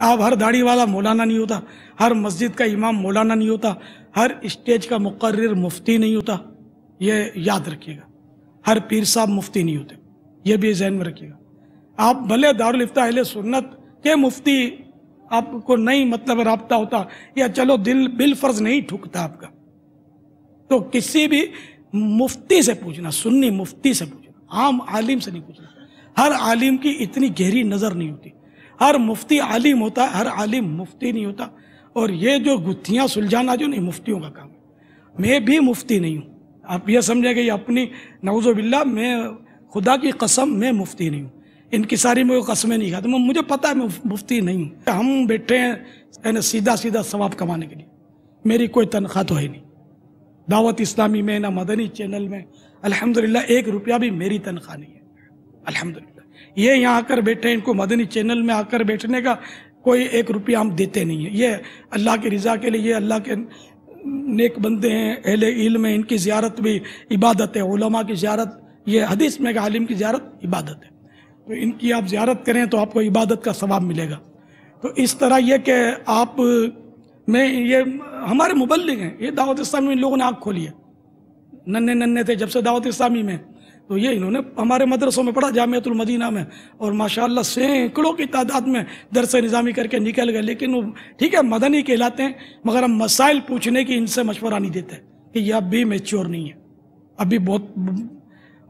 آپ ہر داڑھی والا مولانا نہیں ہوتا، ہر مسجد کا امام مولانا نہیں ہوتا، ہر اسٹیج کا مقرر مفتی نہیں ہوتا، یہ یاد رکھیے گا۔ ہر پیر صاحب مفتی نہیں ہوتے، یہ بھی ذہن میں رکھیے گا۔ آپ بھلے دارالفتہ اہل سنت کے مفتی آپ کو نہیں مطلب رابطہ ہوتا، یا چلو دل بالفرض نہیں ٹھکتا آپ کا، تو کسی بھی مفتی سے پوچھنا، سنی مفتی سے پوچھنا، عام عالم سے نہیں پوچھنا۔ ہر عالم کی اتنی گہری نظر نہیں ہوتی، ہر مفتی عالم ہوتا ہے، ہر عالم مفتی نہیں ہوتا۔ اور یہ جو گتھیاں سلجھانا جو نہیں مفتیوں کا کام ہے، میں بھی مفتی نہیں ہوں، آپ یہ سمجھیں کہ یہ اپنی نعوذ باللہ، میں خدا کی قسم میں مفتی نہیں ہوں، ان کی ساری میں قسمیں نہیں کھاتا، مجھے پتہ ہے میں مفتی نہیں ہوں۔ ہم بیٹھے ہیں سیدھا سیدھا ثواب کمانے کے لیے، میری کوئی تنخواہ تو ہے نہیں، دعوت اسلامی میں نہ مدنی چینل میں الحمدللہ 1 روپیہ بھی میری تنخواہ نہیں ہے الحمدللہ۔ یہ یہاں آ کر بیٹھے، ان کو مدنی چینل میں آ کر بیٹھنے کا کوئی 1 روپیہ ہم دیتے نہیں ہیں، یہ اللہ کی رضا کے لیے، یہ اللہ کے نیک بندے ہیں، اہل علم ہیں، ان کی زیارت بھی عبادت ہے، علماء کی زیارت، یہ حدیث میں کہ عالم کی زیارت عبادت ہے، تو ان کی آپ زیارت کریں تو آپ کو عبادت کا ثواب ملے گا۔ تو اس طرح یہ کہ آپ میں یہ ہمارے مبلغ ہیں، یہ دعوت اسلامی میں ان لوگوں نے آنکھ کھولی ہے، ننھے تھے جب سے دعوت اسلامی میں، تو یہ انہوں نے ہمارے مدرسوں میں پڑھا، جامعۃ المدینہ میں، اور ماشاءاللہ سینکڑوں کی تعداد میں درس نظامی کر کے نکل گئے۔ لیکن وہ ٹھیک ہے مدنی کہلاتے ہیں، مگر ہم مسائل پوچھنے کی ان سے مشورہ نہیں دیتے کہ یہ اب بھی میچور نہیں ہے، ابھی بہت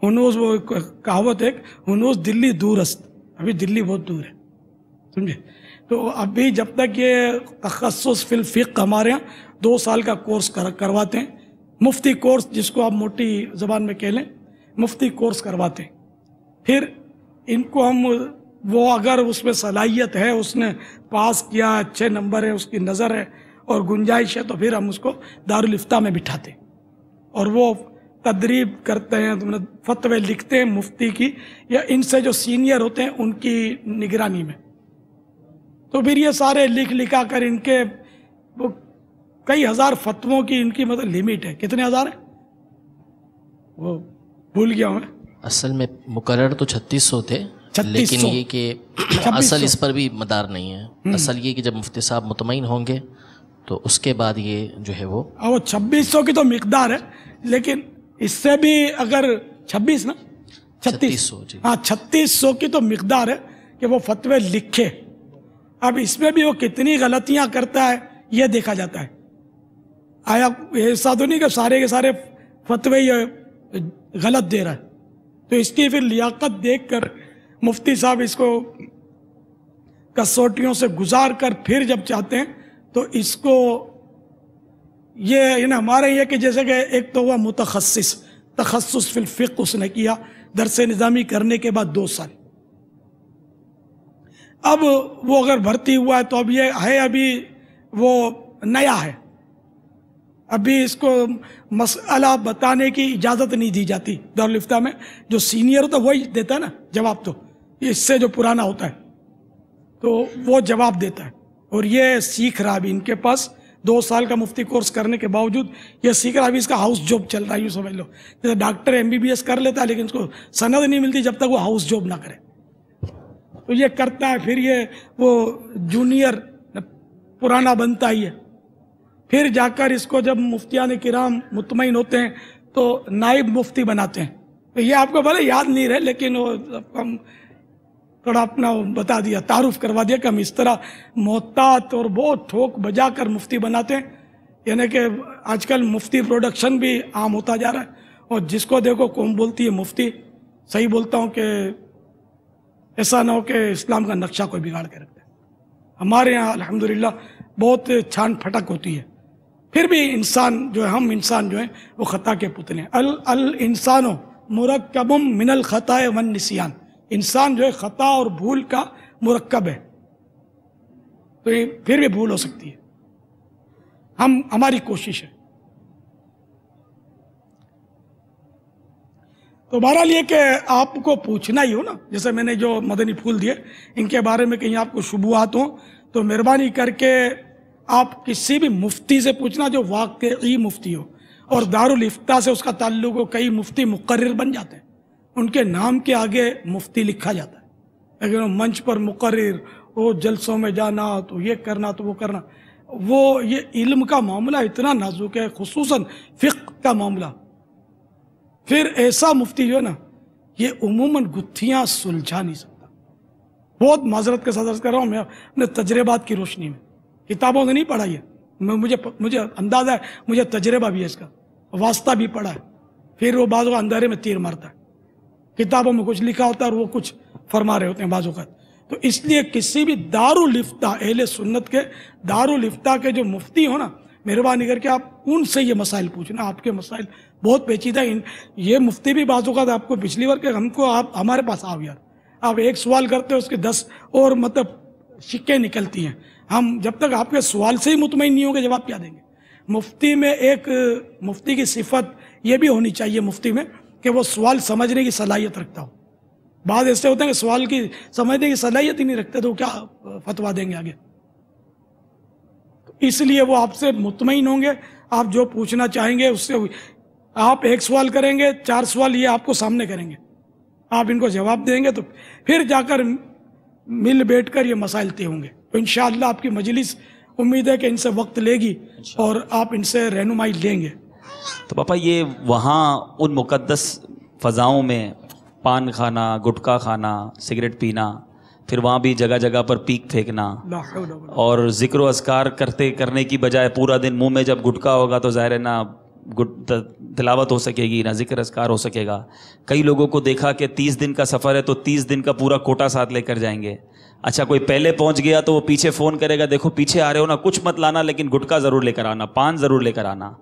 ہنوز، وہ کہاوت ہے ہنوز دلی دور است، ابھی دلی بہت دور ہے، سمجھے؟ تو ابھی جب تک یہ تخصص فی الفقہ ہمارے یہاں 2 سال کا کورس کرواتے ہیں، مفتی کورس جس کو آپ موٹی زبان میں کہہ لیں، مفتی کورس کرواتے ہیں، پھر ان کو ہم وہ اگر اس میں صلاحیت ہے، اس نے پاس کیا، اچھے نمبر ہے، اس کی نظر ہے اور گنجائش ہے، تو پھر ہم اس کو دارالفتہ میں بٹھاتے ہیں اور وہ تدریب کرتے ہیں، فتوے لکھتے ہیں مفتی کی یا ان سے جو سینئر ہوتے ہیں ان کی نگرانی میں، تو پھر یہ سارے لکھا کر ان کے وہ کئی ہزار فتووں کی ان کی مطلب لمٹ ہے، کتنے ہزار ہیں وہ بھول گیا ہوں میں، اصل میں مقرر تو 3600 تھے، لیکن یہ کہ اصل اس پر بھی مدار نہیں ہے، اصل یہ کہ جب مفتی صاحب مطمئن ہوں گے تو اس کے بعد یہ جو ہے وہ 2600 کی تو مقدار ہے، لیکن اس سے بھی اگر 36 نا 3600 جی، ہاں 3600 کی تو مقدار ہے کہ وہ فتوے لکھے۔ اب اس میں بھی وہ کتنی غلطیاں کرتا ہے یہ دیکھا جاتا ہے، آیا ایسا تو نہیں کہ سارے کے سارے فتوے یہ غلط دے رہا ہے، تو اس کی پھر لیاقت دیکھ کر مفتی صاحب اس کو کسوٹیوں سے گزار کر پھر جب چاہتے ہیں تو اس کو یہ ہمارے یہ کہ جیسے کہ ایک تو ہوا متخصص، تخصص فی الفقہ اس نے کیا، درس نظامی کرنے کے بعد 2 سال، اب وہ اگر بھرتی ہوا ہے تو اب یہ ہے ابھی وہ نیا ہے، ابھی اس کو مسئلہ بتانے کی اجازت نہیں دی جاتی دارالفتہ میں، جو سینئر ہوتا ہے وہی دیتا ہے نا جواب، تو اس سے جو پرانا ہوتا ہے تو وہ جواب دیتا ہے، اور یہ سیکھ رہا ابھی، ان کے پاس 2 سال کا مفتی کورس کرنے کے باوجود یہ سیکھ رہا، ابھی اس کا ہاؤس جاب چل رہا ہے، یوں سمجھ لو جیسے ڈاکٹر MBBS کر لیتا ہے لیکن اس کو سند نہیں ملتی جب تک وہ ہاؤس جاب نہ کرے، تو یہ کرتا ہے، پھر یہ وہ جونیئر پرانا بنتا ہی ہے، پھر جا کر اس کو جب مفتیان کرام مطمئن ہوتے ہیں تو نائب مفتی بناتے ہیں، تو یہ آپ کو بھلے یاد نہیں رہے لیکن وہ ہم تھوڑا اپنا بتا دیا، تعارف کروا دیا کہ ہم اس طرح محتاط اور بہت ٹھوک بجا کر مفتی بناتے ہیں، یعنی کہ آج کل مفتی پروڈکشن بھی عام ہوتا جا رہا ہے، اور جس کو دیکھو قوم بولتی ہے مفتی، صحیح بولتا ہوں کہ ایسا نہ ہو کہ اسلام کا نقشہ کوئی بگاڑ کے رکھتے ہیں، ہمارے یہاں الحمدللہ بہت چھان پھٹک ہوتی ہے، پھر بھی انسان جو ہے، ہم انسان جو ہیں وہ خطا کے پتلے ہیں، الانسان مرکب من الخطا والنسیان، انسان جو ہے خطا اور بھول کا مرکب ہے، تو یہ پھر بھی بھول ہو سکتی ہے، ہماری کوشش ہے۔ تو بہرحال یہ کہ آپ کو پوچھنا ہی ہو نا، جیسے میں نے جو مدنی پھول دیے ان کے بارے میں کہیں آپ کو شبہات ہوں تو مہربانی کر کے آپ کسی بھی مفتی سے پوچھنا جو واقعی مفتی ہو، اور دارالفتہ سے اس کا تعلق ہو، کئی مفتی مقرر بن جاتے ہیں، ان کے نام کے آگے مفتی لکھا جاتا ہے لیکن وہ منچ پر مقرر وہ جلسوں میں جانا تو یہ کرنا تو وہ کرنا. وہ یہ علم کا معاملہ اتنا نازک ہے, خصوصاً فقہ کا معاملہ. پھر ایسا مفتی جو ہے نا یہ عموماً گتھیاں سلجھا نہیں سکتا. بہت معذرت کے ساتھ عرض کر رہا ہوں, میں اپنے تجربات کی روشنی میں, کتابوں سے نہیں پڑھا یہ, مجھے اندازہ ہے, مجھے تجربہ بھی ہے اس کا, واسطہ بھی پڑھا ہے. پھر وہ بعض اوقات اندھیرے میں تیر مارتا ہے, کتابوں میں کچھ لکھا ہوتا ہے اور وہ کچھ فرما رہے ہوتے ہیں بعض اوقات. تو اس لیے کسی بھی دارالفتہ, اہل سنت کے دارالفتہ کے جو مفتی ہو نا, مہربانی کر کے آپ ان سے یہ مسائل پوچھنا. آپ کے مسائل بہت پیچیدہ ہیں. یہ مفتی بھی بعض اوقات آپ کو پچھلی بار کہ ہم کو آپ ہمارے پاس آؤ یار, آپ ایک سوال کرتے ہو اس کے 10 اور مطلب شکیں نکلتی ہیں. ہم جب تک آپ کے سوال سے ہی مطمئن نہیں ہوں گے جواب کیا دیں گے. مفتی میں ایک مفتی کی صفت یہ بھی ہونی چاہیے مفتی میں کہ وہ سوال سمجھنے کی صلاحیت رکھتا ہو. بعض ایسے ہوتے ہیں کہ سوال کی سمجھنے کی صلاحیت ہی نہیں رکھتے تو کیا فتویٰ دیں گے آگے. اس لیے وہ آپ سے مطمئن ہوں گے, آپ جو پوچھنا چاہیں گے اس سے آپ ایک سوال کریں گے, 4 سوال یہ آپ کو سامنے کریں گے, آپ ان کو جواب دیں گے تو پھر جا کر مل بیٹھ کر یہ مسائل طے ہوں گے. تو انشاءاللہ آپ کی مجلس امید ہے کہ ان سے وقت لے گی اور آپ ان سے رہنمائی لیں گے. تو پاپا یہ وہاں ان مقدس فضاؤں میں پان کھانا, گٹکا کھانا, سگریٹ پینا, پھر وہاں بھی جگہ جگہ پر پیک پھینکنا, اور ذکر و اذکار کرنے کی بجائے پورا دن منہ میں جب گٹکا ہوگا تو ظاہر ہے نہ تلاوت ہو سکے گی نہ ذکر اذکار ہو سکے گا. کئی لوگوں کو دیکھا کہ 30 دن کا سفر ہے تو 30 دن کا پورا کوٹا ساتھ لے کر جائیں گے. اچھا کوئی پہلے پہنچ گیا تو وہ پیچھے فون کرے گا, دیکھو پیچھے آ رہے ہو نا, کچھ مت لانا لیکن گٹکا ضرور لے کر آنا, پان ضرور لے کر آنا.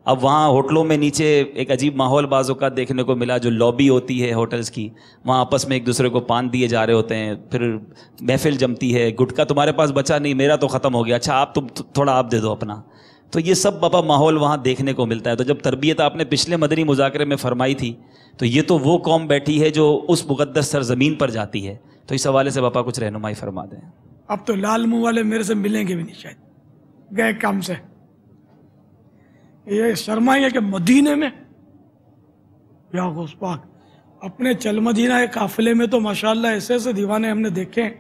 اب وہاں ہوٹلوں میں نیچے ایک عجیب ماحول بعض اوقات دیکھنے کو ملا, جو لابی ہوتی ہے ہوٹلز کی, وہاں آپس میں ایک دوسرے کو پان دیے جا رہے ہوتے ہیں, پھر محفل جمتی ہے, گٹکا تمہارے پاس بچا نہیں, میرا تو ختم ہو گیا, اچھا آپ تم تھوڑا آپ دے دو اپنا. تو یہ سب بابا ماحول وہاں دیکھنے کو ملتا ہے. تو جب تربیت آپ نے پچھلے مدنی مذاکرے میں فرمائی تھی تو یہ تو وہ قوم بیٹھی ہے جو اس مقدس سرزمین پر جاتی ہے, تو اس حوالے سے باپا کچھ رہنمائی فرما دیں. اب تو لال منہ والے میرے سے ملیں گے بھی نہیں شاید, گئے کام سے. یہ شرمائیں گے کہ مدینے میں یا غوث پاک اپنے چل مدینہ قافلے میں تو ماشاءاللہ ایسے ایسے دیوانے ہم نے دیکھے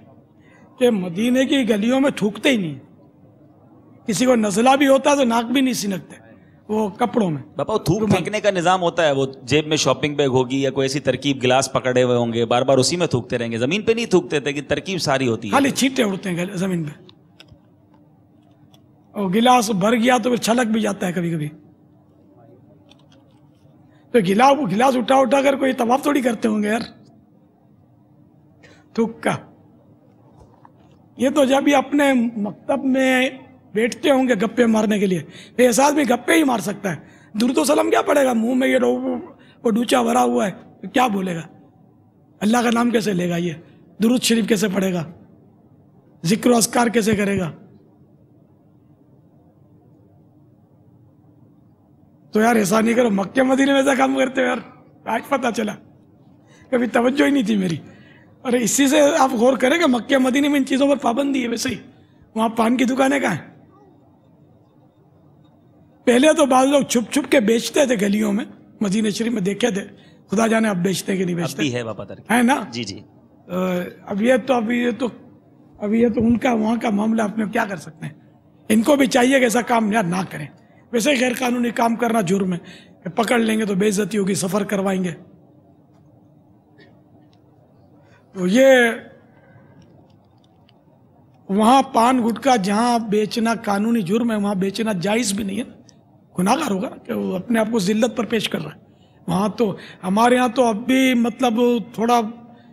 کہ مدینے کی گلیوں میں تھوکتے ہی نہیں. کسی کو نزلہ بھی ہوتا تو ناک بھی نہیں سنکتے وہ کپڑوں میں. باپا تھوک پھینکنے کا نظام ہوتا ہے, وہ جیب میں شاپنگ بیگ ہوگی یا کوئی ایسی ترکیب, گلاس پکڑے ہوئے ہوں گے, بار بار اسی میں تھوکتے رہیں گے, زمین پہ نہیں تھوکتے تھے کہ ترکیب ساری ہوتی ہے, خالی چھینٹے اڑتے ہیں زمین پہ, اور گلاس بھر گیا تو پھر چھلک بھی جاتا ہے کبھی کبھی. تو گلاس اٹھا کر کوئی طواف تھوڑی کرتے ہوں گے یار تھوک کا. یہ تو جب یہ اپنے مکتب میں بیٹھتے ہوں گے گپے مارنے کے لیے, ایسا آدمی گپے ہی مار سکتا ہے. درود و سلام کیا پڑے گا, منہ میں یہ وہ ڈوچا بھرا ہوا ہے, کیا بولے گا, اللہ کا نام کیسے لے گا, یہ درود شریف کیسے پڑھے گا, ذکر و اذکار کیسے کرے گا. تو یار ایسا نہیں کرو, مکہ مدینے میں ایسا کام کرتے ہو یار, آج پتہ چلا, کبھی توجہ ہی نہیں تھی میری. اور اسی سے آپ غور کریں کہ مکہ مدینے میں ان چیزوں پر پابندی ہے. ویسے ہی وہاں پان کی دکانیں کہاں ہیں, پہلے تو بعض لوگ چھپ چھپ کے بیچتے تھے گلیوں میں, مدینہ شریف میں دیکھے تھے, خدا جانے اب بیچتے کہ نہیں بیچتے ہے نا. جی جی. اب یہ تو ان کا وہاں کا معاملہ, اپنے کیا کر سکتے ہیں. ان کو بھی چاہیے کہ ایسا کام یار نہ کریں. ویسے غیر قانونی کام کرنا جرم ہے, پکڑ لیں گے تو بے عزتی ہوگی, سفر کروائیں گے. تو یہ وہاں پان گٹکا جہاں بیچنا قانونی جرم ہے وہاں بیچنا جائز بھی نہیں ہے, گناہگار ہوگا کہ وہ اپنے آپ کو ذلت پر پیش کر رہا ہے. وہاں تو ہمارے ہاں تو اب بھی مطلب تھوڑا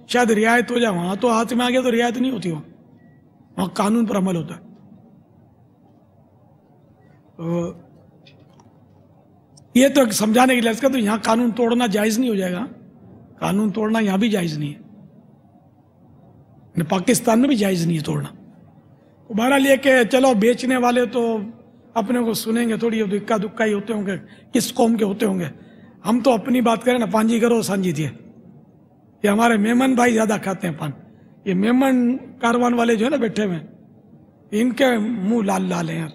شاید رعایت ہو جائے, وہاں تو ہاتھ میں آ گیا تو رعایت نہیں ہوتی, وہاں قانون پر عمل ہوتا ہے. یہ تو سمجھانے کے لیے اس کا, تو یہاں قانون توڑنا جائز نہیں ہو جائے گا, قانون توڑنا یہاں بھی جائز نہیں ہے, پاکستان میں بھی جائز نہیں ہے توڑنا. بہرحال یہ کہ چلو بیچنے والے تو اپنے کو سنیں گے تھوڑی, اکا دکا ہی ہوتے ہوں گے, کس قوم کے ہوتے ہوں گے. ہم تو اپنی بات کریں نا, پانجی کرو سانجی تھے, یہ ہمارے میمن بھائی زیادہ کھاتے ہیں پان. یہ میمن کاروان والے جو ہے نا بیٹھے ہوئے, ان کے منہ لال لال ہیں یار.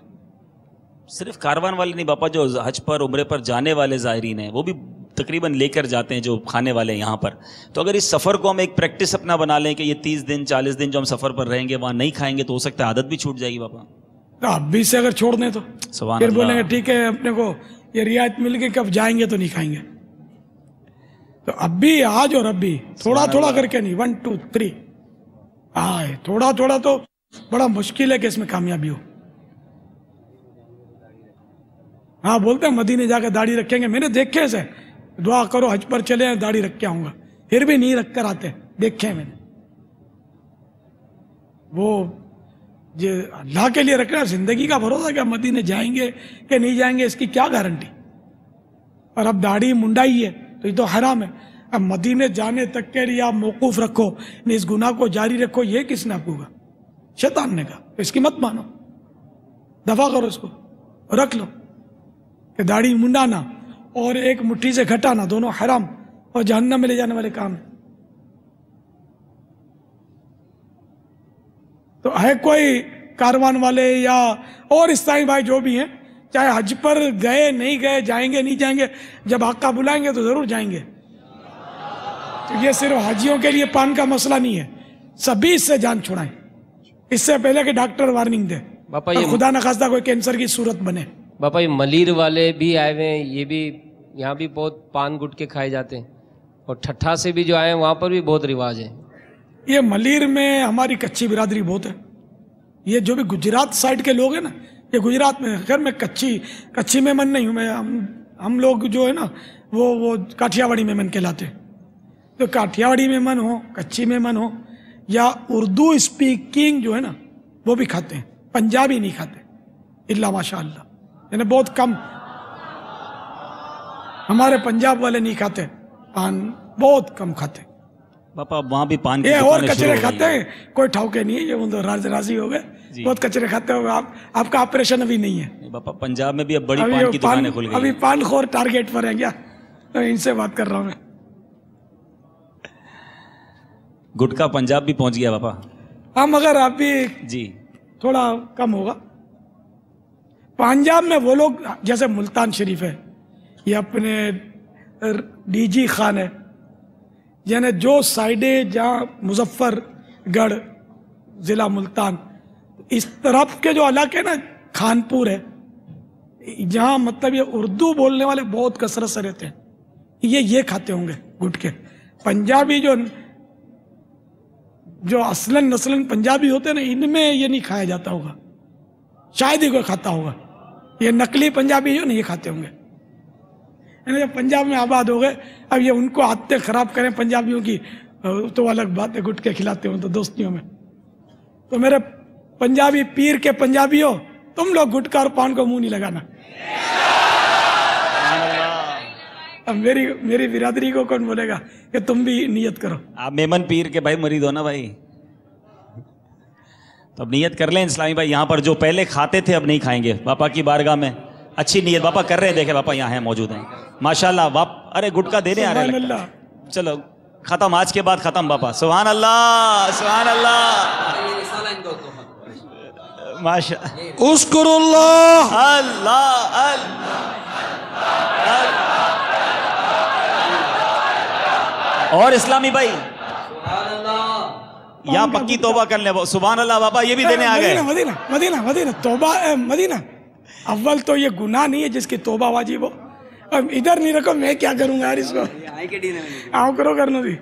صرف کاروان والے نہیں باپا, جو حج پر عمرے پر جانے والے زائرین ہیں وہ بھی تقریباً لے کر جاتے ہیں جو کھانے والے یہاں پر. تو اگر اس سفر کو ہم ایک پریکٹس اپنا بنا لیں کہ یہ 30 دن 40 دن جو ہم سفر پر رہیں گے وہاں نہیں کھائیں گے تو ہو سکتا ہے عادت بھی چھوٹ جائے گی باپا. اب بھی سے اگر چھوڑ دیں تو پھر بولیں گے ٹھیک ہے اپنے کو یہ رعایت مل گئی کب جائیں گے تو نہیں کھائیں گے. تو اب بھی آج اور اب بھی تھوڑا تھوڑا کر کے نہیں 1 2 3 آئے تھوڑا تھوڑا تو بڑا مشکل ہے کہ اس میں کامیابی ہو. ہاں بولتے ہیں مدینے جا کے داڑھی رکھیں گے, میں نے دیکھے سے دعا کرو حج پر چلے ہیں داڑھی رکھ کے آؤں گا, پھر بھی نہیں رکھ کر آتے, دیکھے میں نے. وہ یہ اللہ کے لیے رکھنا زندگی کا بھروسہ کہ مدینے جائیں گے کہ نہیں جائیں گے اس کی کیا گارنٹی. اور اب داڑھی منڈائی ہے تو یہ تو حرام ہے. اب مدینے جانے تک کے لیے آپ موقوف رکھو, اس گناہ کو جاری رکھو, یہ کس نے آپ کو کہا؟ شیطان نے کہا. اس کی مت مانو, دفع کرو اس کو, رکھ لو. کہ داڑھی منڈانا اور ایک مٹھی سے گھٹانا دونوں حرام اور جہنم میں لے جانے والے کام ہیں. تو ہے کوئی کاروان والے یا اور عیسائی بھائی جو بھی ہیں, چاہے حج پر گئے نہیں گئے, جائیں گے نہیں جائیں گے, جب آقا بلائیں گے تو ضرور جائیں گے. تو یہ صرف حجیوں کے لیے پان کا مسئلہ نہیں ہے, سبھی اس سے جان چھڑائیں اس سے پہلے کہ ڈاکٹر وارننگ دے اور خدا نخواستہ کوئی کینسر کی صورت بنے. باپا یہ ملیر والے بھی آئے ہوئے ہیں, یہ بھی یہاں بھی بہت پان گٹکے کھائے جاتے ہیں, اور ٹھٹھا سے بھی جو آئے ہیں وہاں پر بھی بہت رواج ہے. یہ ملیر میں ہماری کچی برادری بہت ہے. یہ جو بھی گجرات سائڈ کے لوگ ہیں نا, یہ گجرات میں, خیر میں کچھی مہمان نہیں ہوں میں, ہم لوگ جو ہے نا وہ کاٹھیاواڑی مہمان کہلاتے ہیں. تو کاٹھیاواڑی مہمان ہو, کچھی مہمان ہو, یا اردو اسپیکنگ جو ہے نا وہ بھی کھاتے ہیں, پنجابی نہیں کھاتے الا ماشاء اللہ, یعنی بہت کم. ہمارے پنجاب والے نہیں کھاتے پان, بہت کم کھاتے. باپا وہاں بھی پان کی یہ اور کچرے کھاتے ہیں, کوئی ٹھوکے نہیں ہے, یہ راضی ہو گئے, بہت کچرے کھاتے ہو. آپ کا آپریشن ابھی نہیں ہے. باپا پنجاب میں بھی اب بڑی پان کی دکانیں کھل گئی. ابھی پان خور ٹارگیٹ پر ہیں کیا, ان سے بات کر رہا ہوں میں. گٹکا پنجاب بھی پہنچ گیا باپا. ہاں مگر اب بھی جی تھوڑا کم ہوگا. پنجاب میں وہ لوگ جیسے ملتان شریف ہے, یہ اپنے ڈی جی خان ہے, یعنی جو سائڈیں جہاں مظفر گڑھ ضلع ملتان, اس طرف کے جو علاقے نا خانپور ہے, جہاں مطلب یہ اردو بولنے والے بہت کثرت سے رہتے ہیں, یہ کھاتے ہوں گے گٹکے. پنجابی جو اصلاً نسلاً پنجابی ہوتے ہیں نا, ان میں یہ نہیں کھایا جاتا ہوگا, شاید ہی کوئی کھاتا ہوگا. یہ نقلی پنجابی جو نہیں کھاتے ہوں گے. یعنی جب پنجاب میں آباد ہو گئے, اب یہ ان کو عادتیں خراب کریں پنجابیوں کی تو الگ بات ہے, گٹکے کھلاتے ہوں تو دوستیوں میں. تو میرے پنجابی پیر کے پنجابیوں, تم لوگ گٹکا اور پان کو منہ نہیں لگانا. اب میری برادری کو کون بولے گا کہ تم بھی نیت کرو. آپ میمن پیر کے بھائی مرید ہو نا بھائی, تو اب نیت کر لیں اسلامی بھائی. یہاں پر جو پہلے کھاتے تھے اب نہیں کھائیں گے باپا کی بارگاہ میں. اچھی نیت باپا کر رہے ہیں, دیکھیں باپا یہاں ہیں موجود ہیں ماشاءاللہ. ارے گٹکا دینے آ رہے ہیں. چلو ختم, آج کے بعد ختم باپا. سبحان اللہ سبحان اللہ ماشاء اذکر اللہ اللہ. اور اسلامی بھائی یہاں پکی توبہ کر لیں. سبحان اللہ باپا یہ بھی دینے آ گئے. مدینہ توبہ, مدینہ اول تو یہ گناہ نہیں ہے جس کی توبہ واجب ہو. اب ادھر نہیں رکھو, میں کیا کروں گا یار اس کو, آؤ کرو کرنا بھی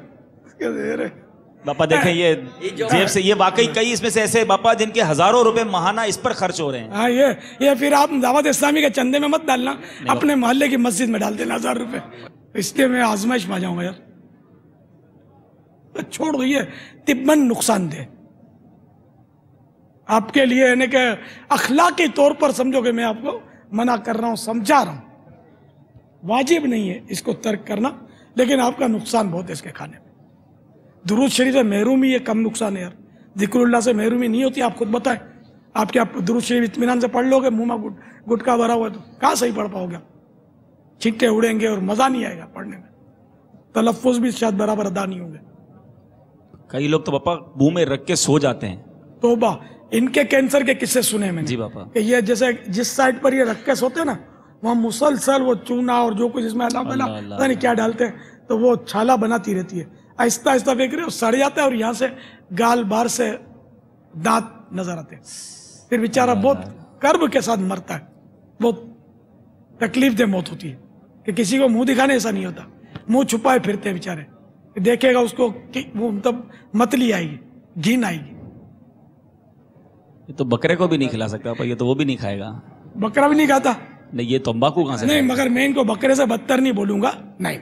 باپا. دیکھیں یہ جیب سے, یہ واقعی کئی اس میں سے ایسے باپا جن کے ہزاروں روپے ماہانہ اس پر خرچ ہو رہے ہیں. ہاں یہ پھر آپ دعوت اسلامی کے چندے میں مت ڈالنا, اپنے محلے کی مسجد میں ڈال دینا 1000 روپے. اس لیے میں آزمائش میں آ جاؤں گا یار. چھوڑ دو, یہ طباً نقصان دہ آپ کے لیے, یعنی کہ اخلاقی طور پر سمجھو کہ میں آپ کو منع کر رہا ہوں, سمجھا رہا ہوں. واجب نہیں ہے اس کو ترک کرنا, لیکن آپ کا نقصان بہت ہے اس کے کھانے میں. درود شریف سے محرومی یہ کم نقصان ہے یار. ذکر اللہ سے محرومی نہیں ہوتی. آپ خود بتائیں, آپ کیا درود شریف اطمینان سے پڑھ لو گے, منہ میں گٹکا بھرا ہوا ہے تو کہاں صحیح پڑھ پاؤ گے. چھٹے اڑیں گے اور مزہ نہیں آئے گا پڑھنے میں, تلفظ بھی شاید برابر ادا نہیں ہوں گے. کئی لوگ تو باپا منہ میں رکھ کے سو جاتے ہیں. توبہ, ان کے کینسر کے قصے سنے میں نے. جی باپا. کہ یہ جیسے جس سائڈ پر یہ رکھ کے سوتے ہیں نا, وہاں مسلسل وہ چونا اور جو کچھ اس میں اللہ پتہ نہیں کیا ڈالتے ہیں، تو وہ چھالا بناتی رہتی ہے، آہستہ آہستہ پھینک رہے سڑ جاتا ہے، اور یہاں سے گال بار سے دانت نظر آتے ہیں، پھر بیچارہ بہت کرب کے ساتھ مرتا ہے، بہت تکلیف دہ موت ہوتی ہے، کہ کسی کو منہ دکھانے ایسا نہیں ہوتا، منہ چھپائے پھرتے ہیں بیچارے، دیکھے گا اس کو وہ مطلب متلی آئے گی، گھین آئے گی۔ یہ تو بکرے کو بھی نہیں کھلا سکتا، یہ تو وہ بھی نہیں کھائے گا، بکرا بھی نہیں کھاتا، نہیں یہ تمباکو کہاں سے نہیں، مگر میں ان کو بکرے سے بدتر نہیں بولوں گا، نہیں،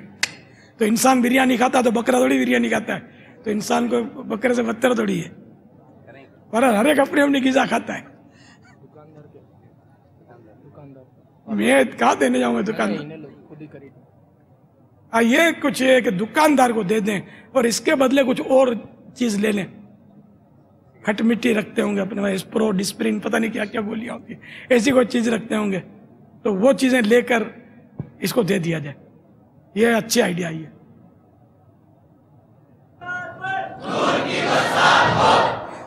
تو انسان بریانی کھاتا تو بکرا تھوڑی بریانی کھاتا ہے، تو انسان کو بکرے سے بدتر تھوڑی ہے، پر ہر ایک اپنی غذا کھاتا ہے۔ میں کہاں دینے جاؤں گا دکاندار؟ یہ کچھ ہے کہ دکاندار کو دے دیں اور اس کے بدلے کچھ اور چیز لے لیں، کھٹ مٹی رکھتے ہوں گے اپنے میں، اسپرو ڈسپرین پتہ نہیں کیا کیا گولیاں ہوتی ہیں، ایسی کوئی چیز رکھتے ہوں گے، تو وہ چیزیں لے کر اس کو دے دیا جائے، یہ اچھی آئیڈیا ہے۔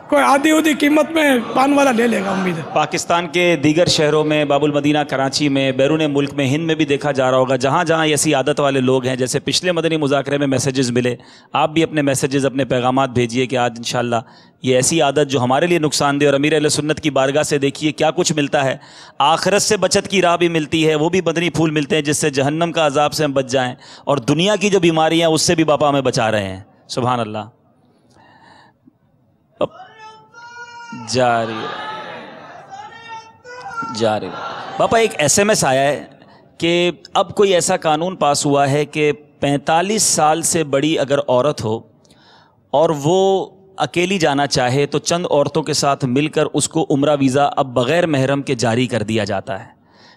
کوئی آدھی ودھی قیمت میں پان والا لے لے گا، امید ہے۔ پاکستان کے دیگر شہروں میں، باب المدینہ کراچی میں، بیرون ملک میں، ہند میں بھی دیکھا جا رہا ہوگا، جہاں جہاں ایسی عادت والے لوگ ہیں، جیسے پچھلے مدنی مذاکرے میں میسیجز ملے، آپ بھی اپنے میسیجز، اپنے پیغامات بھیجئے کہ آج انشاءاللہ یہ ایسی عادت جو ہمارے لیے نقصان دہ، اور امیر اہل سنت کی بارگاہ سے دیکھیے کیا کچھ ملتا ہے، آخرت سے بچت کی راہ بھی ملتی ہے، وہ بھی مدنی پھول ملتے ہیں جس سے جہنم کا عذاب سے ہم بچ جائیں، اور دنیا کی جو بیماریاں اس سے بھی باپا ہمیں بچا رہے ہیں، سبحان اللہ۔ جاری باپا ایک ایس ایم ایس آیا ہے کہ اب کوئی ایسا قانون پاس ہوا ہے کہ 45 سال سے بڑی اگر عورت ہو اور وہ اکیلی جانا چاہے تو چند عورتوں کے ساتھ مل کر اس کو عمرہ ویزا اب بغیر محرم کے جاری کر دیا جاتا ہے۔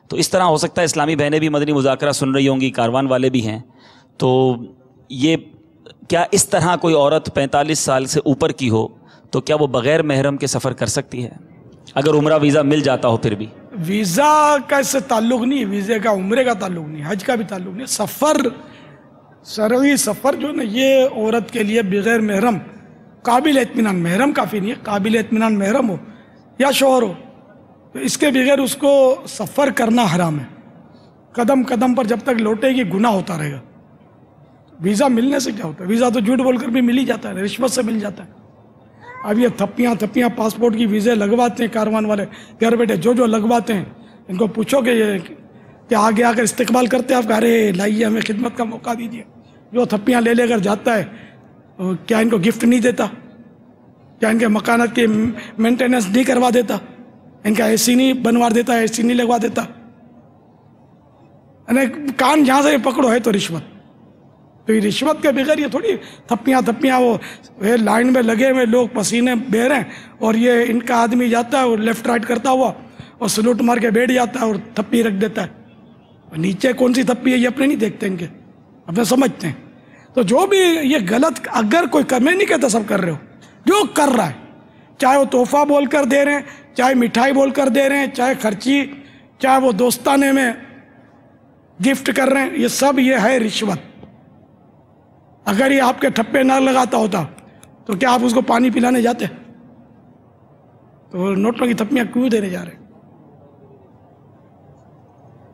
تو اس طرح ہو سکتا ہے اسلامی بہنیں بھی مدنی مذاکرہ سن رہی ہوں گی، کاروان والے بھی ہیں، تو یہ کیا اس طرح کوئی عورت 45 سال سے اوپر کی ہو تو کیا وہ بغیر محرم کے سفر کر سکتی ہے اگر عمرہ ویزا مل جاتا ہو؟ پھر بھی ویزا کا اس سے تعلق نہیں، ویزے کا عمرے کا تعلق نہیں، حج کا بھی تعلق نہیں، سفر، شرعی سفر جو نا، یہ عورت کے لیے بغیر محرم قابل اطمینان، محرم کافی نہیں ہے، قابل اطمینان محرم ہو یا شوہر ہو، تو اس کے بغیر اس کو سفر کرنا حرام ہے، قدم قدم پر جب تک لوٹے گی گناہ ہوتا رہے گا۔ ویزا ملنے سے کیا ہوتا ہے؟ ویزا تو جھوٹ بول کر بھی مل ہی جاتا ہے، رشوت سے مل جاتا ہے۔ اب یہ تھپیاں پاسپورٹ کی ویزے لگواتے ہیں کاروان والے، گھر بیٹھے جو لگواتے ہیں، ان کو پوچھو کہ یہ کیا آگے آ کر استقبال کرتے ہیں آپ کا؟ ارے لائیے ہمیں خدمت کا موقع دیجیے۔ جو تھپیاں لے کر جاتا ہے، کیا ان کو گفٹ نہیں دیتا؟ کیا ان کے مکانات کی مینٹیننس نہیں کروا دیتا؟ ان کا اے سی نہیں بنوا دیتا، اے سی نہیں لگوا دیتا؟ کان جہاں سے پکڑو ہے تو رشوت، تو یہ رشوت کے بغیر یہ تھوڑی تھپیاں وہ لائن میں لگے ہوئے لوگ پسینے بہہ رہے ہیں، اور یہ ان کا آدمی جاتا ہے اور لیفٹ رائٹ کرتا ہوا اور سلوٹ مار کے بیٹھ جاتا ہے اور تھپی رکھ دیتا ہے، نیچے کون سی تھپی ہے یہ اپنے نہیں دیکھتے، ان کے اپنے سمجھتے ہیں۔ تو جو بھی یہ غلط، اگر کوئی میں نہیں کہتا سب کر رہے ہو، جو کر رہا ہے، چاہے وہ تحفہ بول کر دے رہے ہیں، چاہے مٹھائی بول کر دے رہے ہیں، چاہے خرچی، چاہے وہ دوستانے میں گفٹ کر رہے ہیں، یہ سب یہ ہے رشوت۔ اگر یہ آپ کے ٹھپے نہ لگاتا ہوتا تو کیا آپ اس کو پانی پلانے جاتے؟ تو نوٹوں کی تھپیاں کیوں دینے جا رہے ہیں؟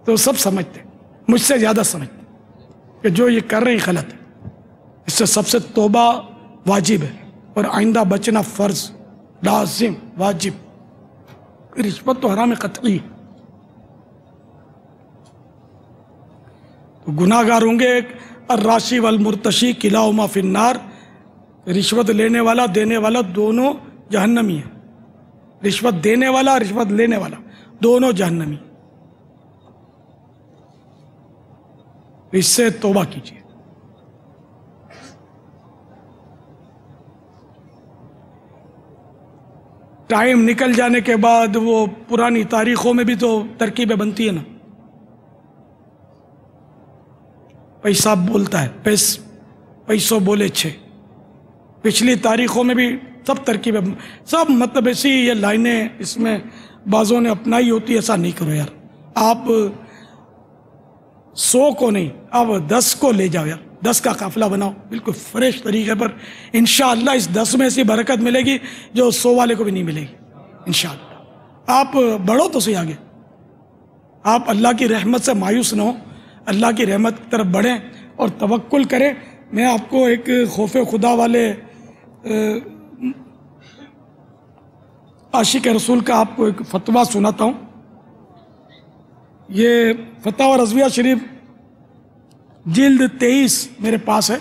تو سب سمجھتے، مجھ سے زیادہ سمجھتے کہ جو یہ کر رہے ہیں غلط ہے، اس سے سب سے توبہ واجب ہے اور آئندہ بچنا فرض، لازم، واجب۔ رشوت تو حرام قطعی ہے، تو گناہ گار ہوں گے۔ الراشی والمرتشی کلاہما فی النار، رشوت لینے والا دینے والا دونوں جہنمی ہیں، رشوت دینے والا رشوت لینے والا دونوں جہنمی، اس سے توبہ کیجیے۔ ٹائم نکل جانے کے بعد وہ پرانی تاریخوں میں بھی تو ترکیبیں بنتی ہیں نا، پیسہ بولتا ہے، پیسوں بولے چھے، پچھلی تاریخوں میں بھی سب ترکیبیں، سب مطلب ایسی یہ لائنیں اس میں بعضوں نے اپنائی ہوتی، ایسا نہیں کرو یار، آپ 100 کو نہیں، آپ 10 کو لے جاؤ یار، 10 کا قافلہ بناؤ بالکل فریش طریقے پر، انشاءاللہ اس 10 میں ایسی برکت ملے گی جو 100 والے کو بھی نہیں ملے گی انشاءاللہ۔ آپ بڑھو تو صحیح آگے، آپ اللہ کی رحمت سے مایوس نہ ہوں، اللہ کی رحمت کی طرف بڑھیں اور توکل کریں۔ میں آپ کو ایک خوف خدا والے عاشق رسول کا آپ کو ایک فتویٰ سناتا ہوں۔ یہ فتاوی رضویہ شریف جلد 23 میرے پاس ہے۔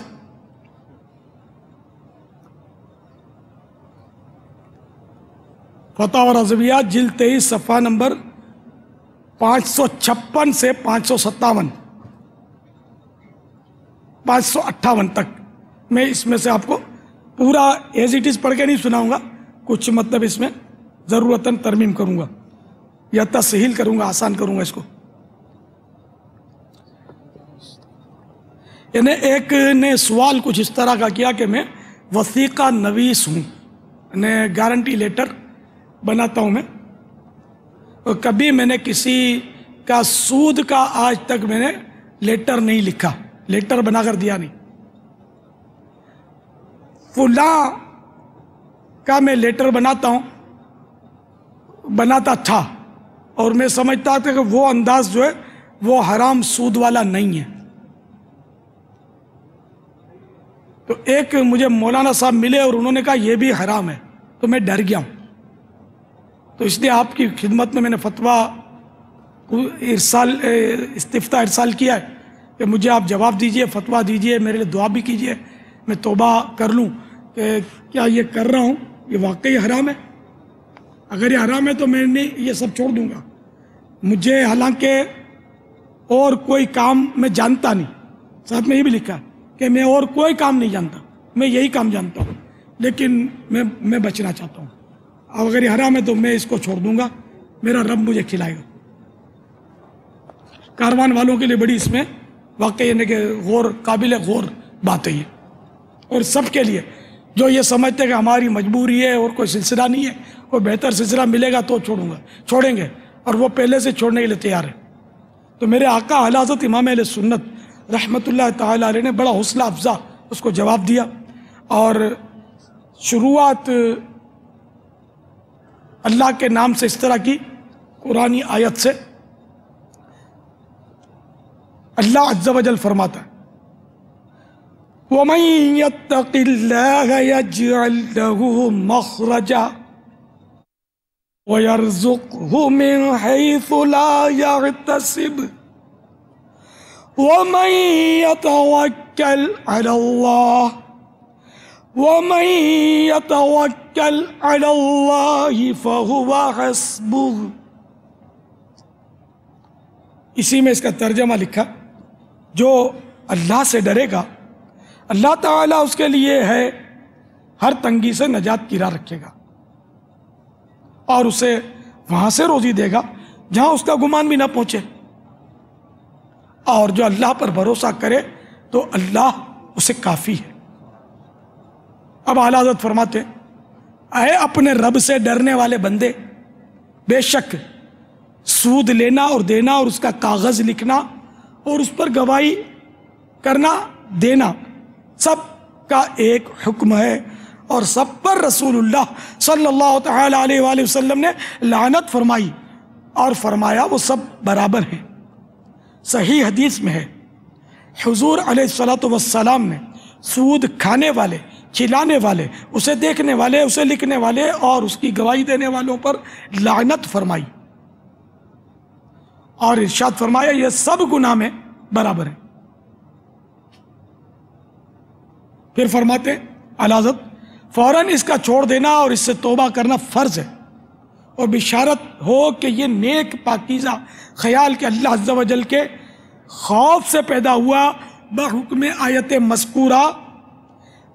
فتاوی رضویہ جلد 23 صفحہ نمبر 556 سے 557 558 تک۔ میں اس میں سے آپ کو پورا ایز اٹ از پڑھ کے نہیں سناؤں گا، کچھ مطلب اس میں ضرورتاً ترمیم کروں گا یا تسہیل کروں گا، آسان کروں گا اس کو۔ یعنی ایک نے سوال کچھ اس طرح کا کیا کہ میں وثیقہ نویس ہوں، یعنی گارنٹی لیٹر بناتا ہوں میں، اور کبھی میں نے کسی کا سود کا آج تک میں نے لیٹر نہیں لکھا، لیٹر بنا کر دیا نہیں۔ فلاں کا میں لیٹر بناتا تھا اور میں سمجھتا تھا کہ وہ انداز جو ہے وہ حرام سود والا نہیں ہے۔ تو ایک مجھے مولانا صاحب ملے اور انہوں نے کہا یہ بھی حرام ہے، تو میں ڈر گیا ہوں۔ تو اس لیے آپ کی خدمت میں نے فتویٰ استفتاء ارسال کیا ہے کہ مجھے آپ جواب دیجئے، فتویٰ دیجئے، میرے لیے دعا بھی کیجئے، میں توبہ کر لوں کہ کیا یہ کر رہا ہوں یہ واقعی حرام ہے۔ اگر یہ حرام ہے تو میں یہ سب چھوڑ دوں گا۔ مجھے حالانکہ اور کوئی کام میں جانتا نہیں، ساتھ میں یہ بھی لکھا کہ میں اور کوئی کام نہیں جانتا، میں یہی کام جانتا ہوں، لیکن میں بچنا چاہتا ہوں۔ اب اگر یہ حرام ہے تو میں اس کو چھوڑ دوں گا، میرا رب مجھے کھلائے گا۔ کاروان والوں کے لیے بڑی اس میں واقعی یعنی کہ قابل غور بات ہے یہ، اور سب کے لیے جو یہ سمجھتے ہیں کہ ہماری مجبوری ہے اور کوئی سلسلہ نہیں ہے، کوئی بہتر سلسلہ ملے گا تو چھوڑیں گے، اور وہ پہلے سے چھوڑنے کے لیے تیار ہے۔ تو میرے آقا اعلی حضرت امام اہل سنت رحمۃ اللہ تعالی علیہ نے بڑا حوصلہ افزا اس کو جواب دیا، اور شروعات اللہ کے نام سے اس طرح کی قرآنی آیت سے۔ اللہ عز و جل فرماتا ہے وَمَن يَتَّقِ اللَّهَ يَجْعَل لَّهُ مَخْرَجًا وَيَرْزُقْهُ مِنْ حَيْثُ لَا يَحْتَسِبُ وَمَن يَتَوَكَّلْ عَلَى اللَّهِ وَمَن يَتَوَكَّلْ عَلَى اللَّهِ فَهُوَ حَسْبُهُ۔ اسی میں اس کا ترجمہ لکھا، جو اللہ سے ڈرے گا اللہ تعالیٰ اس کے لیے ہے ہر تنگی سے نجات کی راہ رکھے گا، اور اسے وہاں سے روزی دے گا جہاں اس کا گمان بھی نہ پہنچے، اور جو اللہ پر بھروسہ کرے تو اللہ اسے کافی ہے۔ اب اعلیٰ حضرت فرماتے ہیں اے اپنے رب سے ڈرنے والے بندے، بے شک سود لینا اور دینا اور اس کا کاغذ لکھنا اور اس پر گواہی کرنا دینا سب کا ایک حکم ہے، اور سب پر رسول اللہ صلی اللہ تعالی علیہ وآلہ وسلم نے لعنت فرمائی اور فرمایا وہ سب برابر ہیں۔ صحیح حدیث میں ہے حضور علیہ الصلوۃ والسلام نے سود کھانے والے، کھلانے والے، اسے دیکھنے والے، اسے لکھنے والے اور اس کی گواہی دینے والوں پر لعنت فرمائی، اور ارشاد فرمایا یہ سب گناہ میں برابر ہیں۔ پھر فرماتے ہیں اعلیٰ حضرت فوراً اس کا چھوڑ دینا اور اس سے توبہ کرنا فرض ہے، اور بشارت ہو کہ یہ نیک پاکیزہ خیال کہ اللہ عز و جل کے خوف سے پیدا ہوا بحکم آیت مذکورہ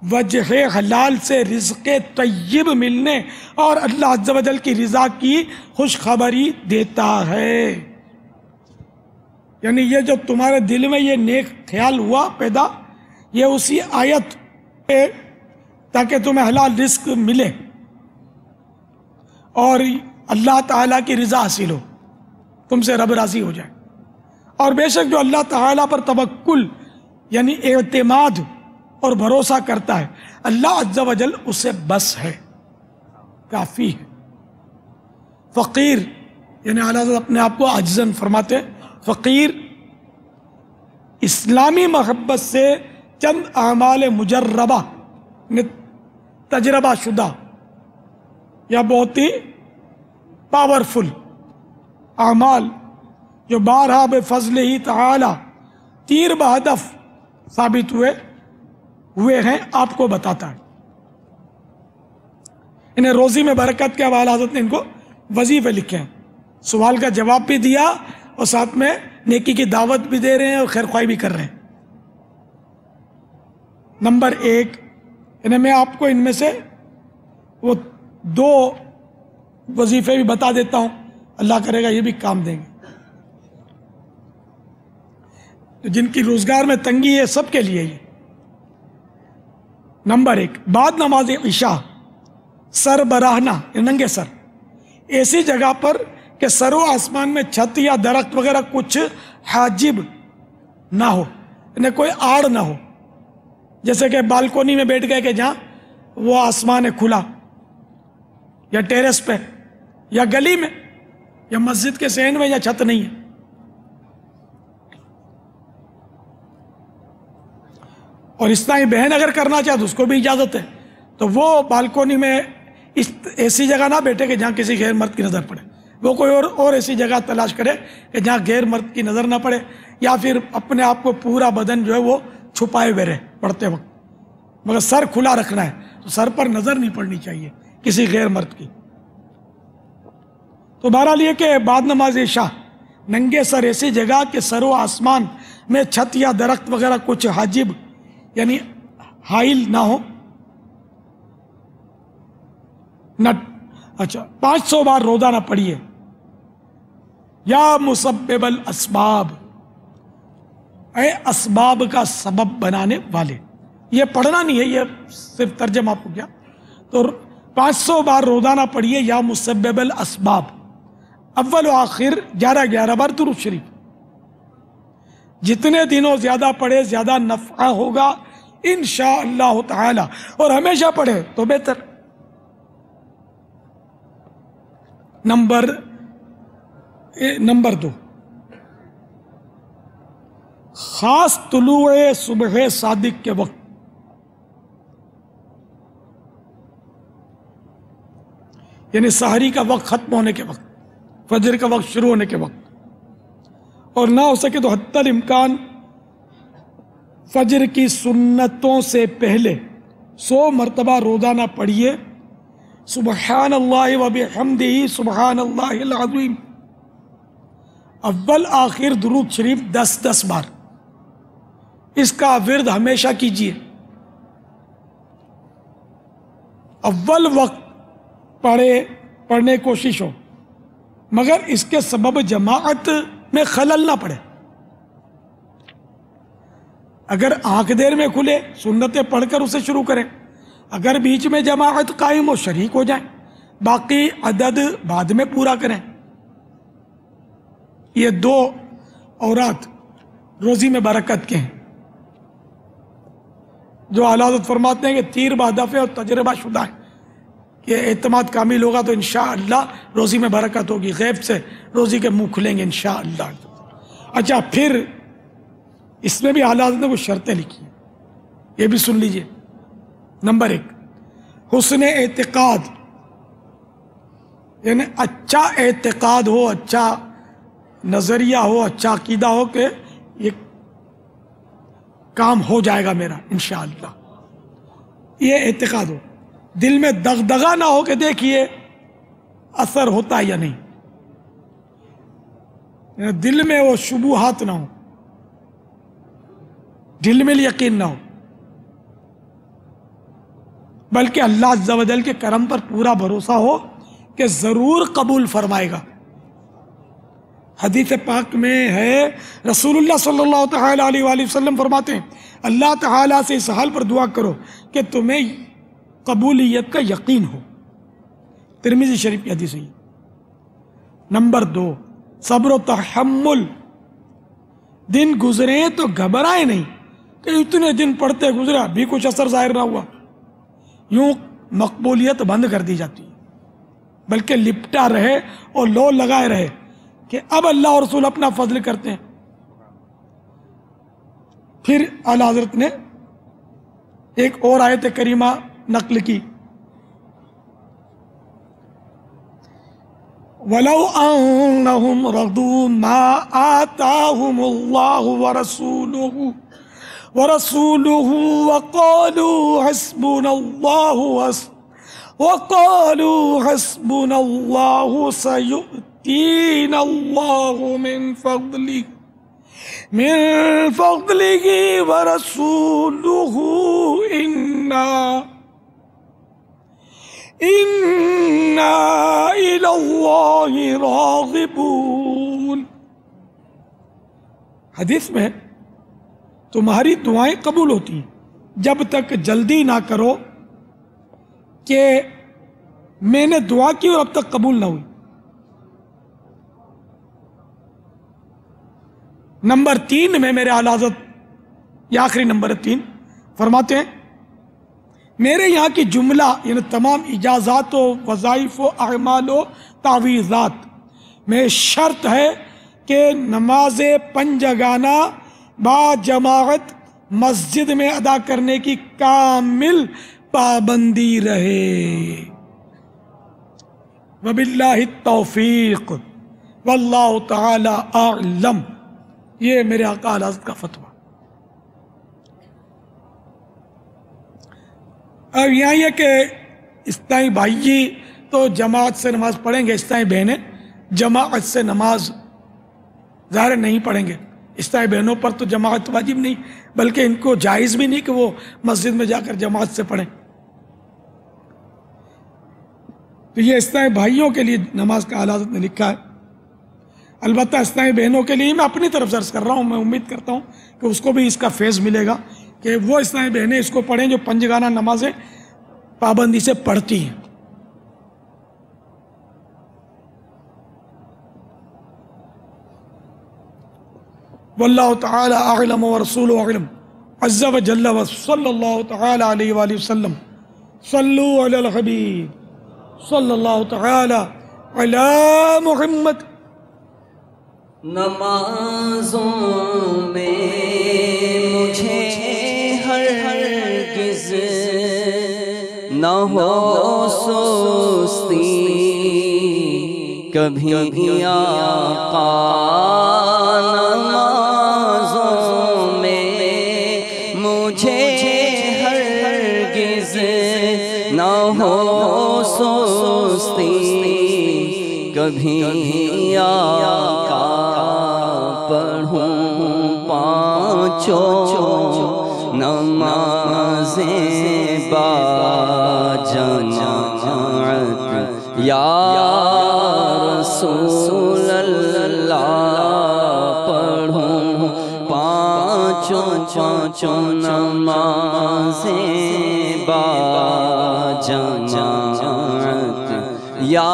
وجہ حلال سے رزق طیب ملنے اور اللہ عز و جل کی رضا کی خوشخبری دیتا ہے۔ یعنی یہ جو تمہارے دل میں یہ نیک خیال ہوا پیدا، یہ اسی آیت پہ تاکہ تمہیں حلال رزق ملے اور اللہ تعالیٰ کی رضا حاصل ہو، تم سے رب راضی ہو جائے۔ اور بے شک جو اللہ تعالیٰ پر توکل یعنی اعتماد اور بھروسہ کرتا ہے، اللہ عز و جل اسے بس ہے، کافی ہے۔ فقیر یعنی اعلیٰ حضرت اپنے آپ کو عاجزاً فرماتے ہیں فقیر اسلامی محبت سے چند اعمال مجربہ تجربہ شدہ یا بہت ہی پاورفل اعمال جو بارہا بفضل ہی تعالی تیر بہدف ثابت ہوئے ہیں آپ کو بتاتا ہے. انہیں روزی میں برکت کے حوالے حضرت نے ان کو وظیفے لکھے ہیں, سوال کا جواب بھی دیا اور ساتھ میں نیکی کی دعوت بھی دے رہے ہیں اور خیر خواہی بھی کر رہے ہیں. نمبر 1 انہیں میں آپ کو ان میں سے وہ 2 وظیفے بھی بتا دیتا ہوں, اللہ کرے گا یہ بھی کام دیں گے. جن کی روزگار میں تنگی ہے سب کے لیے یہ. نمبر 1 بعد نماز عشاء سر براہنا ننگے سر ایسی جگہ پر کہ سر و آسمان میں چھت یا درخت وغیرہ کچھ حاجب نہ ہو, انہیں کوئی آڑ نہ ہو, جیسے کہ بالکونی میں بیٹھ گئے کہ جہاں وہ آسمان ہے کھلا, یا ٹیرس پہ, یا گلی میں, یا مسجد کے صحن میں, یا چھت نہیں ہے. اور اس طرح بہن اگر کرنا چاہے تو اس کو بھی اجازت ہے, تو وہ بالکونی میں اس ایسی جگہ نہ بیٹھے کہ جہاں کسی غیر مرد کی نظر پڑے, وہ کوئی اور ایسی جگہ تلاش کرے کہ جہاں غیر مرد کی نظر نہ پڑے, یا پھر اپنے آپ کو پورا بدن جو ہے وہ چھپائے ہوئے رہے پڑھتے وقت, مگر سر کھلا رکھنا ہے تو سر پر نظر نہیں پڑنی چاہیے کسی غیر مرد کی. تو بہرحال یہ کہ بعد نماز عشاء ننگے سر ایسی جگہ کہ سر و آسمان میں چھت یا درخت وغیرہ کچھ حاجب یعنی حائل نہ ہو. اچھا 500 بار روزہ نہ پڑھیے. یا مسبب الاسباب, اے اسباب کا سبب بنانے والے. یہ پڑھنا نہیں ہے, یہ صرف ترجمہ آپ کو کیا. تو 500 بار روزانہ پڑھیے یا مسبب الاسباب, اول و آخر 11 بار درود شریف. جتنے دنوں زیادہ پڑھے زیادہ نفع ہوگا انشاءاللہ تعالی, اور ہمیشہ پڑھے تو بہتر. نمبر 2 خاص طلوع صبح صادق کے وقت, یعنی سحری کا وقت ختم ہونے کے وقت, فجر کا وقت شروع ہونے کے وقت, اور نہ ہو سکے تو حتی الامکان فجر کی سنتوں سے پہلے 100 مرتبہ روزانہ پڑھیے سبحان اللہ و بحمدہ سبحان اللہ العظیم. اول آخر درود شریف 10 بار. اس کا ورد ہمیشہ کیجیے. اول وقت پڑھنے کی کوشش ہو, مگر اس کے سبب جماعت میں خلل نہ پڑے. اگر آنکھ دیر میں کھلے سنتیں پڑھ کر اسے شروع کریں, اگر بیچ میں جماعت قائم ہو شریک ہو جائیں, باقی عدد بعد میں پورا کریں. یہ 2 اورات روزی میں برکت کے ہیں جو اعلیٰ حضرت فرماتے ہیں کہ تیر بہدف اور تجربہ شدہ ہے, کہ اعتماد کامل ہوگا تو انشاءاللہ روزی میں برکت ہوگی, غیب سے روزی کے منہ کھلیں گے انشاءاللہ. اچھا پھر اس میں بھی اعلیٰ حضرت نے وہ شرطیں لکھی ہیں, یہ بھی سن لیجئے. نمبر 1 حسن اعتقاد, یعنی اچھا اعتقاد ہو, اچھا نظریہ ہو, اچھا عقیدہ ہو کہ یہ کام ہو جائے گا میرا انشاءاللہ. یہ اعتقاد ہو. دل میں دغدغہ نہ ہو کہ دیکھیے اثر ہوتا ہے یا نہیں, دل میں وہ شبہات نہ ہو, دل میں یقین نہ ہو, بلکہ اللہ عز و جل کے کرم پر پورا بھروسہ ہو کہ ضرور قبول فرمائے گا. حدیث پاک میں ہے رسول اللہ صلی اللہ تعالی علیہ وآلہ وسلم فرماتے ہیں اللہ تعالیٰ سے اس حال پر دعا کرو کہ تمہیں قبولیت کا یقین ہو. ترمذی شریف کی حدیث ہے. نمبر 2 صبر و تحمل, دن گزرے تو گھبرائے نہیں کہ اتنے دن پڑھتے گزرا بھی کچھ اثر ظاہر نہ ہوا, یوں مقبولیت بند کر دی جاتی ہے. بلکہ لپٹا رہے اور لو لگائے رہے کہ اب اللہ اور رسول اپنا فضل کرتے ہیں. پھر اعلیٰ حضرت نے ایک اور آیت کریمہ نقل کی، وَلَوْ أَنَّهُمْ رَضُوا مَا آتَاهُمُ اللَّهُ وَرَسُولُهُ وَقَالُوا حَسْبُنَا اللَّهُ سَيُؤْتِينَا اللَّهُ مِنْ فَضْلِهِ وَرَسُولُهُ إِنَّا إِلَى اللَّهِ راغبون. حدیث میں تمہاری دعائیں قبول ہوتی ہیں جب تک جلدی نہ کرو کہ میں نے دعا کی اور اب تک قبول نہ ہوئی. نمبر 3 میں میرے اعلیٰ حضرت، یہ آخری نمبر 3 فرماتے ہیں، میرے یہاں کی جملہ یعنی تمام اجازات و وظائف و اعمال و تعویذات میں شرط ہے کہ نماز پنجگانہ با جماعت مسجد میں ادا کرنے کی کامل پابندی رہے. وباللہ التوفیق واللہ تعالی اعلم. یہ میرے آقا اعلیٰ حضرت کا فتویٰ. اب یہاں یہ کہ اسلامی بھائی تو جماعت سے نماز پڑھیں گے، اسلامی بہنیں جماعت سے نماز ظاہر نہیں پڑھیں گے. اسلامی بہنوں پر تو جماعت واجب نہیں، بلکہ ان کو جائز بھی نہیں کہ وہ مسجد میں جا کر جماعت سے پڑھیں. تو یہ اسلامی بھائیوں کے لیے نماز کا اعلیٰ حضرت نے لکھا ہے. البتہ اسلامی بہنوں کے لیے میں اپنی طرف عرض کر رہا ہوں، میں امید کرتا ہوں کہ اس کو بھی اس کا فیض ملے گا کہ وہ اسلامی بہنیں اس کو پڑھیں جو پنجگانہ نمازیں پابندی سے پڑھتی ہیں. واللہ تعالی اعلم ورسولہ اعلم عز وجل وصلی اللہ تعالی علیہ وآلہ وسلم. صلو علی الحبیب صلی اللہ تعالی علی محمد. نمازوں میں مجھے ہرگز نہ ہو سستی، کبھی آقا نمازوں میں مجھے ہرگز نہ ہو سستی، کبھی آقا پڑھوں پانچوں نمازیں با جماعت یا رسول اللہ، پڑھوں پانچوں نمازیں با جماعت یا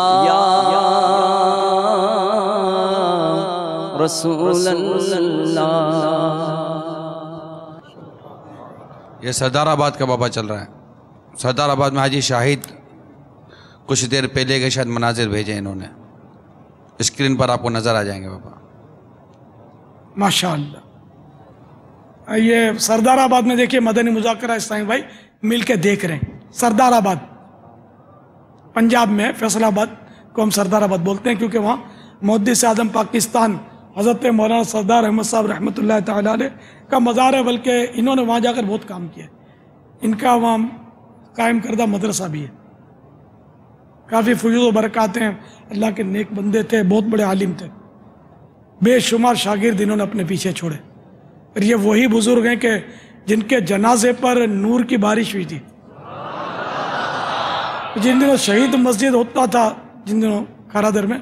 رسول اللہ. یہ سردار آباد کا بابا چل رہا ہے. سردار آباد میں حاجی شاہد کچھ دیر پہلے کے شاید مناظر بھیجے انہوں نے، اسکرین پر آپ کو نظر آ جائیں گے بابا. ماشاءاللہ. یہ سردار آباد میں دیکھیے مدنی مذاکرہ اسلامی بھائی مل کے دیکھ رہے ہیں. سردار آباد پنجاب میں فیصل آباد کو ہم سردار آباد بولتے ہیں کیونکہ وہاں محدث اعظم پاکستان حضرت مولانا سردار احمد صاحب رحمۃ اللہ تعالیٰ علیہ کا مزار ہے، بلکہ انہوں نے وہاں جا کر بہت کام کیا ہے. ان کا وہاں قائم کردہ مدرسہ بھی ہے. کافی فیوض و برکات ہیں. اللہ کے نیک بندے تھے، بہت بڑے عالم تھے، بے شمار شاگرد انہوں نے اپنے پیچھے چھوڑے. اور یہ وہی بزرگ ہیں کہ جن کے جنازے پر نور کی بارش ہوئی تھی. جن دنوں شہید مسجد ہوتا تھا، جن دنوں کھارادر میں،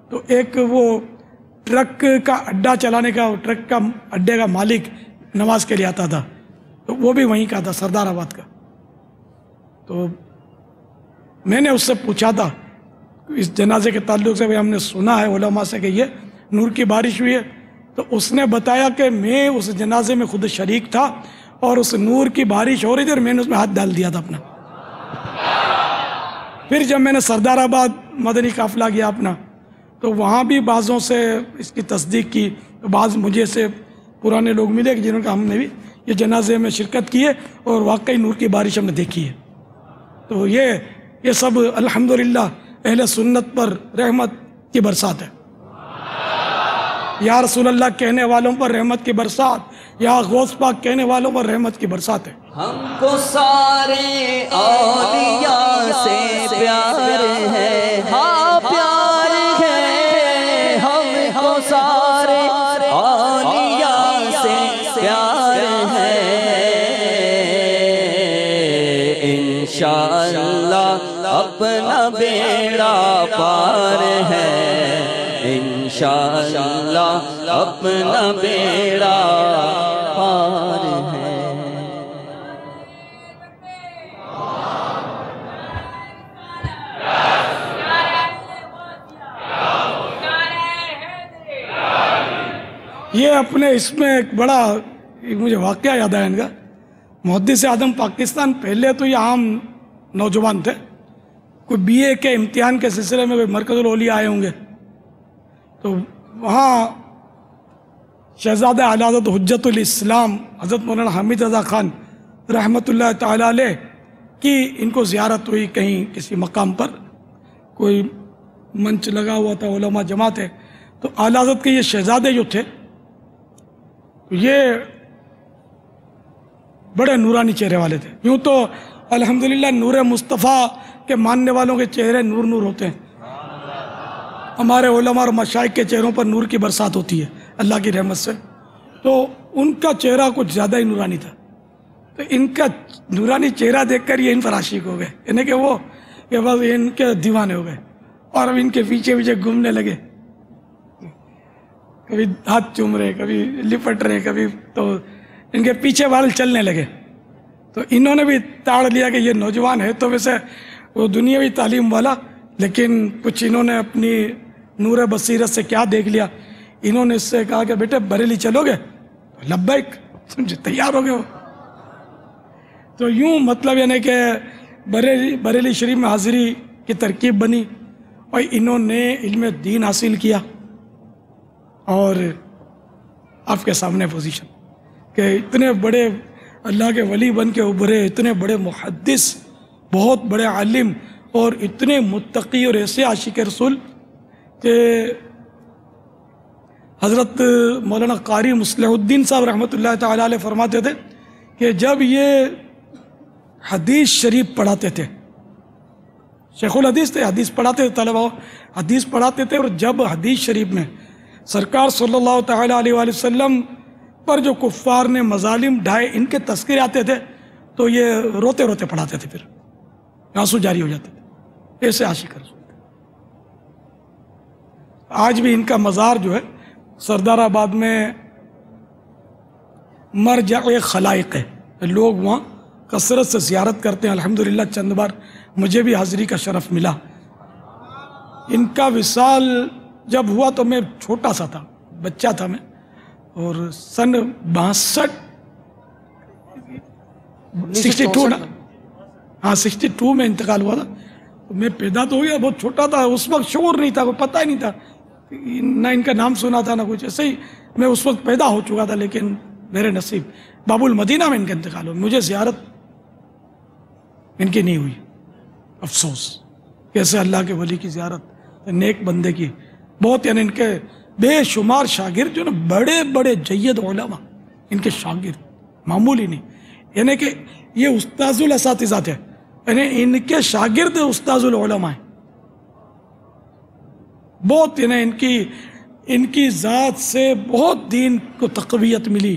تو ایک وہ ٹرک کا اڈا چلانے کا، ٹرک کا اڈے کا مالک نماز کے لیے آتا تھا، تو وہ بھی وہیں کا تھا، سردار آباد کا. تو میں نے اس سے پوچھا تھا اس جنازے کے تعلق سے، ہم نے سنا ہے علماء سے کہ یہ نور کی بارش ہوئی ہے. تو اس نے بتایا کہ میں اس جنازے میں خود شریک تھا اور اس نور کی بارش ہو رہی تھی اور میں نے اس میں ہاتھ ڈال دیا تھا اپنا. پھر جب میں نے سردار آباد مدنی قافلہ گیا اپنا، تو وہاں بھی بعضوں سے اس کی تصدیق کی، تو بعض مجھے سے پرانے لوگ ملے کہ جنہوں نے کہا ہم نے بھی یہ جنازے میں شرکت کی ہے اور واقعی نور کی بارش ہم نے دیکھی ہے۔ تو یہ سب الحمدللہ اہل سنت پر رحمت کی برسات ہے۔ یا رسول اللہ کہنے والوں پر رحمت کی برسات، یا غوث پاک کہنے والوں پر رحمت کی برسات ہے۔ ہم کو سارے اولیاء سے پیار ہے، ہاں پیار ہے، ہم کو سارے اولیاء سے پیار ہے، انشاءاللہ اپنا بیڑا پار ہے، انشاءاللہ اپنا بیڑا پار ہے۔ یہ اپنے اس میں ایک بڑا مجھے واقعہ یاد آیا ان کا۔ محدث اعظم پاکستان پہلے تو یہ عام نوجوان تھے، کوئی بی اے کے امتحان کے سلسلے میں کوئی مرکز الاولیاء آئے ہوں گے، تو وہاں شہزادہ اعلی حضرت حجت الاسلام حضرت مولانا حامد رضا خان رحمۃ اللہ تعالیٰ علیہ کی ان کو زیارت ہوئی کہیں کسی مقام پر، کوئی منچ لگا ہوا تھا، علماء جمع تھے، تو اعلی حضرت کے یہ شہزادے جو تھے یہ بڑے نورانی چہرے والے تھے۔ یوں تو الحمدللہ نور مصطفیٰ کے ماننے والوں کے چہرے نور نور ہوتے ہیں، ہمارے علماء اور مشائخ کے چہروں پر نور کی برسات ہوتی ہے اللہ کی رحمت سے، تو ان کا چہرہ کچھ زیادہ ہی نورانی تھا، تو ان کا نورانی چہرہ دیکھ کر یہ ان پر عاشق ہو گئے، یعنی کہ وہ کہ بس ان کے دیوانے ہو گئے، اور اب ان کے پیچھے پیچھے گھومنے لگے، کبھی ہاتھ چوم رہے، کبھی لپٹ رہے، کبھی تو ان کے پیچھے والے چلنے لگے۔ تو انہوں نے بھی تاڑ لیا کہ یہ نوجوان ہے تو ویسے وہ دنیاوی تعلیم والا، لیکن کچھ انہوں نے اپنی نور بصیرت سے کیا دیکھ لیا، انہوں نے اس سے کہا کہ بیٹے بریلی چلو گے؟ لبیک، سمجھے تیار ہو گئے ہو۔ تو یوں مطلب یعنی کہ بریلی شریف میں حاضری کی ترکیب بنی، اور انہوں نے علم دین حاصل کیا، اور آپ کے سامنے پوزیشن کہ اتنے بڑے اللہ کے ولی بن کے ابھرے، اتنے بڑے محدث، بہت بڑے عالم، اور اتنے متقی اور ایسے عاشق رسول کہ حضرت مولانا قاری مصلح الدین صاحب رحمۃ اللہ تعالیٰ علیہ فرماتے تھے کہ جب یہ حدیث شریف پڑھاتے تھے، شیخ الحدیث تھے، حدیث پڑھاتے تھے، طلبہ حدیث پڑھاتے تھے، اور جب حدیث شریف میں سرکار صلی اللہ تعالیٰ علیہ وآلہ وسلم پر جو کفار نے مظالم ڈھائے ان کے تذکرے آتے تھے تو یہ روتے روتے پڑھاتے تھے، پھر آنسو جاری ہو جاتے تھے، ایسے عاشق رسول تھے۔ آج بھی ان کا مزار جو ہے سردار آباد میں مرجع خلائق ہے، لوگ وہاں کثرت سے زیارت کرتے ہیں، الحمدللہ چند بار مجھے بھی حاضری کا شرف ملا۔ ان کا وصال جب ہوا تو میں چھوٹا سا تھا، بچہ تھا میں، اور سن 62 نا، ہاں 62 میں انتقال ہوا تھا، میں پیدا تو ہو گیا، بہت چھوٹا تھا، اس وقت شعور نہیں تھا، کوئی پتہ ہی نہیں تھا، نہ ان کا نام سنا تھا نہ کچھ، ایسے ہی میں اس وقت پیدا ہو چکا تھا، لیکن میرے نصیب باب المدینہ میں ان کا انتقال ہوا، مجھے زیارت ان کی نہیں ہوئی، افسوس، کیسے اللہ کے ولی کی زیارت، نیک بندے کی، بہت یعنی ان کے بے شمار شاگرد جو نا بڑے بڑے جید علماء ان کے شاگرد، معمولی نہیں، یعنی کہ یہ استاذ الاساتذہ تھے، یعنی ان کے شاگرد استاذ العلماء ہیں، بہت یعنی ان کی ذات سے بہت دین کو تقویت ملی،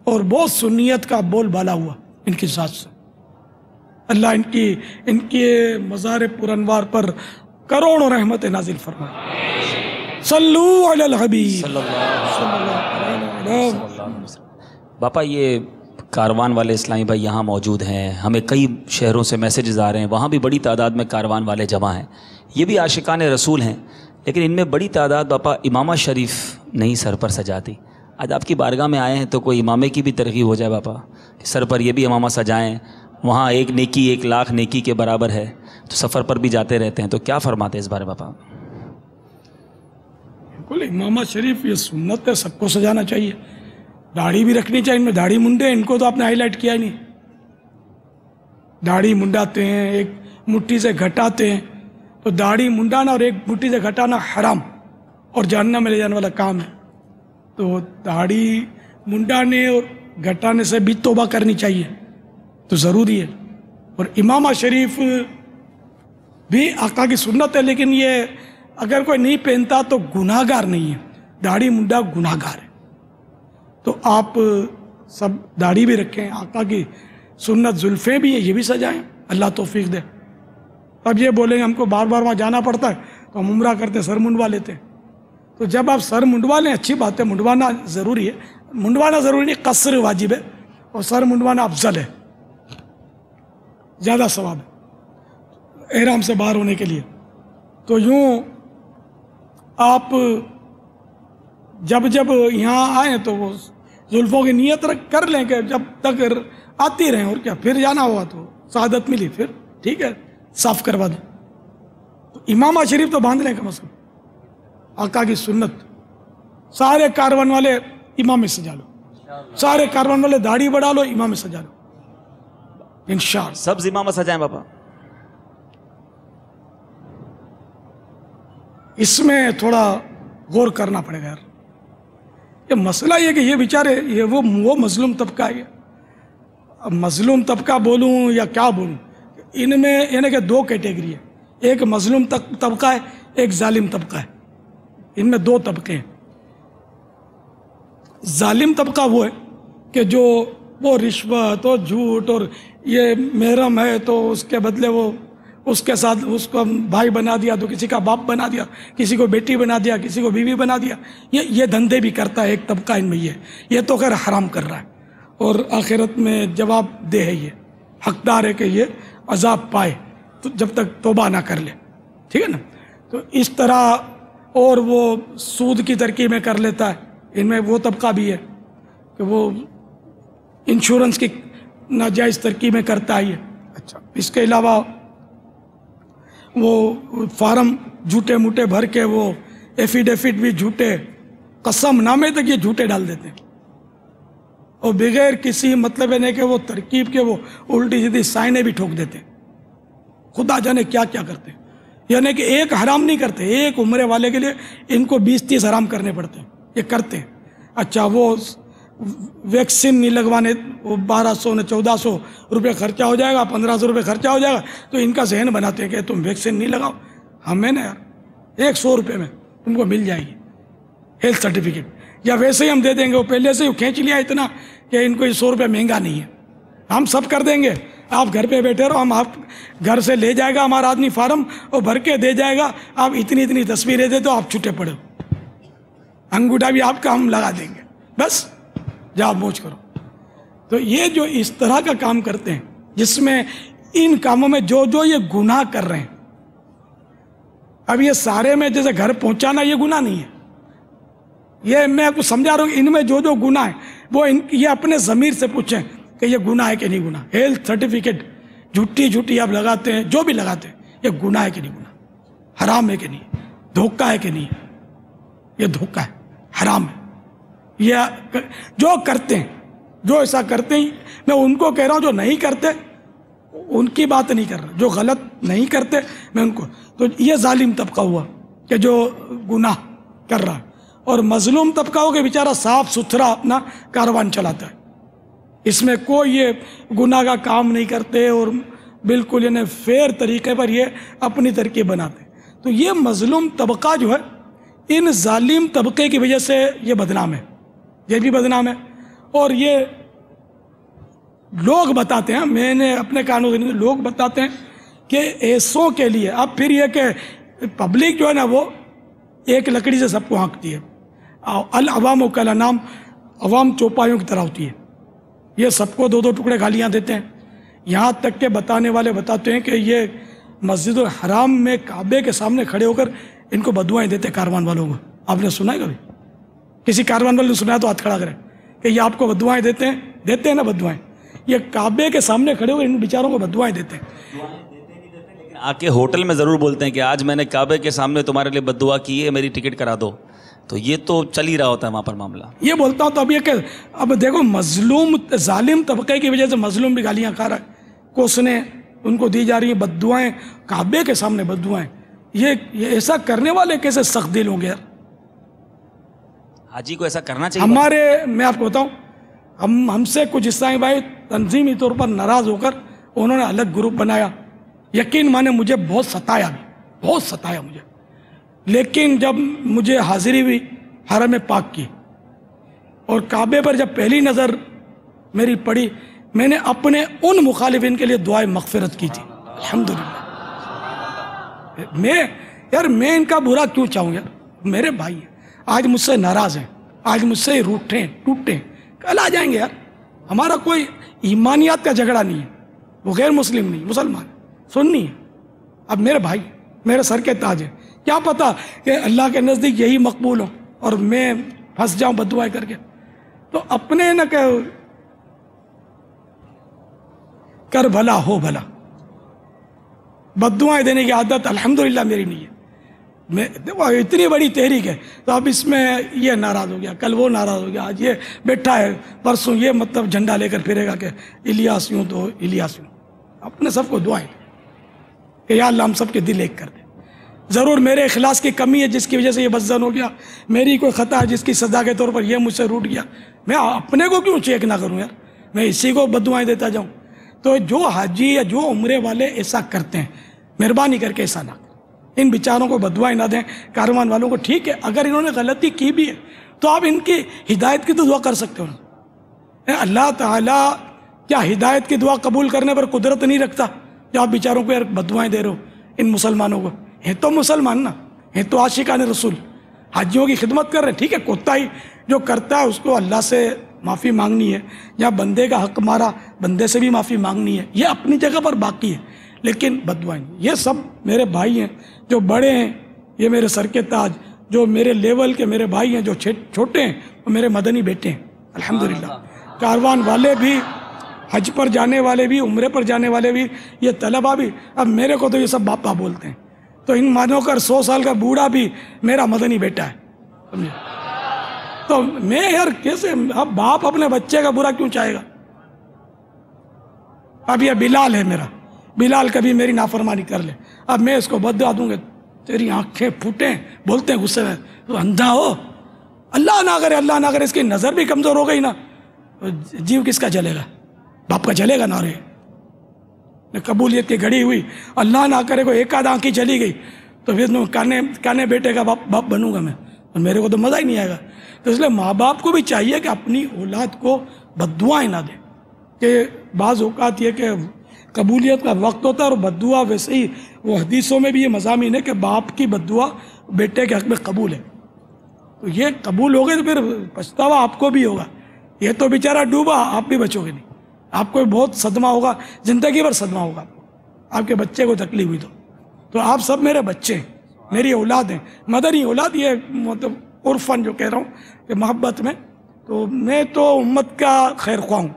اور بہت سنیت کا بول بالا ہوا ان کی ذات سے۔ اللہ ان کی مزار پر انوار پر کروڑوں رحمت نازل فرمائے۔ صلو علی الحبیب صلی اللہ علیہ وسلم۔ باپا یہ کاروان والے اسلامی بھائی یہاں موجود ہیں، ہمیں کئی شہروں سے میسیجز آ رہے ہیں، وہاں بھی بڑی تعداد میں کاروان والے جمع ہیں، یہ بھی عاشقان رسول ہیں، لیکن ان میں بڑی تعداد باپا امامہ شریف نہیں سر پر سجاتی۔ آج آپ کی بارگاہ میں آئے ہیں تو کوئی امامے کی بھی ترغیب ہو جائے باپا، سر پر یہ بھی امامہ سجائیں، وہاں ایک نیکی 1 لاکھ نیکی کے برابر ہے، تو سفر پر بھی جاتے رہتے ہیں، تو کیا فرماتے ہیں اس بارے میں پاپا؟ بالکل امامہ شریف یہ سنت ہے، سب کو سجانا چاہیے، داڑھی بھی رکھنی چاہیے. ان میں داڑھی منڈے ان کو تو آپ نے ہائی لائٹ کیا ہی نہیں. داڑھی منڈاتے ہیں، ایک مٹھی سے گھٹاتے ہیں. تو داڑھی منڈانا اور ایک مٹھی سے گھٹانا حرام اور جہنم میں لے جانے والا کام ہے. تو داڑھی منڈانے اور گھٹانے سے بھی توبہ کرنی چاہیے، تو ضروری ہے. اور امامہ شریف بھی آقا کی سنت ہے، لیکن یہ اگر کوئی نہیں پہنتا تو گناہ گار نہیں ہے. داڑھی منڈا گناہ گار ہے. تو آپ سب داڑھی بھی رکھیں، آقا کی سنت زلفیں بھی ہیں، یہ بھی سجائیں، اللہ توفیق دے. اب یہ بولیں گے ہم کو بار بار وہاں جانا پڑتا ہے تو ہم عمرہ کرتے سر منڈوا لیتے ہیں. تو جب آپ سر منڈوا لیں اچھی بات ہے، منڈوانا ضروری ہے. منڈوانا ضروری نہیں، قصر واجب ہے، اور سر منڈوانا افضل ہے، زیادہ ثواب ہے احرام سے باہر ہونے کے لیے. تو یوں آپ جب یہاں آئیں تو وہ زلفوں کی نیت کر لیں کہ جب تک آتی رہیں، اور کیا پھر جانا ہوا تو سعادت ملی پھر ٹھیک ہے صاف کروا دیں. تو امامہ شریف تو باندھ لیں کم از کم، آقا کی سنت. سارے کاروان والے امام میں سجا لو، سارے کاروان والے داڑھی بڑھا لو، امام میں سجا لو انشاءاللہ. سب امامہ سجائیں پاپا؟ اس میں تھوڑا غور کرنا پڑے گا یار. یہ مسئلہ یہ کہ یہ بیچارے یہ وہ مظلوم طبقہ ہے. اب مظلوم طبقہ بولوں یا کیا بولوں، ان میں یعنی کہ دو کیٹیگری ہے. ایک مظلوم طبقہ ہے، ایک ظالم طبقہ ہے. ان میں دو طبقے ہیں. ظالم طبقہ وہ ہے کہ جو وہ رشوت اور جھوٹ اور یہ محرم ہے تو اس کے بدلے وہ اس کے ساتھ اس کو بھائی بنا دیا، تو کسی کا باپ بنا دیا، کسی کو بیٹی بنا دیا، کسی کو بیوی بنا دیا. یہ دھندے بھی کرتا ہے ایک طبقہ ان میں. یہ تو خیر حرام کر رہا ہے اور آخرت میں جواب دہ ہے، یہ حقدار ہے کہ یہ عذاب پائے تو جب تک توبہ نہ کر لے. ٹھیک ہے نا. تو اس طرح اور وہ سود کی ترکیبیں کر لیتا ہے. ان میں وہ طبقہ بھی ہے کہ وہ انشورنس کی ناجائز ترکیبیں کرتا ہے. اچھا، اس کے علاوہ وہ فارم جھوٹے موٹے بھر کے وہ ایفیڈیفٹ بھی جھوٹے، قسم نامے تک یہ جھوٹے ڈال دیتے ہیں، اور بغیر کسی مطلب نہیں کہ وہ ترکیب کے وہ الٹی سیدھی سائنیں بھی ٹھوک دیتے ہیں. خدا جانے کیا کیا کرتے ہیں. یعنی کہ ایک حرام نہیں کرتے، ایک عمرے والے کے لیے ان کو 20-30 حرام کرنے پڑتے ہیں. یہ کرتے ہیں. اچھا، وہ ویکسین نہیں لگوانے، وہ 1200 نے 1400 روپے خرچہ ہو جائے گا، 1500 روپے خرچہ ہو جائے گا، تو ان کا ذہن بناتے ہیں کہ تم ویکسین نہیں لگاؤ. ہمیں نا یار 100 روپے میں تم کو مل جائے گی ہیلتھ سرٹیفکیٹ، یا ویسے ہی ہم دے دیں گے. وہ پہلے سے ہی کھینچ لیا اتنا کہ ان کو یہ 100 روپے مہنگا نہیں ہے، ہم سب کر دیں گے. آپ گھر پہ بیٹھے رہو، ہم آپ گھر سے لے جائے گا ہمارا آدمی فارم اور بھر کے دے جائے گا. آپ اتنی تصویریں دے تو آپ چھوٹے پڑے، انگوٹھا بھی آپ کا ہم لگا دیں گے، بس جاؤ موج کرو. تو یہ جو اس طرح کا کام کرتے ہیں، جس میں ان کاموں میں جو یہ گناہ کر رہے ہیں، اب یہ سارے میں جیسے گھر پہنچانا یہ گناہ نہیں ہے. یہ میں آپ کو سمجھا رہا ہوں، ان میں جو گناہ ہے وہ یہ اپنے ضمیر سے پوچھیں کہ یہ گناہ ہے کہ نہیں گناہ. ہیلتھ سرٹیفکیٹ جھوٹی آپ لگاتے ہیں، جو بھی لگاتے ہیں، یہ گناہ ہے کہ نہیں گناہ، حرام ہے کہ نہیں، دھوکہ ہے کہ نہیں. یہ دھوکہ ہے، حرام ہے. یہ جو کرتے ہیں، جو ایسا کرتے ہیں، میں ان کو کہہ رہا ہوں جو نہیں کرتے ان کی بات نہیں کر رہا، جو غلط نہیں کرتے میں ان کو. تو یہ ظالم طبقہ ہوا کہ جو گناہ کر رہا ہے. اور مظلوم طبقہ ہو کہ بیچارہ صاف ستھرا اپنا کاروان چلاتا ہے، اس میں کوئی یہ گناہ کا کام نہیں کرتے اور بالکل یعنی فیئر طریقے پر یہ اپنی ترکیب بناتے. تو یہ مظلوم طبقہ جو ہے، ان ظالم طبقے کی وجہ سے یہ بدنام ہے، یہ بھی بدنام ہے. اور یہ لوگ بتاتے ہیں، میں نے اپنے کانوں سے لوگ بتاتے ہیں کہ ایسوں کے لیے اب پھر یہ کہ پبلک جو ہے نا وہ ایک لکڑی سے سب کو ہانکتی ہے. العوام و کالانام، عوام چوپایوں کی طرح ہوتی ہے. یہ سب کو 2-2 ٹکڑے گالیاں دیتے ہیں. یہاں تک کہ بتانے والے بتاتے ہیں کہ یہ مسجد الحرام میں کعبے کے سامنے کھڑے ہو کر ان کو بدوائیں دیتے کاروان والوں کو. آپ نے سنا ہے کبھی؟ کسی کاروان والے نے سنا ہے تو ہاتھ کھڑا کرے کہ یہ آپ کو بدوائیں دیتے ہیں نا بدوائیں. یہ کعبے کے سامنے کھڑے ہو کر ان بیچاروں کو بدوائیں دیتے ہیں. آ کے ہوٹل میں ضرور بولتے ہیں کہ آج میں نے کعبے کے سامنے تمہارے لیے بد دعا کی ہے, میری ٹکٹ کرا دو, تو یہ تو چل ہی رہا ہوتا ہے وہاں پر معاملہ. یہ بولتا ہوں تو اب یہ کہ اب دیکھو مظلوم ظالم طبقے کی وجہ سے مظلوم بھی گالیاں کھا رہا ہے, کوسنے ان کو دی جا رہی ہیں, بد دعائیں کعبے کے سامنے بد دعائیں. یہ ایسا کرنے والے کیسے سخت دل ہوں گے یار؟ حاجی کو ایسا کرنا چاہیے. ہمارے میں آپ کو بتاؤں, ہم سے کچھ اسلامی بھائی تنظیمی طور پر ناراض ہو کر انہوں نے الگ گروپ بنایا. یقین مانے مجھے بہت ستایا مجھے, لیکن جب مجھے حاضری ہوئی حرم پاک کی اور کعبے پر جب پہلی نظر میری پڑی, میں نے اپنے ان مخالفین کے لیے دعائے مغفرت کی تھی. الحمدللہ. میں ان کا برا کیوں چاہوں یار؟ میرے بھائی ہیں, آج مجھ سے ناراض ہیں, آج مجھ سے روٹے ٹوٹے, کل آ جائیں گے یار. ہمارا کوئی ایمانیات کا جھگڑا نہیں ہے, وہ غیر مسلم نہیں, مسلمان سنی ہے. اب میرے بھائی میرے سر کے تاج ہیں, کیا پتا کہ اللہ کے نزدیک یہی مقبول ہو اور میں پھنس جاؤں بد دعائیں کر کے. تو اپنے نہ کہ کر بھلا ہو بھلا, بد دعائیں دینے کی عادت الحمدللہ میری نہیں ہے. میں اتنی بڑی تحریک ہے, تو اب اس میں یہ ناراض ہو گیا, کل وہ ناراض ہو گیا, آج یہ بیٹھا ہے, پرسوں یہ مطلب جھنڈا لے کر پھرے گا کہ الیاس یوں تو الیاس یوں. اپنے سب کو دعائیں کہ یا اللہ ہم سب کے دل ایک کر دے. ضرور میرے اخلاص کی کمی ہے جس کی وجہ سے یہ بدظن ہو گیا, میری کوئی خطا ہے جس کی سزا کے طور پر یہ مجھ سے روٹ گیا. میں اپنے کو کیوں چیک نہ کروں یار, میں اسی کو بد دعائیں دیتا جاؤں. تو جو حاجی یا جو عمرے والے ایسا کرتے ہیں, مہربانی کر کے ایسا نہ کریں. ان بیچاروں کو بد دعائیں نہ دیں, کاروان والوں کو. ٹھیک ہے اگر انہوں نے غلطی کی بھی ہے تو آپ ان کی ہدایت کی تو دعا کر سکتے ہو. اللہ تعالیٰ کیا ہدایت کی دعا قبول کرنے پر قدرت نہیں رکھتا جو آپ بیچاروں کو یار بد دعائیں دے رہے ہو؟ ان مسلمانوں کو, ہیں تو مسلمان نا, ہیں تو عاشقان رسول, حاجیوں کی خدمت کر رہے ہیں. ٹھیک ہے, کوتاہی جو کرتا ہے اس کو اللہ سے معافی مانگنی ہے, یا بندے کا حق مارا بندے سے بھی معافی مانگنی ہے, یہ اپنی جگہ پر باقی ہے. لیکن بد دعائیں یہ سب میرے بھائی ہیں جو بڑے ہیں, یہ میرے سر کے تاج, جو میرے لیول کے میرے بھائی ہیں, جو چھوٹے ہیں وہ میرے مدنی بیٹے ہیں الحمدللہ. کاروان والے بھی, حج پر جانے والے بھی, عمرے پر جانے والے بھی, یہ طلبہ بھی. اب میرے کو تو یہ سب باپا بولتے ہیں, تو ان مانو کر 100 سال کا بوڑھا بھی میرا مدنی بیٹا ہے, سمجھے؟ تو میں یار کیسے, اب باپ اپنے بچے کا برا کیوں چاہے گا؟ اب یہ بلال ہے میرا, بلال کبھی میری نافرمانی کر لے, اب میں اس کو بد دعا دوں گا, تیری آنکھیں پھوٹیں, بولتے ہیں غصے میں, تو اندھا ہو, اللہ نہ کرے, اللہ نہ کرے اس کی نظر بھی کمزور ہو گئی نا, جیو کس کا چلے گا؟ باپ کا چلے گا نہ رہے. قبولیت کی گھڑی ہوئی, اللہ نہ کرے کوئی ایک آدھ آنکھی چلی گئی تو پھر کانے بیٹے کا باپ بنوں گا میں, اور میرے کو تو مزہ ہی نہیں آئے گا. تو اس لیے ماں باپ کو بھی چاہیے کہ اپنی اولاد کو بد دعائیں نہ دیں. کہ بعض اوقات یہ کہ قبولیت کا وقت ہوتا ہے اور بد دعا ویسے ہی, وہ حدیثوں میں بھی یہ مضامین ہے کہ باپ کی بد دعا بیٹے کے حق میں قبول ہے. تو یہ قبول ہو گئے تو پھر پچھتاوا آپ کو بھی ہوگا. یہ تو بیچارہ ڈوبا, آپ بھی بچو گے نہیں, آپ کو بہت صدمہ ہوگا, زندگی بھر صدمہ ہوگا آپ کو, آپ کے بچے کو تکلیف ہوئی تو آپ سب میرے بچے ہیں, میری اولاد ہیں, مدنی اولاد. یہ مطلب عرفاً جو کہہ رہا ہوں کہ محبت میں, تو میں تو امت کا خیر خواہ ہوں.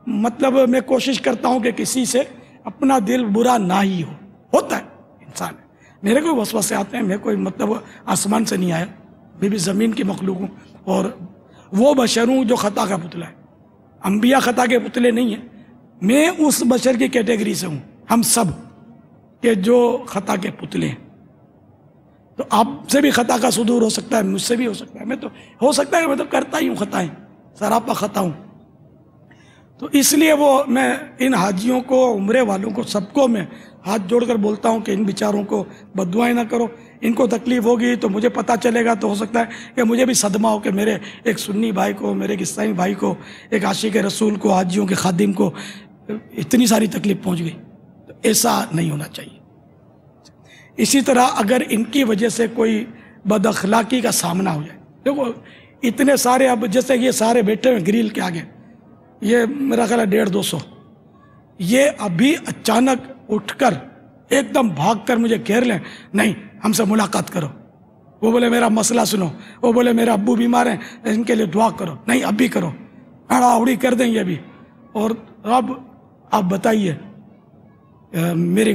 مطلب میں کوشش کرتا ہوں کہ کسی سے اپنا دل برا نہ ہی ہو. ہوتا ہے, انسان ہے, میرے کوئی وسوسے آتے ہیں, میں کوئی مطلب آسمان سے نہیں آیا, میں بھی زمین کی مخلوق ہوں, اور وہ بشر ہوں جو خطا کا پتلا ہے. انبیاء خطا کے پتلے نہیں ہیں, میں اس بشر کی کیٹیگری سے ہوں, ہم سب کہ جو خطا کے پتلے ہیں. تو آپ سے بھی خطا کا صدور ہو سکتا ہے, مجھ سے بھی ہو سکتا ہے, میں تو ہو سکتا ہے کہ میں تو کرتا ہی ہوں خطائیں, سراپا خطا ہوں. تو اس لیے وہ میں ان حاجیوں کو, عمرے والوں کو, سب کو میں ہاتھ جوڑ کر بولتا ہوں کہ ان بیچاروں کو بد دعائیں نہ کرو. ان کو تکلیف ہوگی تو مجھے پتہ چلے گا, تو ہو سکتا ہے کہ مجھے بھی صدمہ ہو کہ میرے ایک سنی بھائی کو, میرے ایک عیسائی بھائی کو, ایک عاشق رسول کو, حاجیوں کے خادم کو اتنی ساری تکلیف پہنچ گئی. تو ایسا نہیں ہونا چاہیے. اسی طرح اگر ان کی وجہ سے کوئی بد اخلاقی کا سامنا ہو جائے, دیکھو اتنے سارے, اب جیسے یہ سارے بیٹھے ہوئے گریل کے آگے, یہ میرا خیال ہے 150-200, یہ ابھی اچانک اٹھ کر ایک دم بھاگ کر مجھے گھیر لیں, نہیں ہم سے ملاقات کرو, وہ بولے میرا مسئلہ سنو, وہ بولے میرا ابو بیمار ہیں ان کے لیے دعا کرو, نہیں اب بھی کرو, اڑا اڑی کر دیں گے ابھی. اور اب آپ بتائیے, میری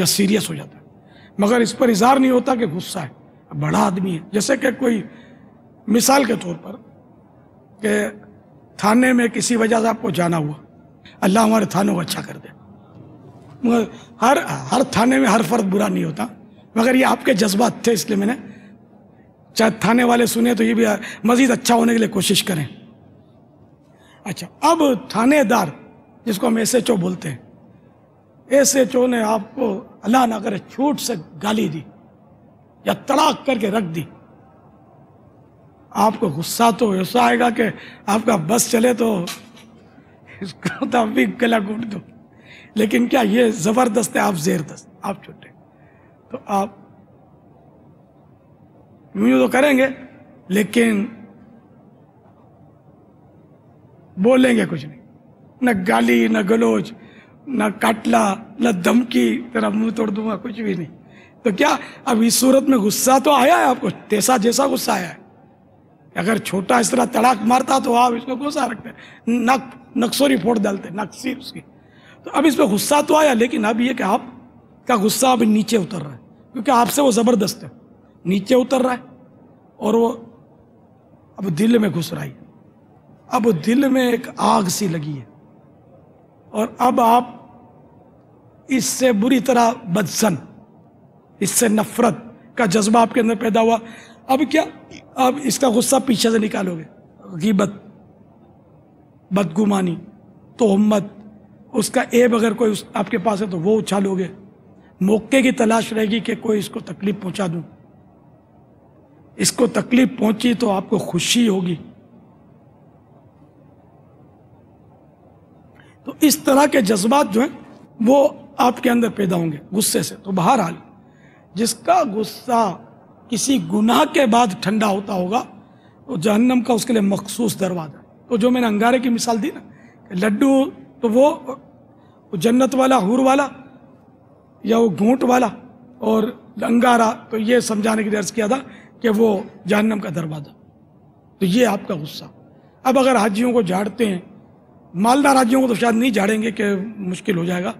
یا سیریس ہو جاتا ہے، مگر اس پر اظہار نہیں ہوتا کہ غصہ ہے، بڑا آدمی ہے. جیسے کہ کوئی مثال کے طور پر کہ تھانے میں کسی وجہ سے آپ کو جانا ہوا، اللہ ہمارے تھانوں کو اچھا کر دے، مگر ہر تھانے میں ہر فرد برا نہیں ہوتا، مگر یہ آپ کے جذبات تھے، اس لیے میں نے چاہے تھانے والے سنے تو یہ بھی مزید اچھا ہونے کے لیے کوشش کریں. اچھا، اب تھانے دار جس کو ہم ایس ایچ او بولتے ہیں، ایس ایچ او نے آپ کو اللہ نہ کرے چھوٹ سے گالی دی یا تڑاک کر کے رکھ دی، آپ کو غصہ تو ایسا آئے گا کہ آپ کا بس چلے تو اس کو تو بھی گلا گھونٹ دو، لیکن کیا یہ زبردست ہے، آپ زیر دست، آپ چھوٹے تو آپ یوں تو کریں گے لیکن بولیں گے کچھ نہیں، نہ گالی، نہ گلوچ، نہ کاٹلا، نہ دھمکی، تیرا منہ توڑ دوں گا، کچھ بھی نہیں. تو کیا اب اس صورت میں غصہ تو آیا ہے آپ کو، تیسا جیسا غصہ آیا ہے. اگر چھوٹا اس طرح تڑاک مارتا تو آپ اس کو غصہ رکھتے، نقصوری پھوڑ ڈالتے، نقصیر اس کی. تو اب اس پہ غصہ تو آیا، لیکن اب یہ کہ آپ کا غصہ اب نیچے اتر رہا ہے، کیونکہ آپ سے وہ زبردست ہے، نیچے اتر رہا ہے اور وہ اب دل میں گھس رہا ہے. اب دل میں ایک آگ سی لگی ہے اور اب آپ اس سے بری طرح بدزن، اس سے نفرت کا جذبہ آپ کے اندر پیدا ہوا. اب کیا، اب اس کا غصہ پیچھے سے نکالو گے، غیبت، بدگمانی، تہمت، اس کا عیب اگر کوئی آپ کے پاس ہے تو وہ اچھالو گے، موقع کی تلاش رہے گی کہ کوئی اس کو تکلیف پہنچا دوں، اس کو تکلیف پہنچی تو آپ کو خوشی ہوگی. تو اس طرح کے جذبات جو ہیں وہ آپ کے اندر پیدا ہوں گے غصے سے. تو بہرحال جس کا غصہ کسی گناہ کے بعد ٹھنڈا ہوتا ہوگا تو جہنم کا اس کے لیے مخصوص دروازہ ہے. تو جو میں نے انگارے کی مثال دی نا، کہ لڈو تو وہ جنت والا، حور والا، یا وہ گھونٹ والا، اور انگارہ تو یہ سمجھانے کے لیے عرض کیا تھا کہ وہ جہنم کا دروازہ. تو یہ آپ کا غصہ. اب اگر حاجیوں کو جھاڑتے ہیں، مالدار حاجیوں کو تو شاید نہیں جھاڑیں گے کہ مشکل ہو جائے گا،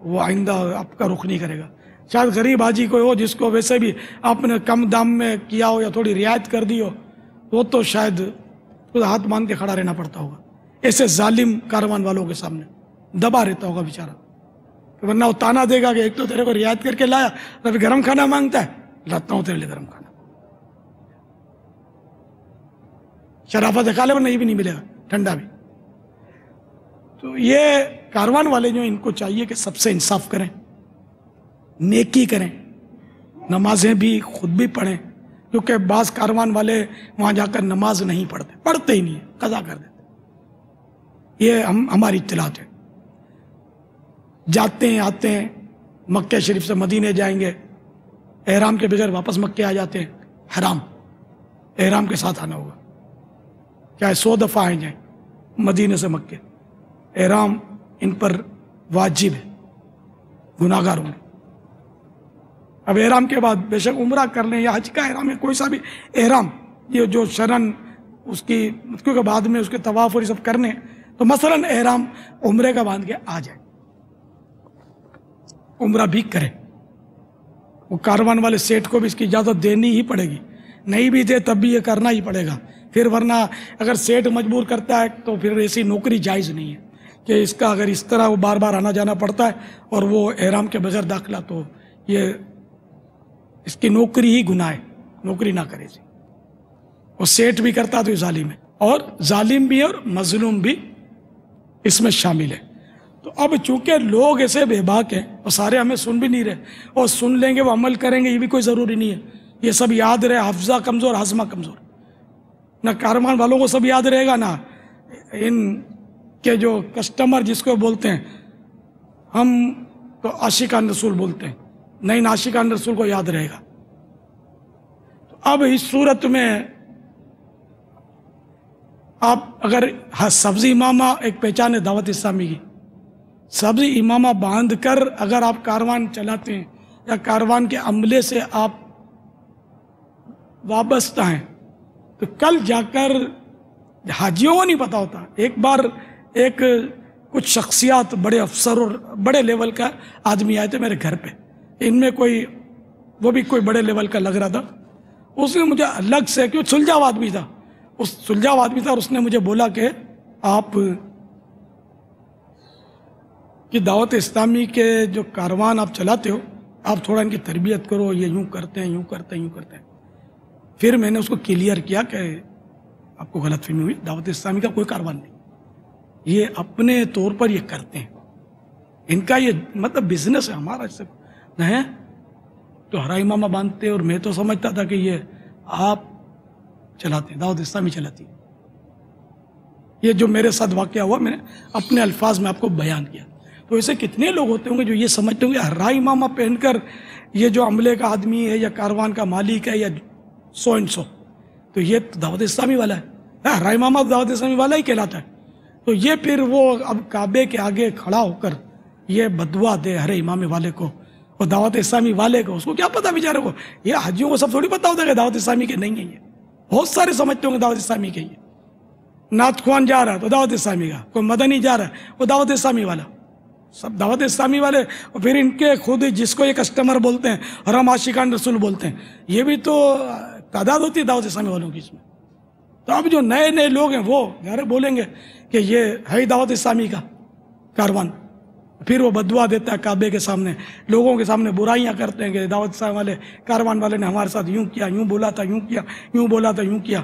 وہ آئندہ آپ کا رخ نہیں کرے گا. شاید غریب حاجی کوئی ہو جس کو ویسے بھی آپ نے کم دام میں کیا ہو یا تھوڑی رعایت کر دی ہو، وہ تو شاید خود ہاتھ باندھ کے کھڑا رہنا پڑتا ہوگا ایسے ظالم کاروان والوں کے سامنے، دبا رہتا ہوگا بیچارہ. ورنہ وہ تانا دے گا کہ ایک تو تیرے کو رعایت کر کے لایا، ابھی گرم کھانا مانگتا ہے، لاتا ہوں تیرے لیے گرم کھانا. شرافت دکھا لے ورنہ یہ بھی نہیں ملے گا، ٹھنڈا بھی. تو یہ کاروان والے جو ان کو چاہیے کہ سب سے انصاف کریں، نیکی کریں، نمازیں بھی خود بھی پڑھیں، کیونکہ بعض کاروان والے وہاں جا کر نماز نہیں پڑھتے ہی نہیں، قضا کر دیتے. یہ ہماری اطلاعات ہے. جاتے ہیں، آتے ہیں، مکہ شریف سے مدینے جائیں گے، احرام کے بغیر واپس مکہ آ جاتے ہیں. حرام، احرام کے ساتھ آنا ہوگا، چاہے 100 دفعہ آئیں جائیں مدینے سے مکہ. احرام ان پر واجب ہے، گناہ گار ہوں گے. اب احرام کے بعد بے شک عمرہ کر لیں یا حج کا احرام ہے، کوئی سا بھی احرام، یہ جو شرن اس کی، کیونکہ بعد میں اس کے طواف اور یہ سب کرنے، تو مثلا احرام عمرے کا باندھ کے آ جائے، عمرہ بھی کرے. وہ کاروان والے سیٹ کو بھی اس کی اجازت دینی ہی پڑے گی، نہیں بھی دے تب بھی یہ کرنا ہی پڑے گا. پھر ورنہ اگر سیٹ مجبور کرتا ہے تو پھر ایسی نوکری جائز نہیں ہے کہ اس کا اگر اس طرح وہ بار بار آنا جانا پڑتا ہے اور وہ احرام کے بغیر داخلہ، تو یہ اس کی نوکری ہی گناہ ہے، نوکری نہ کرے. وہ سیٹ بھی کرتا تو یہ ظالم ہے، اور ظالم بھی اور مظلوم بھی اس میں شامل ہے. تو اب چونکہ لوگ ایسے بے باک ہیں اور سارے ہمیں سن بھی نہیں رہے، اور سن لیں گے وہ عمل کریں گے یہ بھی کوئی ضروری نہیں ہے. یہ سب یاد رہے، حافظہ کمزور، ہاضمہ کمزور. نہ کاروان والوں کو سب یاد رہے گا، نہ ان کے جو کسٹمر جس کو بولتے ہیں، ہم تو عاشقان رسول بولتے ہیں، نہیں نہ عاشقان رسول کو یاد رہے گا. تو اب اس صورت میں آپ اگر سبزی امامہ ایک پہچان ہے دعوت اسلامی کی، سبزی امامہ باندھ کر اگر آپ کاروان چلاتے ہیں یا کاروان کے عملے سے آپ وابستہ ہیں، تو کل جا کر حاجیوں کو نہیں پتا ہوتا. ایک بار ایک کچھ شخصیات بڑے افسر اور بڑے لیول کا آدمی آئے تھے میرے گھر پہ. ان میں کوئی وہ بھی کوئی بڑے لیول کا لگ رہا تھا. اس نے مجھے الگ سے کہ سلجھاؤ آدمی تھا اور اس نے مجھے بولا کہ آپ کی دعوت اسلامی کے جو کاروان آپ چلاتے ہو آپ تھوڑا ان کی تربیت کرو, یہ یوں کرتے ہیں. پھر میں نے اس کو کلیئر کیا کہ آپ کو غلط فہمی ہوئی, دعوت اسلامی کا کوئی کاروان نہیں, یہ اپنے طور پر یہ کرتے ہیں, ان کا یہ مطلب بزنس ہے, ہمارا سے نہیں. تو ہرا امامہ باندھتے اور میں تو سمجھتا تھا کہ یہ آپ چلاتے ہیں, دعوت اسلامی چلاتی ہے. یہ جو میرے ساتھ واقعہ ہوا میں نے اپنے الفاظ میں آپ کو بیان کیا. تو ایسے کتنے لوگ ہوتے ہوں گے جو یہ سمجھتے ہوں گے ہرا امامہ پہن کر یہ جو عملے کا آدمی ہے یا کاروان کا مالک ہے یا سو اینڈ سو, تو یہ دعوت اسلامی والا ہے, ہرا امامہ دعوت اسلامی والا ہی کہلاتا ہے. تو یہ پھر وہ اب کعبے کے آگے کھڑا ہو کر یہ بدوا دے ہر امام والے کو اور دعوت اسلامی والے کو, اس کو کیا پتا بیچارے کو, یہ حاجیوں کو سب تھوڑی پتا ہوتا ہے کہ دعوت اسلامی کے نہیں ہے. یہ بہت سارے سمجھتے ہوں گے دعوت اسلامی کے. یہ نعت خوان جا رہا ہے تو دعوت اسلامی کا, کوئی مدنی جا رہا ہے وہ دعوت اسلامی والا, سب دعوت اسلامی والے. اور پھر ان کے خود جس کو یہ کسٹمر بولتے ہیں اور ہم عاشقان رسول بولتے ہیں, یہ بھی تو تعداد ہوتی ہے دعوت اسلامی والوں کی اس میں. تو اب جو نئے نئے لوگ ہیں وہ یار بولیں گے کہ یہ ہے دعوت اسلامی کا کاروان, پھر وہ بدوا دیتا ہے کعبے کے سامنے, لوگوں کے سامنے برائیاں کرتے ہیں کہ دعوت اسلامی والے کاروان والے نے ہمارے ساتھ یوں کیا, یوں بولا تھا, یوں کیا, یوں بولا تھا, یوں کیا.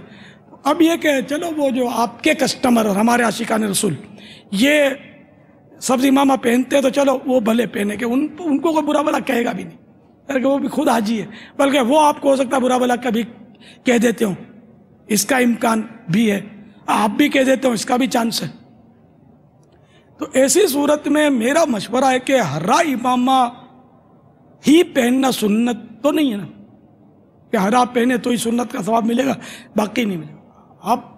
اب یہ کہ چلو وہ جو آپ کے کسٹمر اور ہمارے عاشقان رسول یہ سبز امامہ پہنتے تو چلو وہ بھلے پہنے کہ ان کو کوئی برا بلا کہے گا بھی نہیں, کہ وہ بھی خود حاجی ہے, بلکہ وہ آپ کو ہو سکتا ہے برا بلا کبھی کہہ دیتے ہوں, اس کا امکان بھی ہے, آپ بھی کہہ دیتے ہوں, اس کا بھی چانس ہے. تو ایسی صورت میں میرا مشورہ ہے کہ ہرا امامہ ہی پہننا سنت تو نہیں ہے نا, کہ ہرا پہنے تو ہی سنت کا ثواب ملے گا, باقی نہیں ملے گا. آپ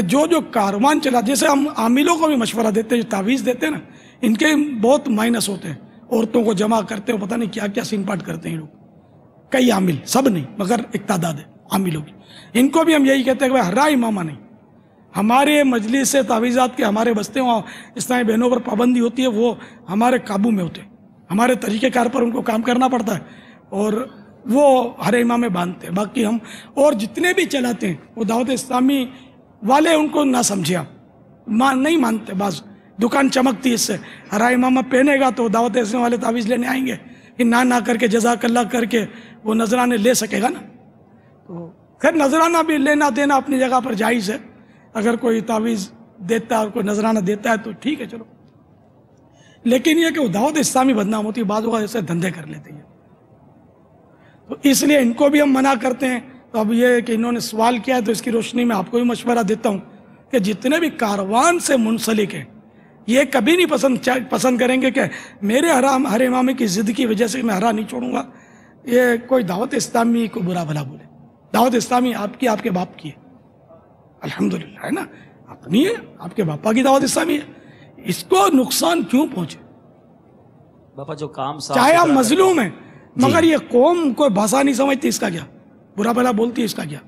جو کاروان چلا, جیسے ہم عاملوں کو بھی مشورہ دیتے ہیں, جو تعویذ دیتے ہیں نا, ان کے بہت مائنس ہوتے ہیں, عورتوں کو جمع کرتے ہیں, پتہ نہیں کیا کیا سین پاٹ کرتے ہیں لوگ, کئی عامل, سب نہیں مگر ایک تعداد ہے عاملوں کی. ان کو بھی ہم یہی کہتے ہیں کہ ہرا امامہ نہیں, ہمارے مجلس سے تعویذات کے ہمارے بستے وہاں اسلامی بہنوں پر پابندی ہوتی ہے, وہ ہمارے قابو میں ہوتے ہیں, ہمارے طریقہ کار پر ان کو کام کرنا پڑتا ہے اور وہ ہر امامے باندھتے ہیں. باقی ہم اور جتنے بھی چلاتے ہیں وہ دعوت اسلامی والے ان کو نہ سمجھے, آپ نہیں مانتے. بعض دکان چمکتی ہے اس سے, ہرا امامہ پہنے گا تو دعوت اسلامی والے تعویذ لینے آئیں گے, کہ نہ کر کے جزاک اللہ کر کے وہ نذرانے لے سکے گا نا. تو خیر نذرانہ بھی لینا دینا اپنی جگہ پر جائز ہے, اگر کوئی تعویذ دیتا ہے اور کوئی نذرانہ دیتا ہے تو ٹھیک ہے چلو, لیکن یہ کہ وہ دعوت اسلامی بدنام ہوتی ہے, بعض اوقات ایسے دھندے کر لیتے ہیں. تو اس لیے ان کو بھی ہم منع کرتے ہیں. تو اب یہ کہ انہوں نے سوال کیا ہے تو اس کی روشنی میں آپ کو بھی مشورہ دیتا ہوں کہ جتنے بھی کاروان سے منسلک ہیں یہ کبھی نہیں پسند کریں گے کہ میرے ہر امامے کی ضد کی وجہ سے میں ہرا نہیں چھوڑوں گا, یہ کوئی دعوت اسلامی کو برا بھلا بولے. دعوت اسلامی آپ کی, آپ کے باپ کی ہے, الحمدللہ ہے نا, اپنی ہے, آپ کے باپا کی دعوت اسلامی ہے, اس کو نقصان کیوں پہنچے. باپا جو کام چاہے آپ مظلوم ہیں, مگر یہ قوم کوئی بھاشا نہیں سمجھتی, اس کا کیا برا بھلا بولتی ہے, اس کا کیا.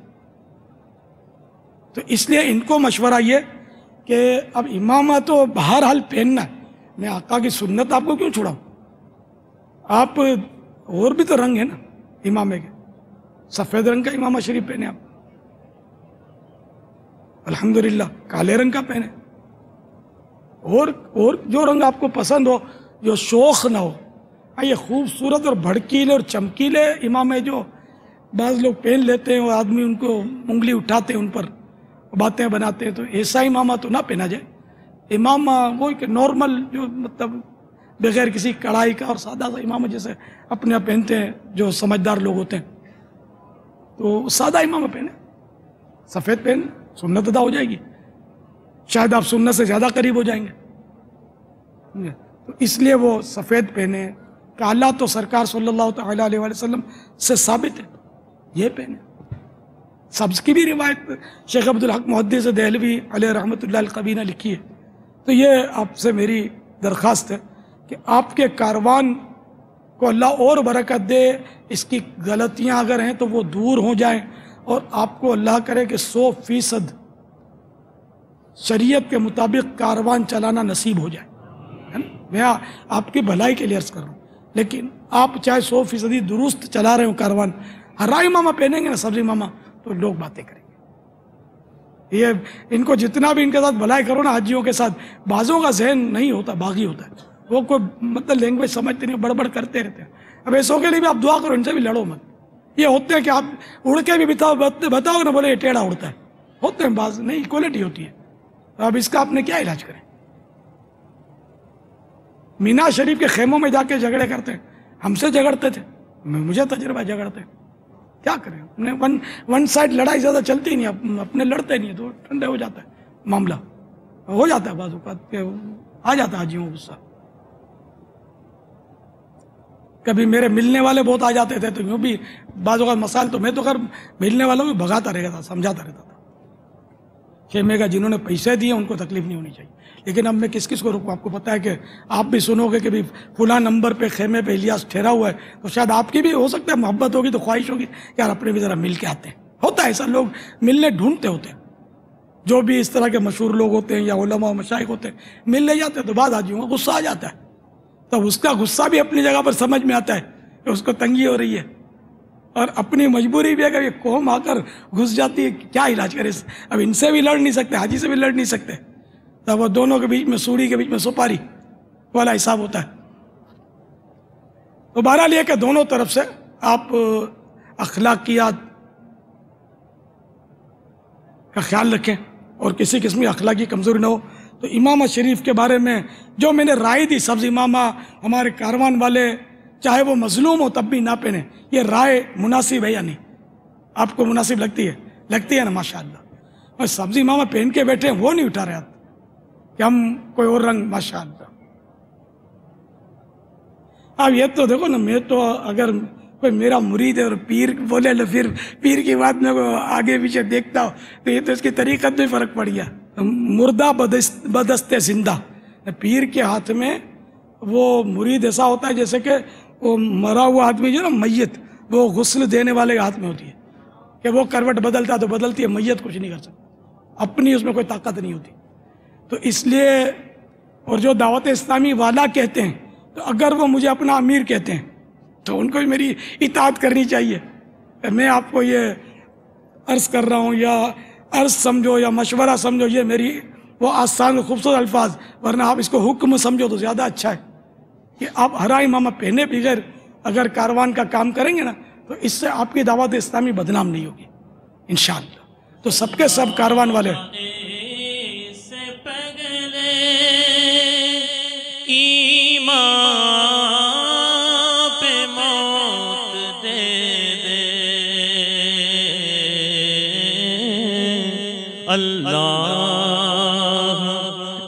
تو اس لیے ان کو مشورہ یہ کہ اب امامہ تو بہرحال پہننا ہے, میں آقا کی سنت آپ کو کیوں چھوڑاؤں. آپ اور بھی تو رنگ ہے نا امامے کے, سفید رنگ کا امامہ شریف پہنے آپ, الحمدللہ کالے رنگ کا پہنے, اور جو رنگ آپ کو پسند ہو, جو شوخ نہ ہو. یہ خوبصورت اور بھڑکیلے اور چمکیلے امامے جو بعض لوگ پہن لیتے ہیں اور آدمی ان کو انگلی اٹھاتے ہیں, ان پر باتیں بناتے ہیں, تو ایسا امامہ تو نہ پہنا جائے. امامہ وہ ایک نارمل جو مطلب بغیر کسی کڑھائی کا اور سادہ سا امامہ جیسے اپنے آپ پہنتے ہیں جو سمجھدار لوگ ہوتے ہیں, تو سادہ امامہ پہنے, سفید پہنے, سنت ادا ہو جائے گی, شاید آپ سنت سے زیادہ قریب ہو جائیں گے. تو اس لیے وہ سفید پہنے. کالا تو سرکار صلی اللہ تعالی علیہ وسلم سے ثابت ہے, یہ پہنے. سبز کی بھی روایت شیخ عبدالحق محدث دہلوی علیہ رحمۃ اللہ القبی نے لکھی ہے. تو یہ آپ سے میری درخواست ہے کہ آپ کے کاروان کو اللہ اور برکت دے, اس کی غلطیاں اگر ہیں تو وہ دور ہو جائیں, اور آپ کو اللہ کرے کہ 100% شریعت کے مطابق کاروان چلانا نصیب ہو جائے. میں آپ کی بھلائی کے لیے عرض کر رہا ہوں. لیکن آپ چاہے 100% درست چلا رہے ہو کاروان، ہرائی ماما پہنیں گے نا سبزی ماما تو لوگ باتیں کریں گے. یہ ان کو جتنا بھی ان کے ساتھ بھلائی کرو نا حاجیوں کے ساتھ، بعضوں کا ذہن نہیں ہوتا، باغی ہوتا ہے، وہ کوئی مطلب لینگویج سمجھتے نہیں، بڑبڑ کرتے رہتے ہیں. اب ایسوں کے لیے بھی آپ دعا کرو، ان سے بھی لڑو مت. یہ ہوتے ہیں کہ آپ اڑ کے بھی بتاؤ نا، بولے یہ ٹیڑھا اڑتا ہے، ہوتے ہیں بعض، نہیں کوالٹی ہوتی ہے. اب اس کا آپ نے کیا علاج کریں؟ مینا شریف کے خیموں میں جا کے جھگڑے کرتے ہیں، ہم سے جھگڑتے تھے، مجھے تجربہ جھگڑتے، کیا کریں؟ ون سائڈ لڑائی زیادہ چلتی ہی نہیں، اپنے لڑتے نہیں تو ٹھنڈے ہو جاتا ہے معاملہ. ہو جاتا ہے بعض اوقات کہ آ جاتا ہے حاجیوں کو غصہ. کبھی میرے ملنے والے بہت آ جاتے تھے تو یوں بھی بعض اوقات مسائل، تو میں تو خیر ملنے والوں کو بھگاتا رہتا تھا، سمجھاتا رہتا تھا. خیمے کا جنہوں نے پیسے دیے ان کو تکلیف نہیں ہونی چاہیے. لیکن اب میں کس کس کو روکوں؟ آپ کو پتہ ہے کہ آپ بھی سنو گے کہ بھی فلاں نمبر پہ خیمے پہ الیاس ٹھہرا ہوا ہے، تو شاید آپ کی بھی ہو سکتا ہے محبت ہوگی تو خواہش ہوگی کہ یار اپنے بھی ذرا مل کے آتے ہیں. ہوتا ہے ایسا، لوگ ملنے ڈھونڈتے ہوتے ہیں، جو بھی اس طرح کے مشہور لوگ ہوتے ہیں یا علماء و مشائخ ہوتے ہیں ملنے جاتے ہیں تو بعد حاجیوں کا غصہ آ جاتا ہے. تو اس کا غصہ بھی اپنی جگہ پر سمجھ میں آتا ہے کہ اس کو تنگی ہو رہی ہے، اور اپنی مجبوری بھی اگر یہ قوم آ کر گھس جاتی ہے، کیا علاج کرے؟ اب ان سے بھی لڑ نہیں سکتے، حاجی سے بھی لڑ نہیں سکتے، تب وہ دونوں کے بیچ میں سوڑی کے بیچ میں سپاری والا حساب ہوتا ہے. تو بہرحال یہ کہ دونوں طرف سے آپ اخلاقیات کا خیال رکھیں اور کسی قسم کی اخلاقی کمزوری نہ ہو. تو امامہ شریف کے بارے میں جو میں نے رائے دی، سبز امامہ ہمارے کاروان والے چاہے وہ مظلوم ہو تب بھی نہ پہنے، یہ رائے مناسب ہے یا نہیں؟ آپ کو مناسب لگتی ہے؟ لگتی ہے نا؟ ماشاءاللہ. اور سبز امامہ پہن کے بیٹھے ہیں، وہ نہیں اٹھا رہے ہاتھ کہ ہم کوئی اور رنگ، ماشاءاللہ. اب یہ تو دیکھو نا، میں تو اگر کوئی میرا مرید ہے اور پیر بولے تو پھر پیر کی بات میں آگے پیچھے دیکھتا ہوں تو یہ تو اس کی طریقت میں فرق پڑ گیا. مردہ بدست زندہ، پیر کے ہاتھ میں وہ مرید ایسا ہوتا ہے جیسے کہ وہ مرا ہوا آدمی جو نا میت، وہ غسل دینے والے ہاتھ میں ہوتی ہے کہ وہ کروٹ بدلتا ہے تو بدلتی ہے، میت کچھ نہیں کر سکتا، اپنی اس میں کوئی طاقت نہیں ہوتی. تو اس لیے، اور جو دعوت اسلامی والا کہتے ہیں، تو اگر وہ مجھے اپنا امیر کہتے ہیں تو ان کو بھی میری اطاعت کرنی چاہیے. میں آپ کو یہ عرض کر رہا ہوں، یا عرض سمجھو یا مشورہ سمجھو، یہ میری وہ آسان خوبصورت الفاظ، ورنہ آپ اس کو حکم سمجھو تو زیادہ اچھا ہے کہ آپ ہرا امامہ پہنے بغیر اگر کاروان کا کام کریں گے نا تو اس سے آپ کی دعوت اسلامی بدنام نہیں ہوگی انشاءاللہ. تو سب کے سب کاروان والے اللہ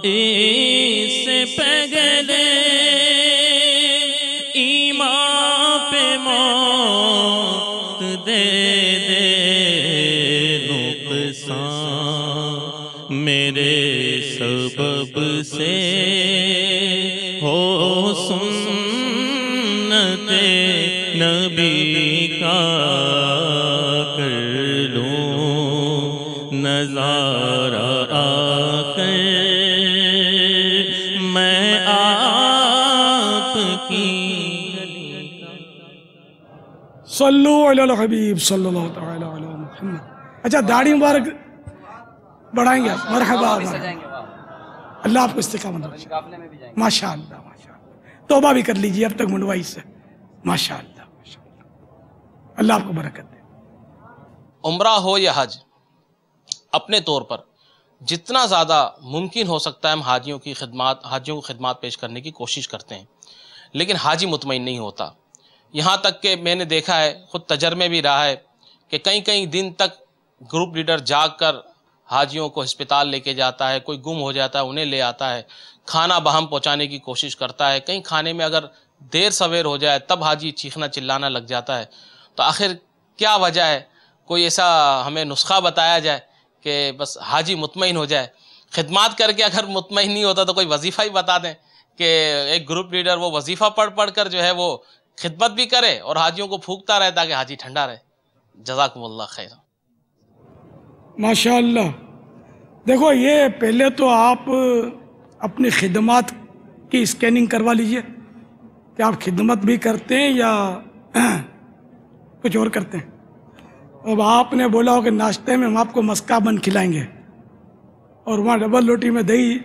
اس سے پہلے ایمان پہ موت دے دے، نقصان میرے سبب سے ہو سنت نبی کا کر لوں نظارہ آ کر میں آپ کی. صلو علی الحبیب صلی اللہ تعالی علی محمد. اچھا داڑھی مبارک بڑھائیں گے؟ مرحبا، اللہ آپ کو استقامت دے. ماشاءاللہ ماشاءاللہ، توبہ بھی کر لیجیے اب تک منڈوائی سے. ماشاءاللہ ماشاءاللہ، اللہ آپ کو برکت دے. عمرہ ہو یا حج، اپنے طور پر جتنا زیادہ ممکن ہو سکتا ہے ہم حاجیوں کو خدمات پیش کرنے کی کوشش کرتے ہیں، لیکن حاجی مطمئن نہیں ہوتا. یہاں تک کہ میں نے دیکھا ہے، خود تجربے بھی رہا ہے کہ کئی دن تک گروپ لیڈر جاگ کر حاجیوں کو ہسپتال لے کے جاتا ہے، کوئی گم ہو جاتا ہے انہیں لے آتا ہے، کھانا باہم پہنچانے کی کوشش کرتا ہے. کہیں کھانے میں اگر دیر سویر ہو جائے تب حاجی چیخنا چلانا لگ جاتا ہے. تو آخر کیا وجہ ہے؟ کوئی ایسا ہمیں نسخہ بتایا جائے کہ بس حاجی مطمئن ہو جائے. خدمات کر کے اگر مطمئن نہیں ہوتا تو کوئی وظیفہ ہی بتا دیں کہ ایک گروپ لیڈر وہ وظیفہ پڑھ کر جو ہے وہ خدمت بھی کرے اور حاجیوں کو پھونکتا رہے تاکہ حاجی ٹھنڈا رہے. جزاکم اللہ خیر. ماشاءاللہ. دیکھو، یہ پہلے تو آپ اپنی خدمات کی اسکیننگ کروا لیجئے کہ آپ خدمت بھی کرتے ہیں یا کچھ اور کرتے ہیں. اب آپ نے بولا ہو کہ ناشتے میں ہم آپ کو مسکا بن کھلائیں گے اور وہاں ڈبل روٹی میں دہی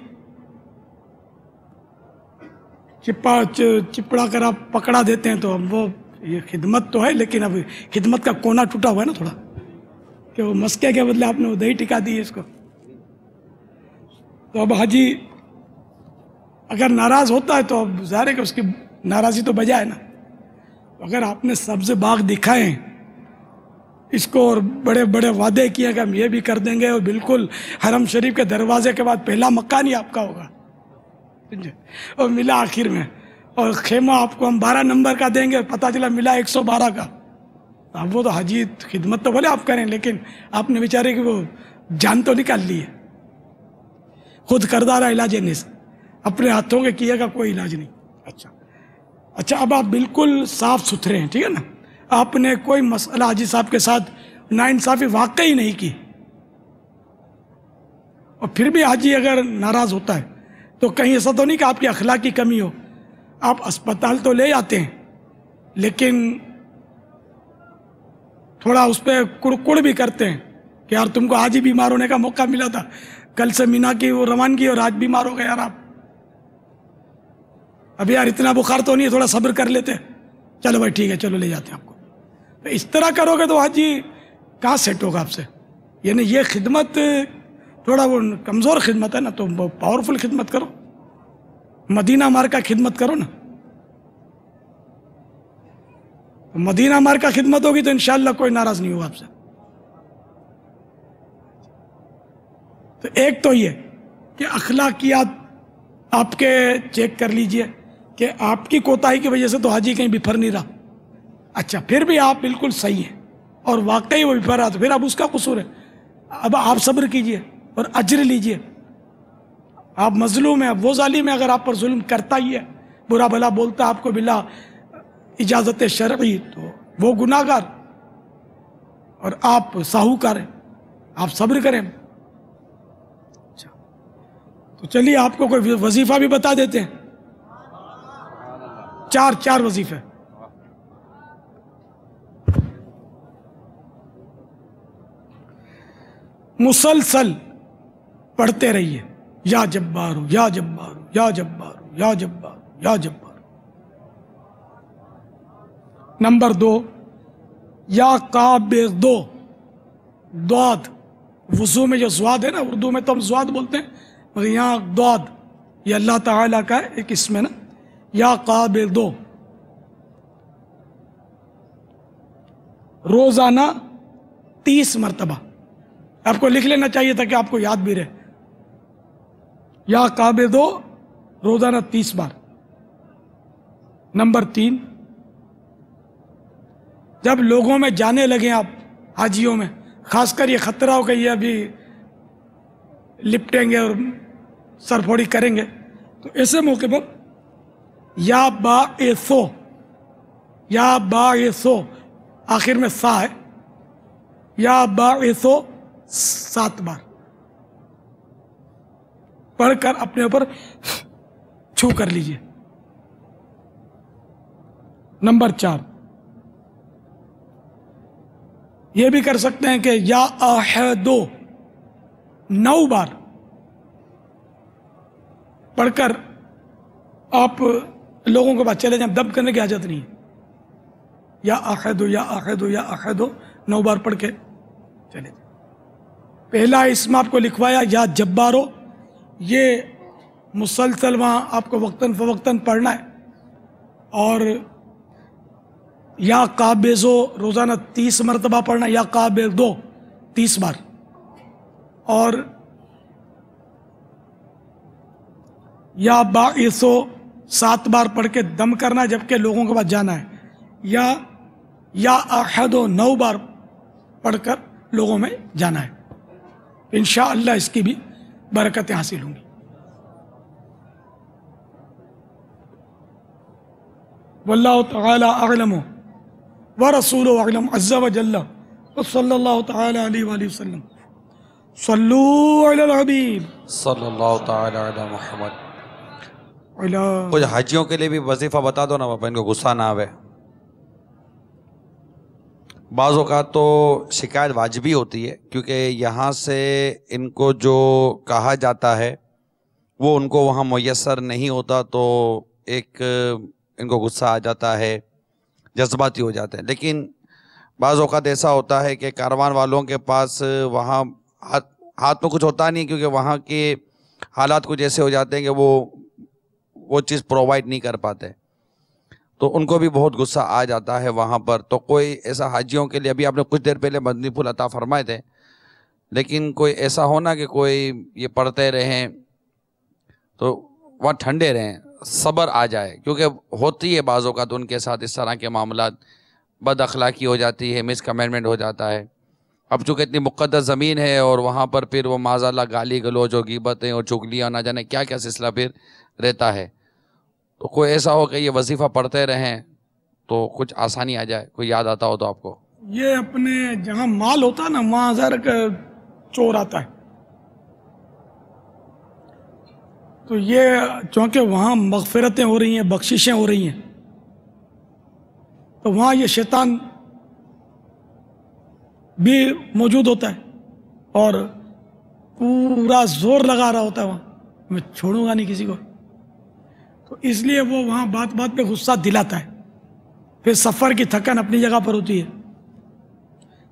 چپڑا کر آپ پکڑا دیتے ہیں تو اب وہ یہ خدمت تو ہے لیکن اب خدمت کا کونا ٹوٹا ہوا ہے نا تھوڑا کہ وہ مسکے کے بدلے آپ نے وہ دہی ٹکا دی ہے اس کو. تو اب حاجی اگر ناراض ہوتا ہے تو اب ظاہر ہے کہ اس کی ناراضی تو بجا ہے نا. اگر آپ نے سبز باغ دکھائے ہیں اس کو اور بڑے بڑے وعدے کیے کہ ہم یہ بھی کر دیں گے اور بالکل حرم شریف کے دروازے کے بعد پہلا مکان ہی آپ کا ہوگا اور ملا آخر میں اور خیمہ آپ کو ہم 12 نمبر کا دیں گے پتہ چلا ملا 112 کا. اب وہ تو حاجی خدمت تو بولے آپ کریں لیکن آپ نے بیچارے کہ وہ جان تو نکال لی ہے. خود کردارہ علاج نیز اپنے ہاتھوں کے کیے گا کوئی علاج نہیں. اچھا اب آپ بالکل صاف ستھرے ہیں ٹھیک ہے نا. آپ نے کوئی مسئلہ حاجی صاحب کے ساتھ ناانصافی واقعی نہیں کی اور پھر بھی حاجی اگر ناراض ہوتا ہے تو کہیں ایسا تو نہیں کہ آپ کی اخلاق کی کمی ہو. آپ اسپتال تو لے جاتے ہیں لیکن تھوڑا اس پہ کڑ بھی کرتے ہیں کہ یار تم کو آج ہی بیمار ہونے کا موقع ملا تھا, کل سے مینا کی وہ روانگی اور آج بیمار ہو گئے یار آپ. اب یار اتنا بخار تو نہیں ہے, تھوڑا صبر کر لیتے, چلو بھائی ٹھیک ہے چلو لے جاتے ہیں آپ کو. تو اس طرح کرو گے تو حاجی کہاں سیٹ ہوگا آپ سے. یعنی یہ خدمت تھوڑا وہ کمزور خدمت ہے نا, تو پاورفل خدمت کرو, مدینہ مار کا خدمت کرو نا. مدینہ مار کا خدمت ہوگی تو انشاءاللہ کوئی ناراض نہیں ہوگا آپ سے. تو ایک تو یہ کہ اخلاقیات آپ کے چیک کر لیجئے کہ آپ کی کوتاہی کی وجہ سے تو حاجی کہیں بفر نہیں رہا. اچھا پھر بھی آپ بالکل صحیح ہیں اور واقعی وہ بفر رہا تو پھر اب اس کا قصور ہے. اب آپ صبر کیجئے اور اجر لیجئے. آپ مظلوم ہیں, اب وہ ظالم ہے اگر آپ پر ظلم کرتا ہی ہے, برا بھلا بولتا آپ کو بلا اجازت شرعی, تو وہ گناہ گار اور آپ ساہوکار ہیں, آپ صبر کریں. اچھا تو چلیے آپ کو کوئی وظیفہ بھی بتا دیتے ہیں, 4 وظیفے. مسلسل پڑھتے رہیے, یا جبار یا جبار یا جبار یا جبار یا جبار. نمبر 2 یا قابض, ضاد وضو میں جو ضاد ہے نا, اردو میں تو ہم ضاد بولتے ہیں مگر یہاں ضاد یہ اللہ تعالیٰ کا ایک اسم ہے نا. یا قابض, روزانہ 30 مرتبہ. آپ کو لکھ لینا چاہیے تھا کہ آپ کو یاد بھی رہے. یا قابض روزانہ 30 بار. نمبر 3 جب لوگوں میں جانے لگیں آپ حاجیوں میں, خاص کر یہ خطرہ ہو کہ یہ ابھی لپٹیں گے اور سر پھوڑی کریں گے, تو ایسے موقع پر یا باعثو, یا باعثو آخر میں سا ہے, یا باعثو 7 بار پڑھ کر اپنے اوپر چھو کر لیجئے. نمبر 4 یہ بھی کر سکتے ہیں کہ یا احدو 9 بار پڑھ کر آپ لوگوں کے پاس چلے جائیں, دب کرنے کی حاجت نہیں ہے. یا احدو یا احدو یا احدو 9 بار پڑھ کے چلے جائیں. پہلا اسم آپ کو لکھوایا یا جبارو, یہ مسلسل وہاں آپ کو وقتاً فوقتاً پڑھنا ہے. اور یا قابضو روزانہ 30 مرتبہ پڑھنا, یا قابضو 30 بار. اور یا باعثو 7 بار پڑھ کے دم کرنا جبکہ لوگوں کے پاس جانا ہے. یا احدو 9 بار پڑھ کر لوگوں میں جانا ہے. انشاءاللہ اس کی بھی برکتیں حاصل ہوں گی. واللہ تعالی اعلم ورسولہ اعلم عز وجل وصلی اللہ تعالی علیہ وآلہ وسلم. صلو علی الحبیب صلی اللہ تعالی علی محمد. کچھ حاجیوں کے لیے بھی وظیفہ بتا دو نا باپا، ان کو غصہ نہ آوے. بعض اوقات تو شکایت واجبی ہوتی ہے، کیونکہ یہاں سے ان کو جو کہا جاتا ہے وہ ان کو وہاں میسر نہیں ہوتا، تو ایک ان کو غصہ آ جاتا ہے، جذباتی ہو جاتے ہیں. لیکن بعض اوقات ایسا ہوتا ہے کہ کاروان والوں کے پاس وہاں ہاتھ میں کچھ ہوتا نہیں، کیونکہ وہاں کے حالات کچھ ایسے ہو جاتے ہیں کہ وہ چیز پرووائڈ نہیں کر پاتے، تو ان کو بھی بہت غصہ آ جاتا ہے وہاں پر. تو کوئی ایسا حاجیوں کے لیے، ابھی آپ نے کچھ دیر پہلے مدنی پھول عطا فرمائے تھے، لیکن کوئی ایسا ہونا کہ کوئی یہ پڑھتے رہیں تو وہاں ٹھنڈے رہیں، صبر آ جائے، کیونکہ ہوتی ہے بعض اوقات ان کے ساتھ اس طرح کے معاملات، بد اخلاقی ہو جاتی ہے، مس کمنٹمنٹ ہو جاتا ہے. اب چونکہ اتنی مقدس زمین ہے اور وہاں پر پھر وہ معاذ اللہ گالی گلوچ اور غیبتیں اور چغلیاں نہ جانے کیا کیا سلسلہ پھر رہتا ہے. تو کوئی ایسا ہو کہ یہ وظیفہ پڑھتے رہیں تو کچھ آسانی آ جائے، کوئی یاد آتا ہو تو آپ کو. یہ اپنے جہاں مال ہوتا ہے نا، وہاں ظاہر کہ چور آتا ہے، تو یہ چونکہ وہاں مغفرتیں ہو رہی ہیں، بخششیں ہو رہی ہیں، تو وہاں یہ شیطان بھی موجود ہوتا ہے اور پورا زور لگا رہا ہوتا ہے وہاں، میں چھوڑوں گا نہیں کسی کو. تو اس لیے وہ وہاں بات بات پہ غصہ دلاتا ہے. پھر سفر کی تھکن اپنی جگہ پر ہوتی ہے،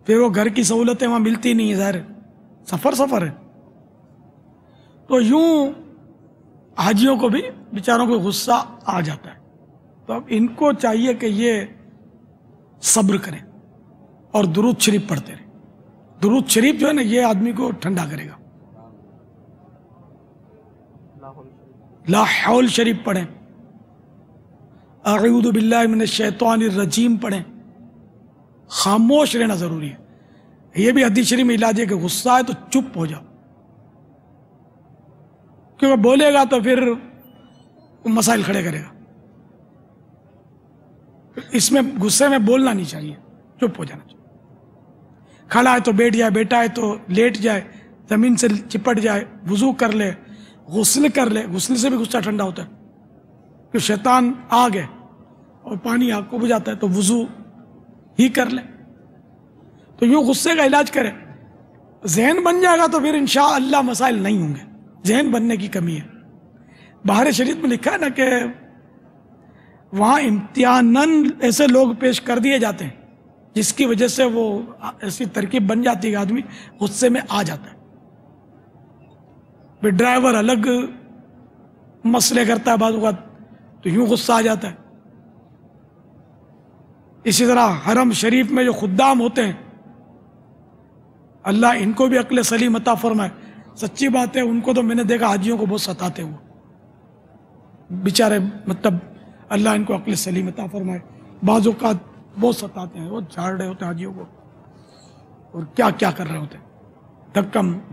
پھر وہ گھر کی سہولتیں وہاں ملتی نہیں ہیں، ظاہر ہے سفر ہے. تو یوں حاجیوں کو بھی بیچاروں کو غصہ آ جاتا ہے. تو اب ان کو چاہیے کہ یہ صبر کریں اور درود شریف پڑھتے رہیں. درود شریف جو ہے نا، یہ آدمی کو ٹھنڈا کرے گا. لا حول شریف پڑھیں، اعوذ باللہ من الشیطان الرجیم پڑھیں. خاموش رہنا ضروری ہے. یہ بھی حدیث شریف میں علاج ہے کہ غصہ ہے تو چپ ہو جاؤ، کیونکہ بولے گا تو پھر مسائل کھڑے کرے گا. اس میں غصے میں بولنا نہیں چاہیے، چپ ہو جانا چاہیے. کھڑا ہے تو بیٹھ جائے، بیٹھا ہے تو لیٹ جائے، زمین سے چپٹ جائے، وضو کر لے، غسل کر لے. غسل سے بھی غصہ ٹھنڈا ہوتا ہے، کہ شیطان آگ ہے اور پانی آگ کو بجھاتا ہے، تو وضو ہی کر لے. تو یوں غصے کا علاج کرے. ذہن بن جائے گا تو پھر انشاءاللہ مسائل نہیں ہوں گے. ذہن بننے کی کمی ہے. بہار شریعت میں لکھا ہے نا کہ وہاں امتحاناً ایسے لوگ پیش کر دیے جاتے ہیں جس کی وجہ سے وہ ایسی ترکیب بن جاتی ہے کہ آدمی غصے میں آ جاتا ہے. پھر ڈرائیور الگ مسئلے کرتا ہے بعض اوقات، تو یوں غصہ آ جاتا ہے. اسی طرح حرم شریف میں جو خدام ہوتے ہیں، اللہ ان کو بھی عقل سلیم عطا فرمائے. سچی بات ہے، ان کو تو میں نے دیکھا حاجیوں کو بہت ستاتے ہوئے بیچارے، مطلب اللہ ان کو عقل سلیم عطا فرمائے. بعض اوقات بہت ستاتے ہیں، وہ جھاڑ رہے ہوتے ہیں حاجیوں کو اور کیا کیا کر رہے ہوتے ہیں،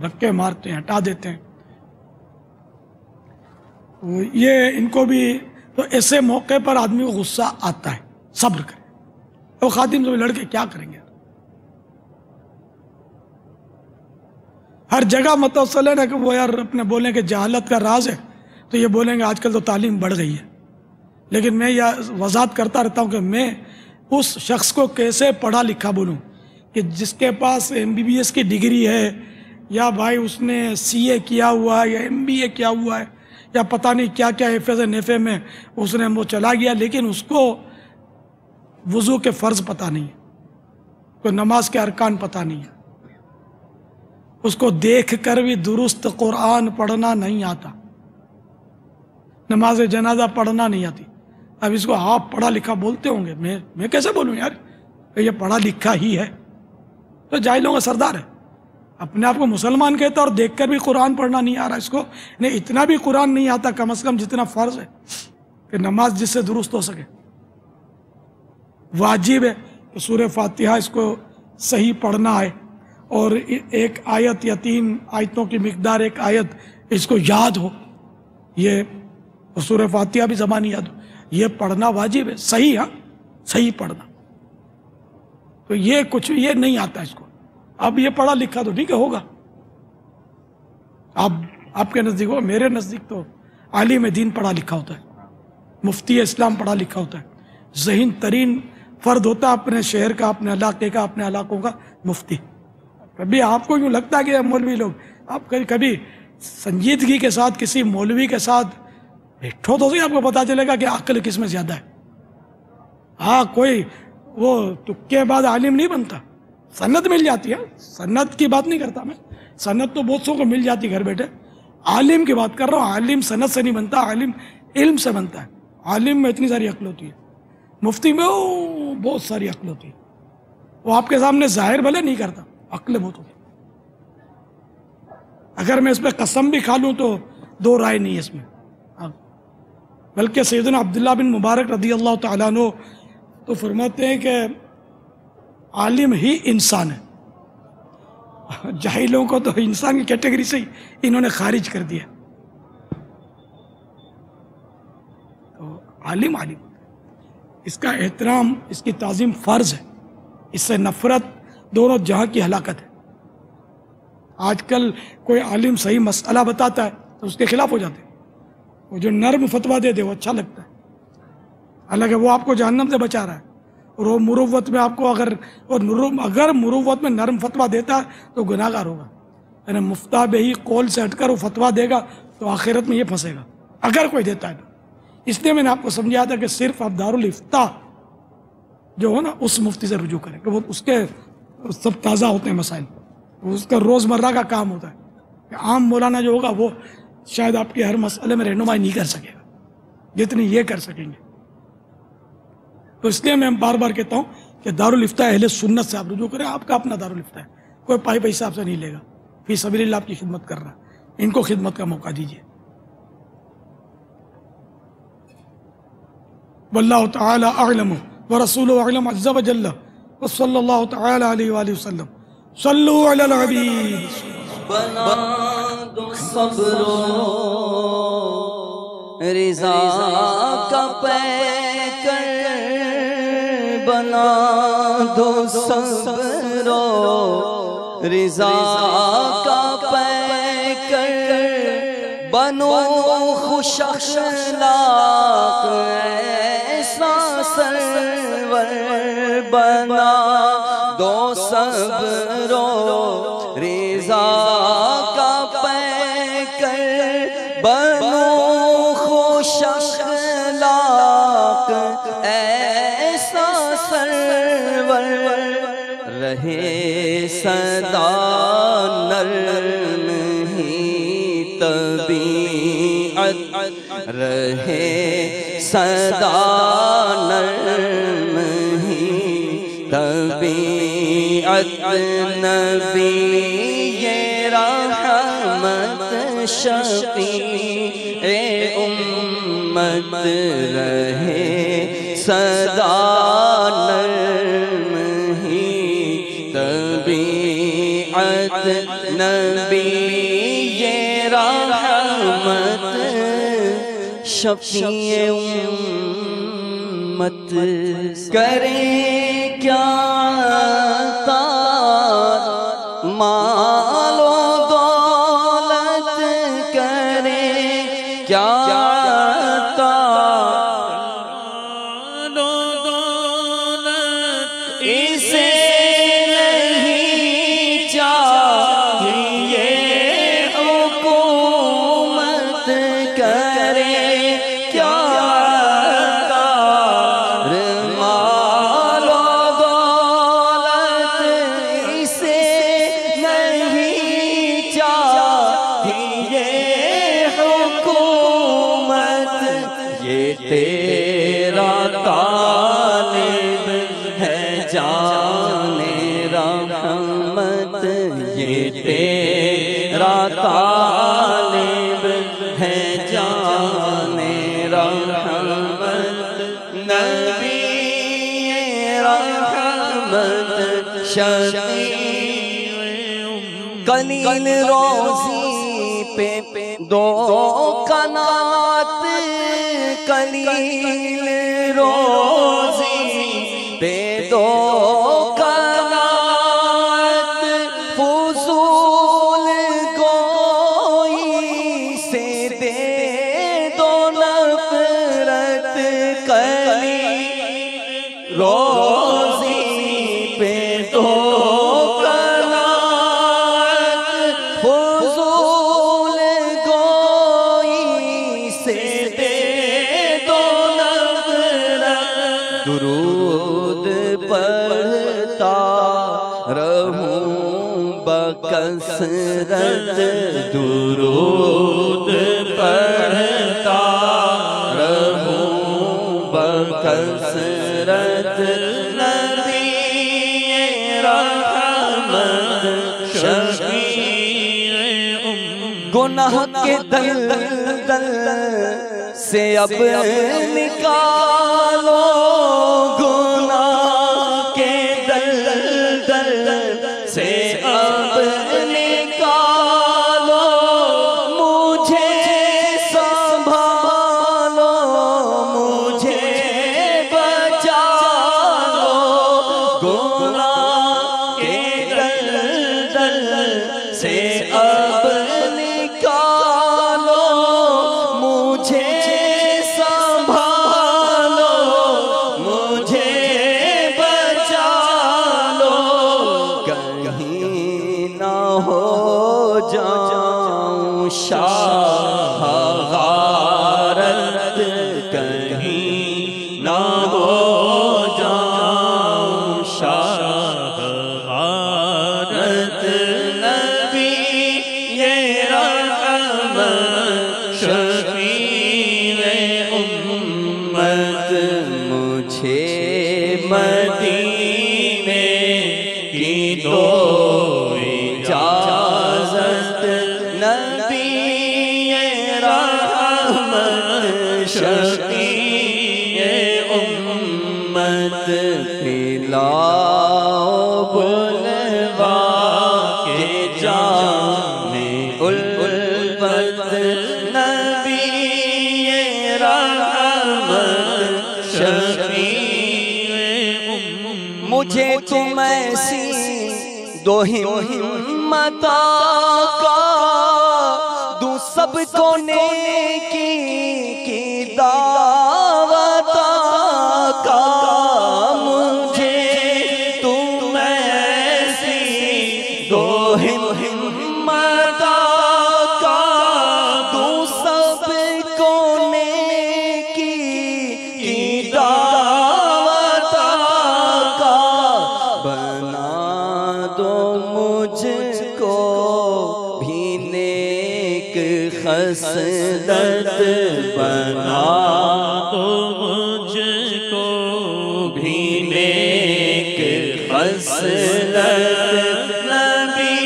دھکے مارتے ہیں، ہٹا دیتے ہیں. یہ ان کو بھی تو ایسے موقع پر آدمی کو غصہ آتا ہے. صبر کرے. وہ خادم سے لڑکے کیا کریں گے؟ ہر جگہ متوسل ہے نا کہ وہ یار اپنے بولیں کہ جہالت کا راز ہے، تو یہ بولیں گے آج کل تو تعلیم بڑھ گئی ہے. لیکن میں یہ وضاحت کرتا رہتا ہوں کہ میں اس شخص کو کیسے پڑھا لکھا بولوں کہ جس کے پاس MBBS کی ڈگری ہے، یا بھائی اس نے CA کیا ہوا ہے، یا MBA کیا ہوا ہے، یا پتہ نہیں کیا کیا حفظ نفع میں اس نے وہ چلا گیا، لیکن اس کو وضو کے فرض پتہ نہیں ہے، کوئی نماز کے ارکان پتہ نہیں ہے، اس کو دیکھ کر بھی درست قرآن پڑھنا نہیں آتا، نماز جنازہ پڑھنا نہیں آتی. اب اس کو آپ پڑھا لکھا بولتے ہوں گے، میں کیسے بولوں یار کہ یہ پڑھا لکھا ہی ہے؟ تو جاہلوں کا سردار ہے. اپنے آپ کو مسلمان کہتا اور دیکھ کر بھی قرآن پڑھنا نہیں آ رہا اس کو. نہیں، اتنا بھی قرآن نہیں آتا کم از کم جتنا فرض ہے کہ نماز جس سے درست ہو سکے. واجب ہے کہ سورہ فاتحہ اس کو صحیح پڑھنا ہے، اور ایک آیت یا 3 آیتوں کی مقدار ایک آیت اس کو یاد ہو. یہ سورہ فاتحہ بھی زبانی یاد ہو، یہ پڑھنا واجب ہے. صحیح، ہاں صحیح پڑھنا. تو یہ کچھ یہ نہیں آتا اس کو. اب یہ پڑھا لکھا تو ٹھیک ہے ہوگا، آپ کے نزدیک ہو، میرے نزدیک تو عالم دین پڑھا لکھا ہوتا ہے, مفتی اسلام پڑھا لکھا ہوتا ہے, ذہین ترین فرد ہوتا ہے اپنے شہر کا, اپنے علاقے کا, اپنے علاقوں کا مفتی. کبھی آپ کو یوں لگتا ہے کہ مولوی لوگ, آپ کبھی سنجیدگی کے ساتھ کسی مولوی کے ساتھ بیٹھو تو صحیح, آپ کو پتا چلے گا کہ عقل کس میں زیادہ ہے. ہاں, کوئی وہ تکے بعد عالم نہیں بنتا, سند مل جاتی ہے, سند کی بات نہیں کرتا میں, سند تو بہت سو کو مل جاتی گھر بیٹھے, عالم کی بات کر رہا ہوں. عالم سند سے نہیں بنتا, عالم علم سے بنتا ہے. عالم میں اتنی ساری عقل ہوتی ہے, مفتی میں بہت ساری عقل ہوتی ہے. وہ آپ کے سامنے ظاہر بھلے نہیں کرتا, عقل بہت ہوتی ہے. اگر میں اس پہ قسم بھی کھا لوں تو دو رائے نہیں ہے اس میں. بلکہ سیدنا عبداللہ بن مبارک رضی اللہ تعالیٰ عنہ تو فرماتے ہیں کہ عالم ہی انسان ہے. جاہلوں کو تو انسان کی کیٹیگری سے ہی انہوں نے خارج کر دیا. تو عالم عالم, اس کا احترام, اس کی تعظیم فرض ہے. اس سے نفرت دونوں جہاں کی ہلاکت ہے. آج کل کوئی عالم صحیح مسئلہ بتاتا ہے تو اس کے خلاف ہو جاتے ہیں. وہ جو نرم فتویٰ دے دے وہ اچھا لگتا ہے, حالانکہ وہ آپ کو جہنم سے بچا رہا ہے. اور وہ مروت میں آپ کو اگر مروت میں نرم فتویٰ دیتا ہے تو گناہ گار ہوگا. یعنی مفتہ بہی قول سے ہٹ کر وہ فتویٰ دے گا تو آخرت میں یہ پھنسے گا, اگر کوئی دیتا ہے تو. اس لیے میں نے آپ کو سمجھایا تھا کہ صرف آپ دارالافتاء جو ہو نا اس مفتی سے رجوع کریں کہ وہ اس کے سب تازہ ہوتے ہیں مسائل, اس کا روزمرہ کا کام ہوتا ہے. کہ عام مولانا جو ہوگا وہ شاید آپ کے ہر مسئلے میں رہنمائی نہیں کر سکے گا جتنی یہ کر سکیں گے. تو اس لیے میں بار بار کہتا ہوں کہ دارالافتاء اہل سنت سے آپ رجوع کریں. آپ کا اپنا دارالافتاء ہے, کوئی پائی پیسہ آپ سے نہیں لے گا, فی سبیل اللہ آپ کی خدمت کر رہا ہے. ان کو خدمت کا موقع دیجیے. واللہ تعالی اعلم ورسولہ اعلم عز وجل وصلی اللہ تعالی علیہ وآلہ وسلم. صلو علی الحبیب. بنا دو صبر و رضا کا پیکر, بنا دو صبر و رضا کا پیکر, بنو خوش اخلاق ایسا سرور, بنا دو صبر و رضا کا پیکر, بنو خوش اخلاق ایسا سرور, رہے سدا نرم ہی طبیعت, رہے سدا نرم ہی طبیعت, نبی یہ رحمت شفیع امت, رہے سدا نرم ہی طبیعت, نبی یہ رحمت شفیع امت. کرے کیا مال و دولت, کرے کیا اسے نہیں چاہیے حکومت, کرے کیا مال و دولت, اسے نہیں چاہیے حکومت. یہ تیرا طالب ہے جان رحمت, یہ تیرا طالب ہے جان رحمت, نبی رحمت شفیع. قلیل روزی پہ دو قنات, قلیل روزی پہ دو قنات, فضول گوئی سے دے درود پڑھتا رہوں بکثرت درود پڑھتا رہوں بکثرت نبی رحمت شفیع گناہ کے دلدل سے اب نکالو گناہ کے دلدل سے اب نکالو مجھے سنبھالو مجھے بچا لو گناہ کے دلدل سے اب نکالو مجھے شاہ غارت کہیں نہ ہو جاؤں شاہ غارت نبی یہ رحمت شفیع امت مجھے مدینے کی دو اجازت نبی شفیع امت پلاؤ بلوا کے جام الفت نبی رحمت شفیع مجھے تم ایسی دو ہمت کا دوں سب کو نیکی کی دعوت کا مجھے تم ایسی دو ہمت کا دوں سب کو نیکی کی دعوت کا بنا دو مجھ کو بھی نیک خصلت بنا دو مجھ کو بھی نیک خصلت نبی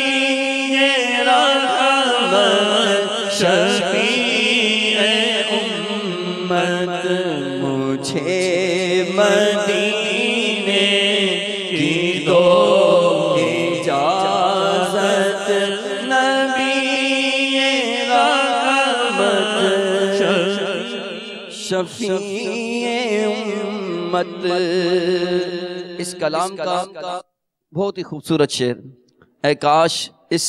رحمت شفیع امت مجھے مدینے کی دو اجازت نبی شفیع امت اس کلام کا بہت ہی خوبصورت شعر اے کاش اس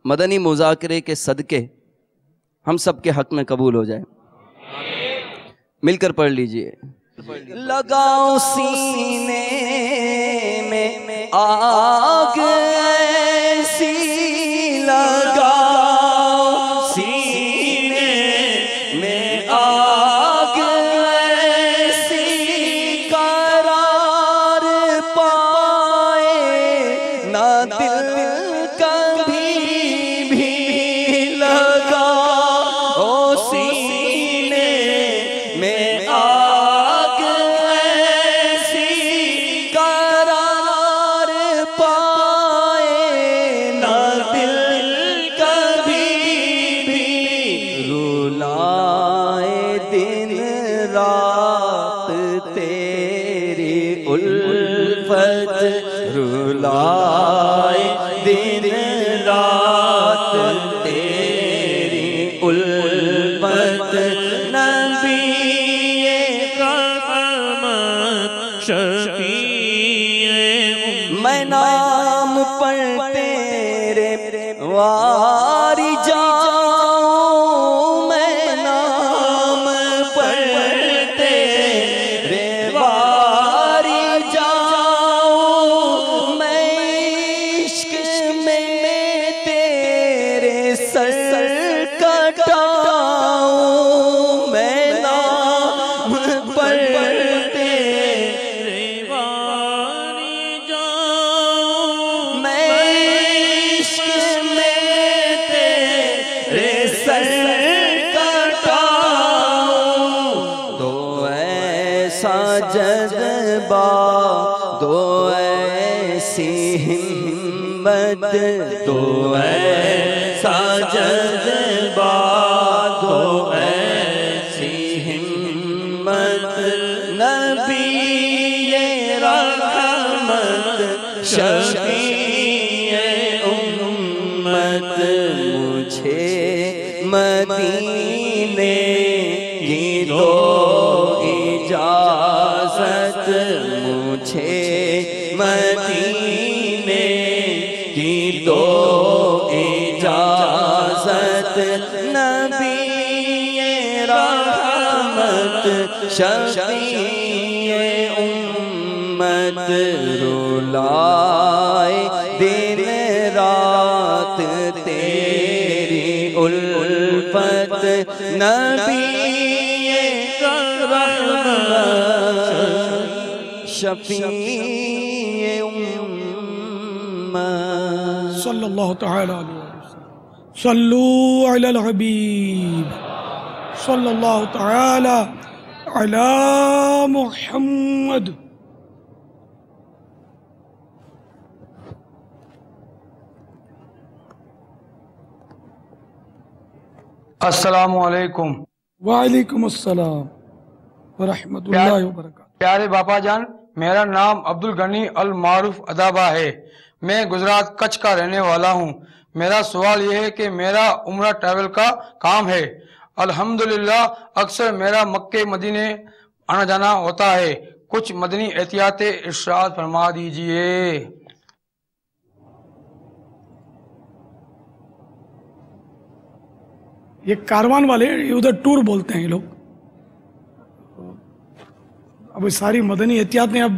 مدنی مذاکرے کے صدقے ہم سب کے حق میں قبول ہو جائے مل کر پڑھ لیجئے لگاؤ سینے میں آگ ایسی لگاؤ سینے میں آگ ایسی قرار پائے نہ دل کبھی بھی لگاؤ سینے میں آگ ایسی قرار پائے نہ دل کبھی بھی رولائے دن رات تیری الفت رولائے دن رات تیری الفت نبی رحمت شفیع میں نام پر تیرے واری جاؤں میں نام پر تیرے واری جاؤں میں عشق میں تیرے سر کٹاؤں میں نام پر کٹاؤں، دو ایسا جذبہ، دو ایسی ہمت، دو ایسا جذبہ، دو ایسی ہمت، نبی رحمت شفیع امت، مجھے مدینے کی دو اجازت، مجھے مدینے کی دو اجازت، نبی رحمت شفیع امت، رولائے دن رات تیری الفت، نبی رحمت شفیع امت، صلی اللہ تعالی علیہ وسلم. صلو علی الحبیب صلی اللہ تعالی علی محمد. السلام علیکم. وعلیکم السلام ورحمۃ اللہ وبرکاتہ. پیارے باپا جان، میرا نام عبدالغنی المعروف ادابا ہے. میں گجرات کچھ کا رہنے والا ہوں. میرا سوال یہ ہے کہ میرا عمرہ ٹریول کا کام ہے. الحمدللہ اکثر میرا مکہ مدینے آنا جانا ہوتا ہے. کچھ مدنی احتیاط ارشاد فرما دیجئے. یہ کاروان والے ادھر ٹور بولتے ہیں یہ لوگ. اب ساری مدنی احتیاطیں اب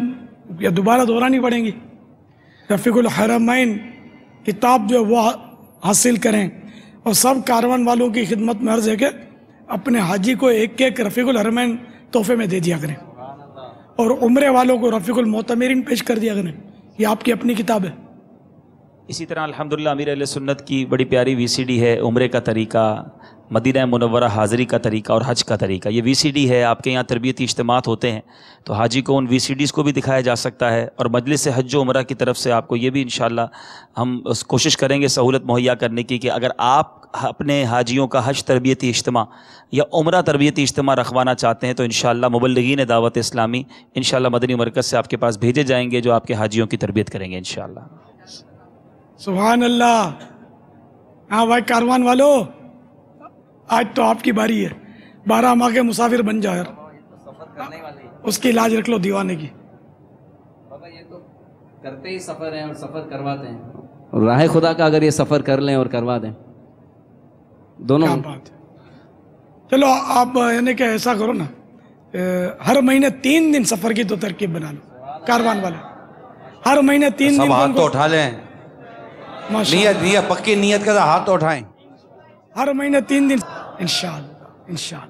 یہ دوبارہ دہرانی پڑیں گی. رفیق الحرمین کتاب جو ہے وہ حاصل کریں، اور سب کاروان والوں کی خدمت میں عرض ہے کہ اپنے حاجی کو ایک ایک رفیق الحرمین تحفے میں دے دیا کریں، اور عمرے والوں کو رفیق المعتمرین پیش کر دیا کریں. یہ آپ کی اپنی کتاب ہے. اسی طرح الحمدللہ امیر اہل سنت کی بڑی پیاری وی سی ڈی ہے، عمرے کا طریقہ، مدینہ منورہ حاضری کا طریقہ اور حج کا طریقہ. یہ وی سی ڈی ہے. آپ کے یہاں تربیتی اجتماعات ہوتے ہیں تو حاجی کو ان وی سی ڈیز کو بھی دکھایا جا سکتا ہے، اور مجلس حج و عمرہ کی طرف سے آپ کو یہ بھی انشاءاللہ ہم کوشش کریں گے سہولت مہیا کرنے کی کہ اگر آپ اپنے حاجیوں کا حج تربیتی اجتماع یا عمرہ تربیتی اجتماع رکھوانا چاہتے ہیں تو انشاءاللہ مبلغین دعوت اسلامی انشاءاللہ مدنی مرکز سے آپ کے پاس بھیجے جائیں گے جو آپ کے حاجیوں کی تربیت کریں گے انشاءاللہ. سبحان اللہ. ہاں بھائی کاروان والو، آج تو آپ کی باری ہے. 12 ماہ کے مسافر بن جاؤ یار. اس کی لاج رکھ لو دیوانے کی. بابا یہ تو کرتے ہی سفر ہیں اور سفر کرواتے ہیں، اور راہ خدا کا اگر یہ سفر کر لیں اور کروا دیں دونوں. کیا بات ہے. چلو آپ یعنی کہ ایسا کرو نا، ہر مہینے 3 دن سفر کی تو ترکیب بنا لو. کاروان والے ہر مہینے 3 دن. سب ہاتھ تو اٹھا لیں. نیت پکی نیت کا ہاتھ تو اٹھائیں. ہر مہینے 3 دن انشاءاللہ.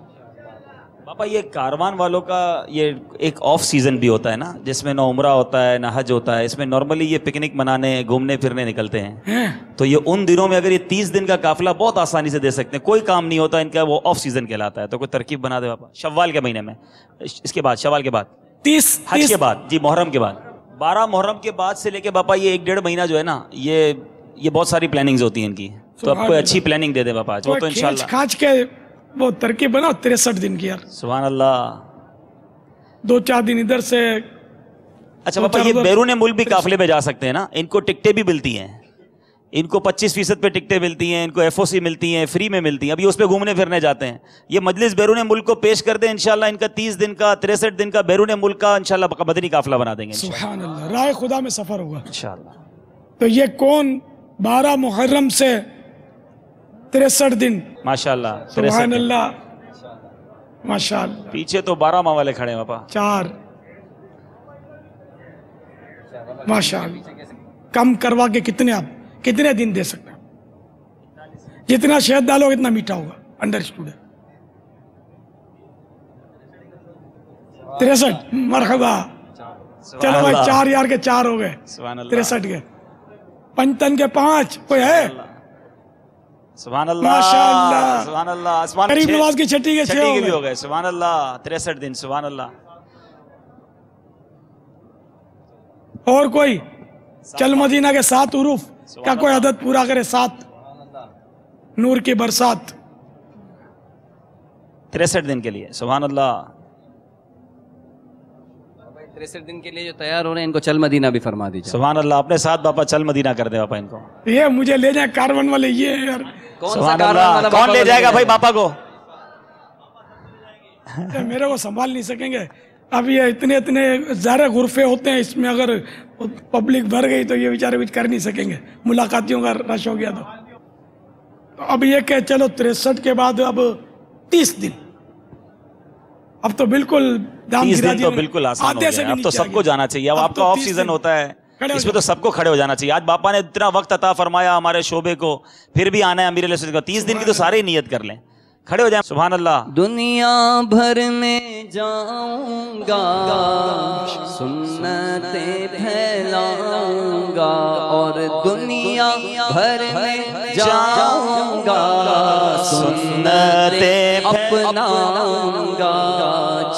پاپا یہ کاروان والوں کا یہ ایک آف سیزن بھی ہوتا ہے نا، جس میں نہ عمرہ ہوتا ہے نہ حج ہوتا ہے. اس میں نارملی یہ پکنک منانے گھومنے پھرنے نکلتے ہیں، تو یہ ان دنوں میں اگر یہ 30 دن کا قافلہ بہت آسانی سے دے سکتے ہیں. کوئی کام نہیں ہوتا ان کا، وہ آف سیزن کہلاتا ہے. تو کوئی ترکیب بنا دے پاپا شوال کے مہینے میں، اس کے بعد شوال کے بعد 30 حج کے بعد، جی محرم کے بعد 12 محرم کے بعد سے لے کے پاپا یہ 1-1.5 مہینہ جو ہے نا، یہ بہت ساری پلاننگز ہوتی ہیں ان کی. تو آپ کوئی اچھی پلاننگ دے دے پاپا وہ تو انشاءاللہ کھانچ کے وہ ترکیب بنا 63 دن کی یار. سبحان اللہ. 2-4 دن ادھر سے. اچھا پاپا یہ بیرون ملک بھی قافلے پہ جا سکتے ہیں نا؟ ان کو ٹکٹیں بھی ملتی ہیں، ان کو 25% پہ ٹکٹیں ملتی ہیں، ان کو FOC ملتی ہیں، فری میں ملتی ہیں. ابھی اس پہ گھومنے پھرنے جاتے ہیں. یہ مجلس بیرون ملک کو پیش کر دیں انشاءاللہ. ان کا 30 دن کا 63 دن کا بیرون ملک کا انشاءاللہ مدنی قافلہ بنا دیں گے. سبحان اللہ. راہ خدا میں سفر ہوگا انشاءاللہ. تو یہ کون 12 محرم سے 63 دن. ماشاءاللہ. سبحان اللہ ماشاءاللہ. پیچھے تو 12 ماہ والے کھڑے ہیں پاپا. 4 ماشاءاللہ. کم کروا کے کتنے دن دے سکتے ہیں؟ جتنا شہد ڈالو اتنا میٹھا ہوگا. انڈرسٹوڈ ہے. 63 مرحبا. چلو بھائی 4 یار کے 4 ہو گئے. 63 کے 5 تن کے 5 کوئی ہے؟ سبحان اللہ ماشاءاللہ سبحان اللہ آسمان غریب نواز کی چھٹی کے چھٹی کے بھی ہو گئے سبحان اللہ 63 دن سبحان اللہ. اور کوئی چل مدینہ کے 7 حروف کیا کوئی عدد پورا کرے؟ 7 نور کی برسات 63 دن کے لیے سبحان اللہ. 63 دن کے لیے جو تیار ہو رہے ہیں ان کو چل مدینہ بھی فرما دیجیے. سبحان اللہ اپنے ساتھ باپا چل مدینہ کر دے باپا ان کو. یہ مجھے لے جائیں کارون والے یہ یار سبحان اللہ کون لے جائے گا بھائی باپا کو؟ میرے کو سنبھال نہیں سکیں گے. اب یہ اتنے زیادہ غرفے ہوتے ہیں اس میں اگر پبلک بھر گئی تو یہ بیچارے کچھ کر نہیں سکیں گے. ملاقاتیوں کا رش ہو گیا تو اب یہ کہ چلو 63 کے بعد اب 30 دن اب تو بالکل 30 دن تو بالکل آسان ہو گیا. اب تو سب کو جانا چاہیے. اب آپ کا آف سیزن ہوتا ہے اس میں تو سب کو کھڑے ہو جانا چاہیے. آج باپا نے اتنا وقت عطا فرمایا ہمارے شعبے کو پھر بھی آنا ہے امیر علیہ السلام کا. 30 دن کی تو سارے ہی نیت کر لیں کھڑے ہو جائیں. سبحان اللہ. دنیا بھر میں جاؤں گا سنتیں پھیلاؤں گا اور دنیا بھر میں جاؤں گا سنتیں اپناؤں گا.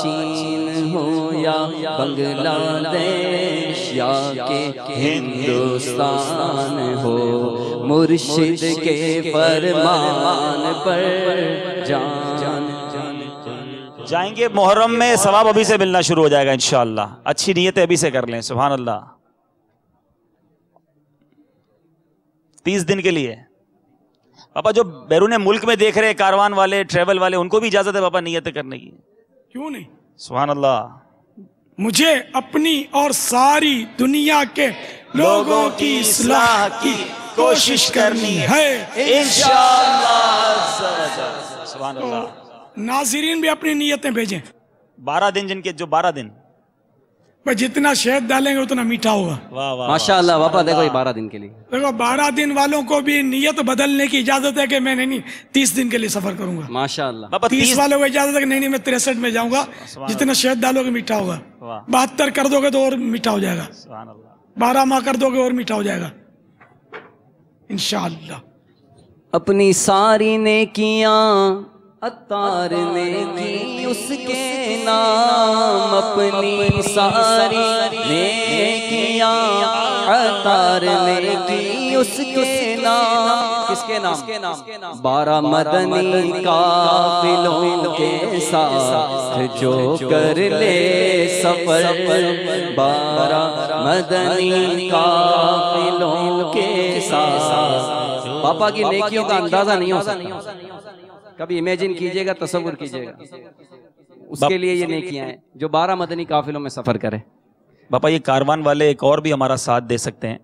چین ہو یا بنگلہ دیش یا کہ ہندوستان ہو مرشد کے فرمان پر جائیں گے. محرم میں ثواب ابھی سے ملنا شروع ہو جائے گا انشاءاللہ. اچھی نیتیں ابھی سے کر لیں. سبحان اللہ. 30 دن کے لیے پاپا جو بیرون ملک میں دیکھ رہے کاروان والے ٹریول والے ان کو بھی اجازت ہے پاپا نیتیں کرنے کی؟ کیوں نہیں. سبحان اللہ. مجھے اپنی اور ساری دنیا کے لوگوں کی اصلاح کی کوشش کرنی ہے انشاءاللہ. سبحان اللہ. ناظرین بھی اپنی نیتیں بھیجیں. 12 دن جن کے جو 12 دن جتنا شہد ڈالیں گے اتنا میٹھا ہوگا. واہ واہ ماشاءاللہ باپا دیکھو یہ 12 دن کے لیے. دیکھو 12 دن والوں کو بھی نیت بدلنے کی اجازت ہے کہ میں نہیں 30 دن کے لیے سفر کروں گا. ماشاءاللہ. 30 والوں کو اجازت ہے کہ نہیں میں 63 میں جاؤں گا. جتنا شہد ڈالو گے میٹھا ہوگا. 72 کر دو گے تو اور میٹھا ہو جائے گا. 12 ماہ کر دو گے اور میٹھا ہو جائے گا انشاءاللہ. اپنی ساری نیکیاں عطار نے کی اس کے نام اپنی ساری نیکیاں عطار نے کی اس کے نام. کس کے نام؟ 12 مدنی قافلوں کے ساتھ جو کر لے سفر 12 مدنی قافلوں کے ساتھ. پاپا کی نیکیوں کا اندازہ نہیں ہو سکتا. کبھی امیجن کیجئے گا تصور کیجئے گا. اس کے لیے یہ نیکیاں ہیں جو 12 مدنی قافلوں میں سفر کرے. باپا یہ کاروان والے ایک اور بھی ہمارا ساتھ دے سکتے ہیں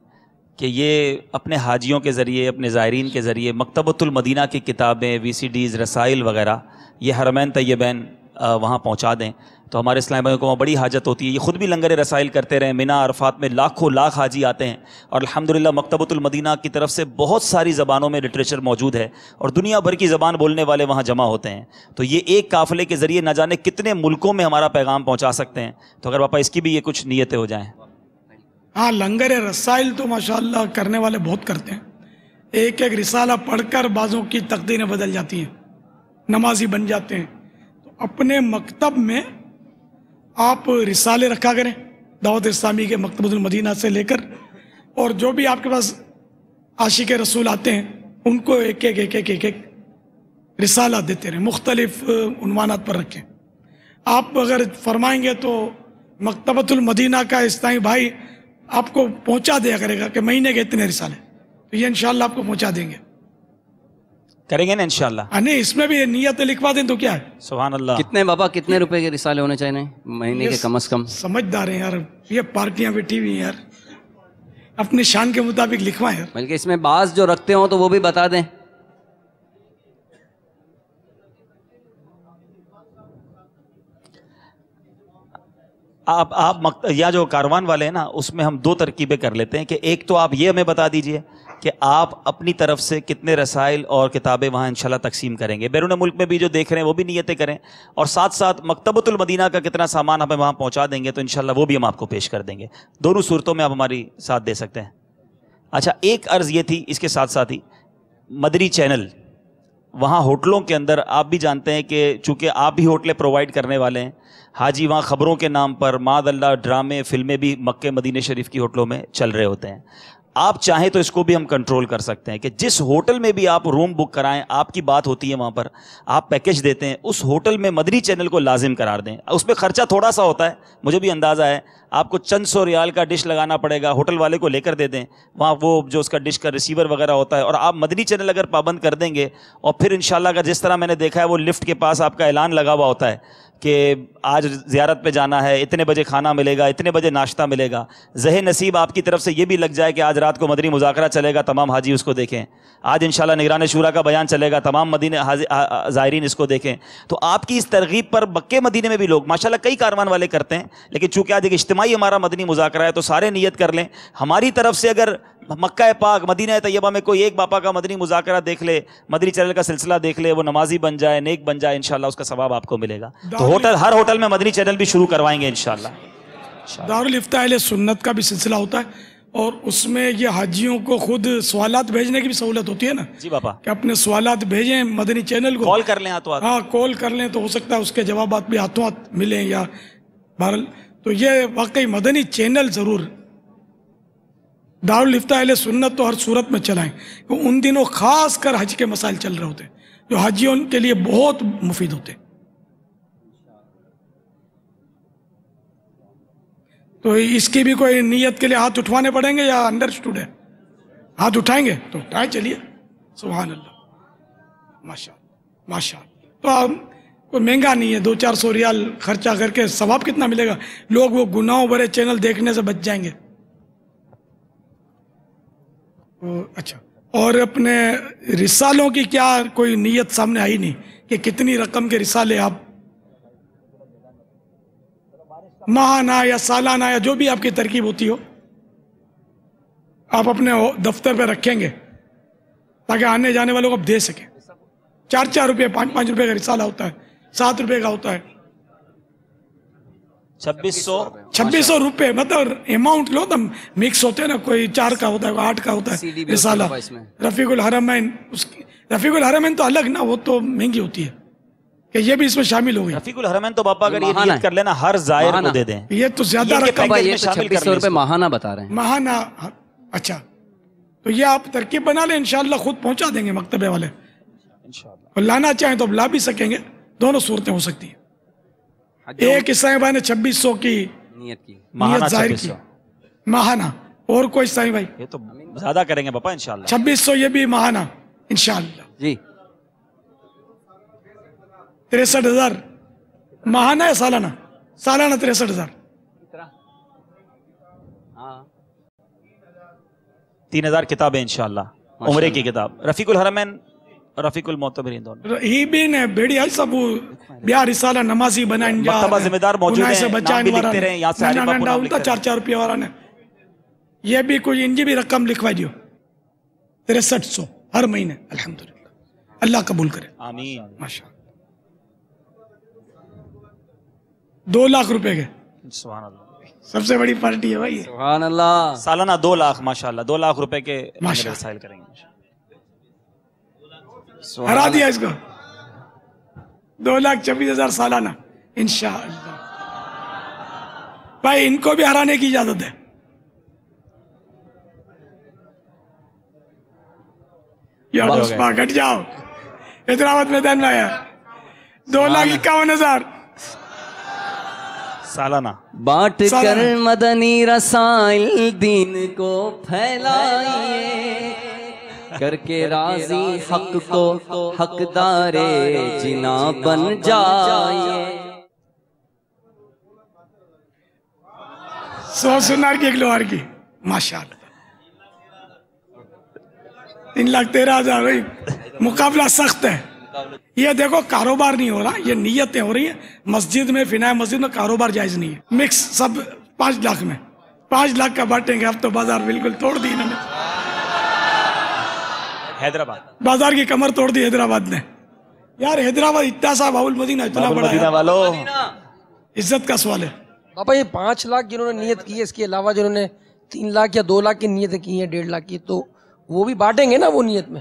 کہ یہ اپنے حاجیوں کے ذریعے اپنے زائرین کے ذریعے مکتبۃ المدینہ کی کتابیں VCDs رسائل وغیرہ یہ حرمین طیبین وہاں پہنچا دیں تو ہمارے اسلام بھائیوں کو وہاں بڑی حاجت ہوتی ہے. یہ خود بھی لنگر رسائل کرتے رہے. منی عرفات میں لاکھوں لاکھ حاجی آتے ہیں اور الحمدللہ مکتبۃ المدینہ کی طرف سے بہت ساری زبانوں میں لٹریچر موجود ہے اور دنیا بھر کی زبان بولنے والے وہاں جمع ہوتے ہیں. تو یہ ایک قافلے کے ذریعے نہ جانے کتنے ملکوں میں ہمارا پیغام پہنچا سکتے ہیں. تو اگر پاپا اس کی بھی یہ کچھ نیتیں ہو جائیں. ہاں لنگر رسائل تو ماشاءاللہ کرنے والے بہت کرتے ہیں. ایک ایک رسالہ پڑھ کر بعضوں کی تقدیریں بدل جاتی ہیں. نمازی بن جاتے ہیں. تو اپنے مکتب میں آپ رسالے رکھا کریں دعوت اسلامی کے مکتبۃ المدینہ سے لے کر اور جو بھی آپ کے پاس عاشق رسول آتے ہیں ان کو ایک ایک رسالہ دیتے رہیں. مختلف عنوانات پر رکھیں. آپ اگر فرمائیں گے تو مکتبۃ المدینہ کا اسلامی بھائی آپ کو پہنچا دیا کرے گا کہ مہینے کے اتنے رسالے. تو یہ انشاءاللہ آپ کو پہنچا دیں گے. کریں گے نا انشاءاللہ. نہیں اس میں بھی نیت لکھوا دیں تو کیا ہے. سبحان اللہ. کتنے بابا کتنے روپے کے رسالے ہونے چاہیے مہینے کے کم از کم؟ سمجھدار ہیں یار. یہ پارٹیاں بیٹھی ہوئی ہیں یار. اپنی شان کے مطابق لکھوائیں یار. بلکہ اس میں بعض جو رکھتے ہوں تو وہ بھی بتا دیں. آپ یا جو کاروان والے ہیں نا اس میں ہم 2 ترکیبیں کر لیتے ہیں کہ ایک تو آپ یہ ہمیں بتا دیجئے کہ آپ اپنی طرف سے کتنے رسائل اور کتابیں وہاں انشاءاللہ تقسیم کریں گے. بیرون ملک میں بھی جو دیکھ رہے ہیں وہ بھی نیتیں کریں اور ساتھ ساتھ مکتبۃ المدینہ کا کتنا سامان ہمیں وہاں پہنچا دیں گے تو انشاءاللہ وہ بھی ہم آپ کو پیش کر دیں گے. دونوں صورتوں میں آپ ہماری ساتھ دے سکتے ہیں. اچھا ایک عرض یہ تھی اس کے ساتھ ساتھ ہی مدری چینل وہاں ہوٹلوں کے اندر آپ بھی جانتے ہیں کہ چونکہ آپ بھی ہوٹلیں پرووائڈ کرنے والے ہیں، حاجی وہاں خبروں کے نام پر معاذ اللہ ڈرامے فلمیں بھی مکہ مدینہ شریف کی ہوٹلوں میں چل رہے ہوتے ہیں. آپ چاہیں تو اس کو بھی ہم کنٹرول کر سکتے ہیں کہ جس ہوٹل میں بھی آپ روم بک کرائیں، آپ کی بات ہوتی ہے وہاں پر، آپ پیکج دیتے ہیں، اس ہوٹل میں مدنی چینل کو لازم قرار دیں. اس پہ خرچہ تھوڑا سا ہوتا ہے، مجھے بھی اندازہ ہے، آپ کو چند سو ریال کا ڈش لگانا پڑے گا، ہوٹل والے کو لے کر دے دیں، وہاں وہ جو اس کا ڈش کا ریسیور وغیرہ ہوتا ہے، اور آپ مدنی چینل اگر پابند کر دیں گے، اور پھر انشاءاللہ اگر جس طرح میں نے دیکھا ہے وہ لفٹ کے پاس آپ کا اعلان لگا ہوا ہوتا ہے کہ آج زیارت پہ جانا ہے، اتنے بجے کھانا ملے گا، اتنے بجے ناشتہ ملے گا. ذہن نصیب آپ کی طرف سے یہ بھی لگ جائے کہ آج رات کو مدنی مذاکرہ چلے گا، تمام حاجی اس کو دیکھیں. آج انشاءاللہ نگران شورا کا بیان چلے گا، تمام مدینہ زائرین اس کو دیکھیں. تو آپ کی اس ترغیب پر مکہ مدینے میں بھی لوگ ماشاءاللہ کئی کاروان والے کرتے ہیں، لیکن چونکہ آج ایک اجتماعی ہمارا مدنی مذاکرہ ہے تو سارے نیت کر لیں. ہماری طرف سے اگر مکہ پاک مدینہ طیبہ میں کوئی ایک باپا کا مدنی مذاکرہ دیکھ لے، مدنی چینل کا سلسلہ دیکھ لے، وہ نمازی بن جائے، نیک بن جائے، انشاءاللہ اس کا ثواب آپ کو ملے گا. تو ہر ہوٹل میں مدنی چینل بھی شروع کروائیں گے انشاءاللہ. دارالفتاء اہل سنت کا بھی سلسلہ ہوتا ہے، اور اس میں یہ حاجیوں کو خود سوالات بھیجنے کی بھی سہولت ہوتی ہے نا جی باپا، کہ اپنے سوالات بھیجیں مدنی چینل کو، کال کر لیں ہاتھوں ہاتھ. ہاں کال کر لیں تو ہو سکتا ہے اس کے جوابات بھی ہاتھوں ہاتھ ملیں. یا بہرحال تو یہ واقعی مدنی چینل ضرور دارالفتاء اہل سنت تو ہر صورت میں چلائیں. ان دنوں خاص کر حج کے مسائل چل رہے ہوتے ہیں جو حاجیوں کے لیے بہت مفید ہوتے ہیں. تو اس کی بھی کوئی نیت کے لیے ہاتھ اٹھوانے پڑیں گے یا انڈرسٹوڈ ہے؟ ہاتھ اٹھائیں گے تو اٹھائیں، چلیے. سبحان اللہ، ماشاء اللہ ماشاء اللہ. تو آپ کوئی مہنگا نہیں ہے، 200-400 ریال خرچہ کر کے ثواب کتنا ملے گا؟ لوگ وہ گناہوں بھرے چینل دیکھنے سے بچ جائیں گے. اچھا، اور اپنے رسالوں کی کیا کوئی نیت سامنے آئی نہیں کہ کتنی رقم کے رسالے آپ ماہانہ یا سالانہ یا جو بھی آپ کی ترکیب ہوتی ہو آپ اپنے دفتر پہ رکھیں گے تاکہ آنے جانے والوں کو آپ دے سکیں؟ 4 روپے 5 روپے کا رسالہ ہوتا ہے، 7 روپے کا ہوتا ہے، 2600 روپے. مطلب اماؤنٹ لو، تم مکس ہوتے ہیں نا، کوئی 4 کا ہوتا ہے، کوئی 8 کا ہوتا ہے رسالہ. رفیق الحرمین، رفیق الحرمین تو الگ نا، وہ تو مہنگی ہوتی ہے کہ یہ بھی اس میں شامل ہو گئی. رفیق الحرمین تو باپا اگر یہ نیت کر لینا ہر زائر کو دے دیں. یہ تو زیادہ رقم، یہ 2600 روپے ماہانہ بتا رہے ہیں. ماہانہ. اچھا، تو یہ آپ ترکیب بنا لیں، انشاءاللہ خود پہنچا دیں گے مکتبے والے. اور لانا چاہیں تو اب لا بھی سکیں گے، دونوں صورتیں ہو سکتی ہیں. ایک عیسائی بھائی نے 2600 کی نیت ظاہر کی ماہانہ، اور کوئی عیسائی بھائی یہ تو زیادہ کریں گے باپا انشاءاللہ. 2600 یہ بھی ماہانہ انشاءاللہ. جی 63,000 ماہانہ یا سالانہ؟ سالانہ 63,000. 3000 کتابیں انشاءاللہ، عمرے کی کتاب. رفیق الحرمین، رفیق المعتبرین دونوں. ہی بھی نے بیڑی آئی سب بیار رسالہ نمازی بنائیں جا مکتبہ ذمہ دار موجود ہیں، نام بھی لکھتے رہے، یہاں سے حاجی باپو نام لکھتے رہے. 4 روپے والا نے یہ بھی کوئی ان کی بھی رقم لکھوا دیو 6300 ہر مہینے. الحمدللہ، اللہ قبول کرے، آمین. ماشاء اللہ. 2 لاکھ روپے کے، سبحان اللہ، سب سے بڑی پارٹی ہے بھائی. سبحان اللہ. سالانہ 2 لاکھ ماشاءاللہ، 2 لاکھ روپے کے رسائل کریں گے. ہرا دیا اس کو 2,26,000 سالانہ انشاءاللہ. بھائی ان کو بھی ہرانے کی اجازت ہے. گٹ جاؤ، حیدرآباد میدان میں آیا 2,51,000 سالانہ. بانٹ کر مدنی رسائل دین کو پھیلائیے، کر کے راضی حق کو حقدار جنا بن جائیے. 100 سنار کی 1 لوہار کی ماشاءاللہ. 3,13,000. بھائی مقابلہ سخت ہے. یہ دیکھو کاروبار نہیں ہو رہا، یہ نیتیں ہو رہی ہیں. مسجد میں فنائے مسجد میں کاروبار جائز نہیں ہے. مکس سب 5 لاکھ میں 5 لاکھ کا بانٹیں گے. اب تو بازار بالکل توڑ دی انہوں نے، حیدرآباد بازار کی کمر توڑ دی حیدرآباد نے. یار حیدرآباد اتنا سا باول مدینہ اتنا بڑا ہے، عزت کا سوال ہے. پاپا یہ 5 لاکھ جنہوں نے نیت کی ہے، اس کے علاوہ جنہوں نے 3 لاکھ یا 2 لاکھ کی نیتیں کی ہیں، 1.5 لاکھ کی، تو وہ بھی بانٹیں گے نا وہ نیت میں؟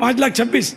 5,26,000